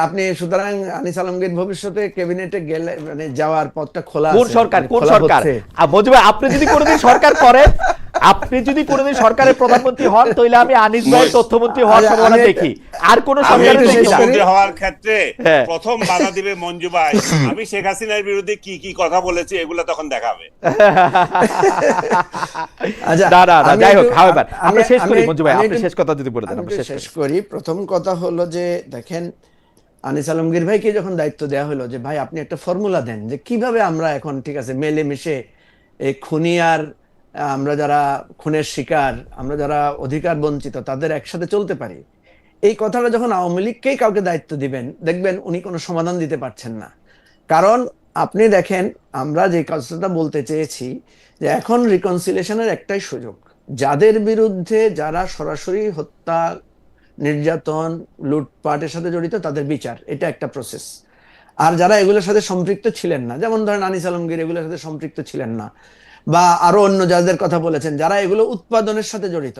আপনি সুতরাং আনিস আলমগীর ভবিষ্যতে ক্যাবিনেটে গেলে মানে যাওয়ার পথটা খোলা আছে। কোন সরকার মঞ্জু ভাই, আপনি যদি কোনোদিন সরকার করেন, আপনি যদি কোনোদিন সরকারের প্রধানমন্ত্রী হন, তাহলে আমি আনিস ভাই তথ্যমন্ত্রী হওয়ার সম্ভাবনা দেখি। আর কোন সরকারের হওয়ার ক্ষেত্রে প্রথম বাধা দিবে মঞ্জু ভাই, আমি শেখ হাসিনার বিরুদ্ধে কি কি কথা বলেছি এগুলো তখন দেখাবে। যাই হোক, আমরা শেষ করি মঞ্জু ভাই, আপনি শেষ কথা যদি বলে দেন। আমরা শেষ করি। প্রথম কথা হলো যে দেখেন, আনিস আলমগীর ভাইকে যখন দায়িত্ব দেওয়া হলো যে ভাই আপনি একটা ফর্মুলা দেন যে কিভাবে আমরা এখন ঠিক আছে মেলে মিশে এই খুনি আর আমরা যারা খুনের শিকার, আমরা যারা অধিকার বঞ্চিত তাদের একসাথে চলতে পারি, এই কথাটা যখন আওয়ামী লীগকেই কাউকে দায়িত্ব দিবেন, দেখবেন উনি কোনো সমাধান দিতে পারছেন না। কারণ আপনি দেখেন, আমরা যে কথাটা বলতে চেয়েছি যে এখন রিকনসিলিয়েশনের একটাই সুযোগ, যাদের বিরুদ্ধে, যারা সরাসরি হত্যা, নির্যাতন, লুটপাটের সাথে জড়িত তাদের বিচার, এটা একটা প্রসেস। আর যারা এগুলোর সাথে সম্পৃক্ত ছিলেন না, যেমন ধরেন আনিস আলমগীর এগুলোর সাথে সম্পৃক্ত ছিলেন না, বা আরো অন্য যাদের কথা বলেছেন যারা এগুলো উৎপাদনের সাথে জড়িত,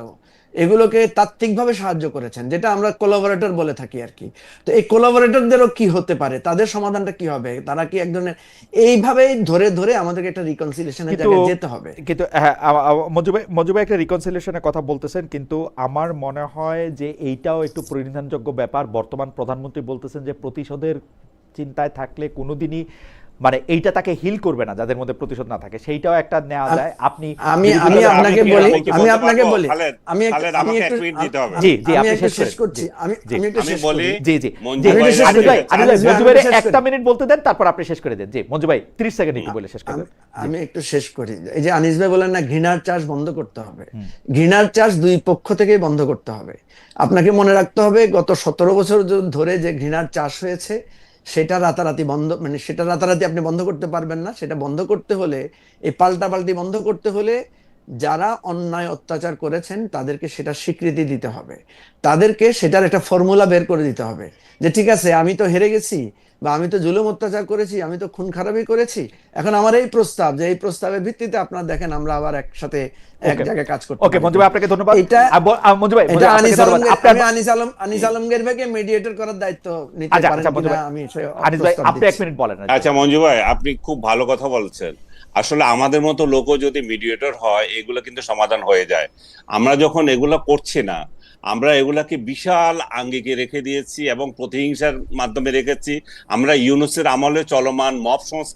এগুলোকে তাত্ত্বিকভাবে সাহায্য করেছেন, যেটা আমরা কোলাবোরেটর বলে থাকি আর কি। তো এই কোলাবোরেটরদেরও কি হতে পারে, তাদের সমাধানটা কি হবে, তারা কি এক ধরনের, এইভাবেই ধরে ধরে আমাদেরকে একটা রিকনসিলিয়েশনের জায়গায় যেতে হবে। কিন্তু মঞ্জু ভাই একটা রিকনসিলিয়েশনের কথা বলতেছেন, কিন্তু আমার মনে হয় যে এইটাও একটু পরিণামযোগ্য ব্যাপার। বর্তমান প্রধানমন্ত্রী বলতেছেন যে প্রতিশোধের চিন্তায় থাকলে কোনোদিনই মানে এইটা তাকে হিল করবে না, যাদের মধ্যে প্রতিশোধ না থাকে, সেইটাও একটা নেওয়া যায়। আপনি আমি আপনাকে বলি একটা মিনিট বলতে দেন, তারপর আপনি শেষ করে দেন। জি মঞ্জু ভাই 30 সেকেন্ড একটু বলে শেষ করে দেন। আমি একটু শেষ করি। এই যে আনিস ভাই বলেন না ঘৃণার চাষ বন্ধ করতে হবে, ঘৃণার চাষ দুই পক্ষ থেকেই বন্ধ করতে হবে। আপনাকে মনে রাখতে হবে গত 17 বছর ধরে যে ঘৃণার চাষ হয়েছে সেটা রাতারাতি বন্ধ, মানে সেটা রাতারাতি আপনি বন্ধ করতে পারবেন না। সেটা বন্ধ করতে হলে, এই পাল্টাপাল্টি বন্ধ করতে হলে যারা অন্যায় অত্যাচার করেছেন তাদেরকে সেটা স্বীকৃতি দিতে হবে, তাদেরকে সেটার একটা ফর্মুলা বের করে দিতে হবে যে ঠিক আছে আমি তো হেরে গেছি, বা আমি তো জুলুম অত্যাচার করেছি, আমি তো খুন খারাপি করেছি, এখন আমার এই প্রস্তাব, যে এই প্রস্তাবের ভিত্তিতে আপনারা দেখেন আমরা আবার একসাথে এক জায়গায় কাজ করতে। ওকে মঞ্জু ভাই আপনাকে ধন্যবাদ। মঞ্জু ভাই আনিস আলমগীর ভাইকে মিডিয়েটর করার দায়িত্ব নিতে পারেন কিনা আমি আনিস ভাই আপনি 1 মিনিট বলেন। আচ্ছা মঞ্জু ভাই আপনি খুব ভালো কথা বলছেন। আসলে আমাদের মতো লোকও যদি মিডিয়েটর হয় এগুলো কিন্তু সমাধান হয়ে যায়। আমরা যখন এগুলো করছি না, আমরা এগুলাকে বিশাল আঙ্গিকে রেখে দিয়েছি এবং প্রতিহিংসার মাধ্যমে রেখেছি। আমরা ইউনূসের আমলে চলমান মব সংস্কৃতি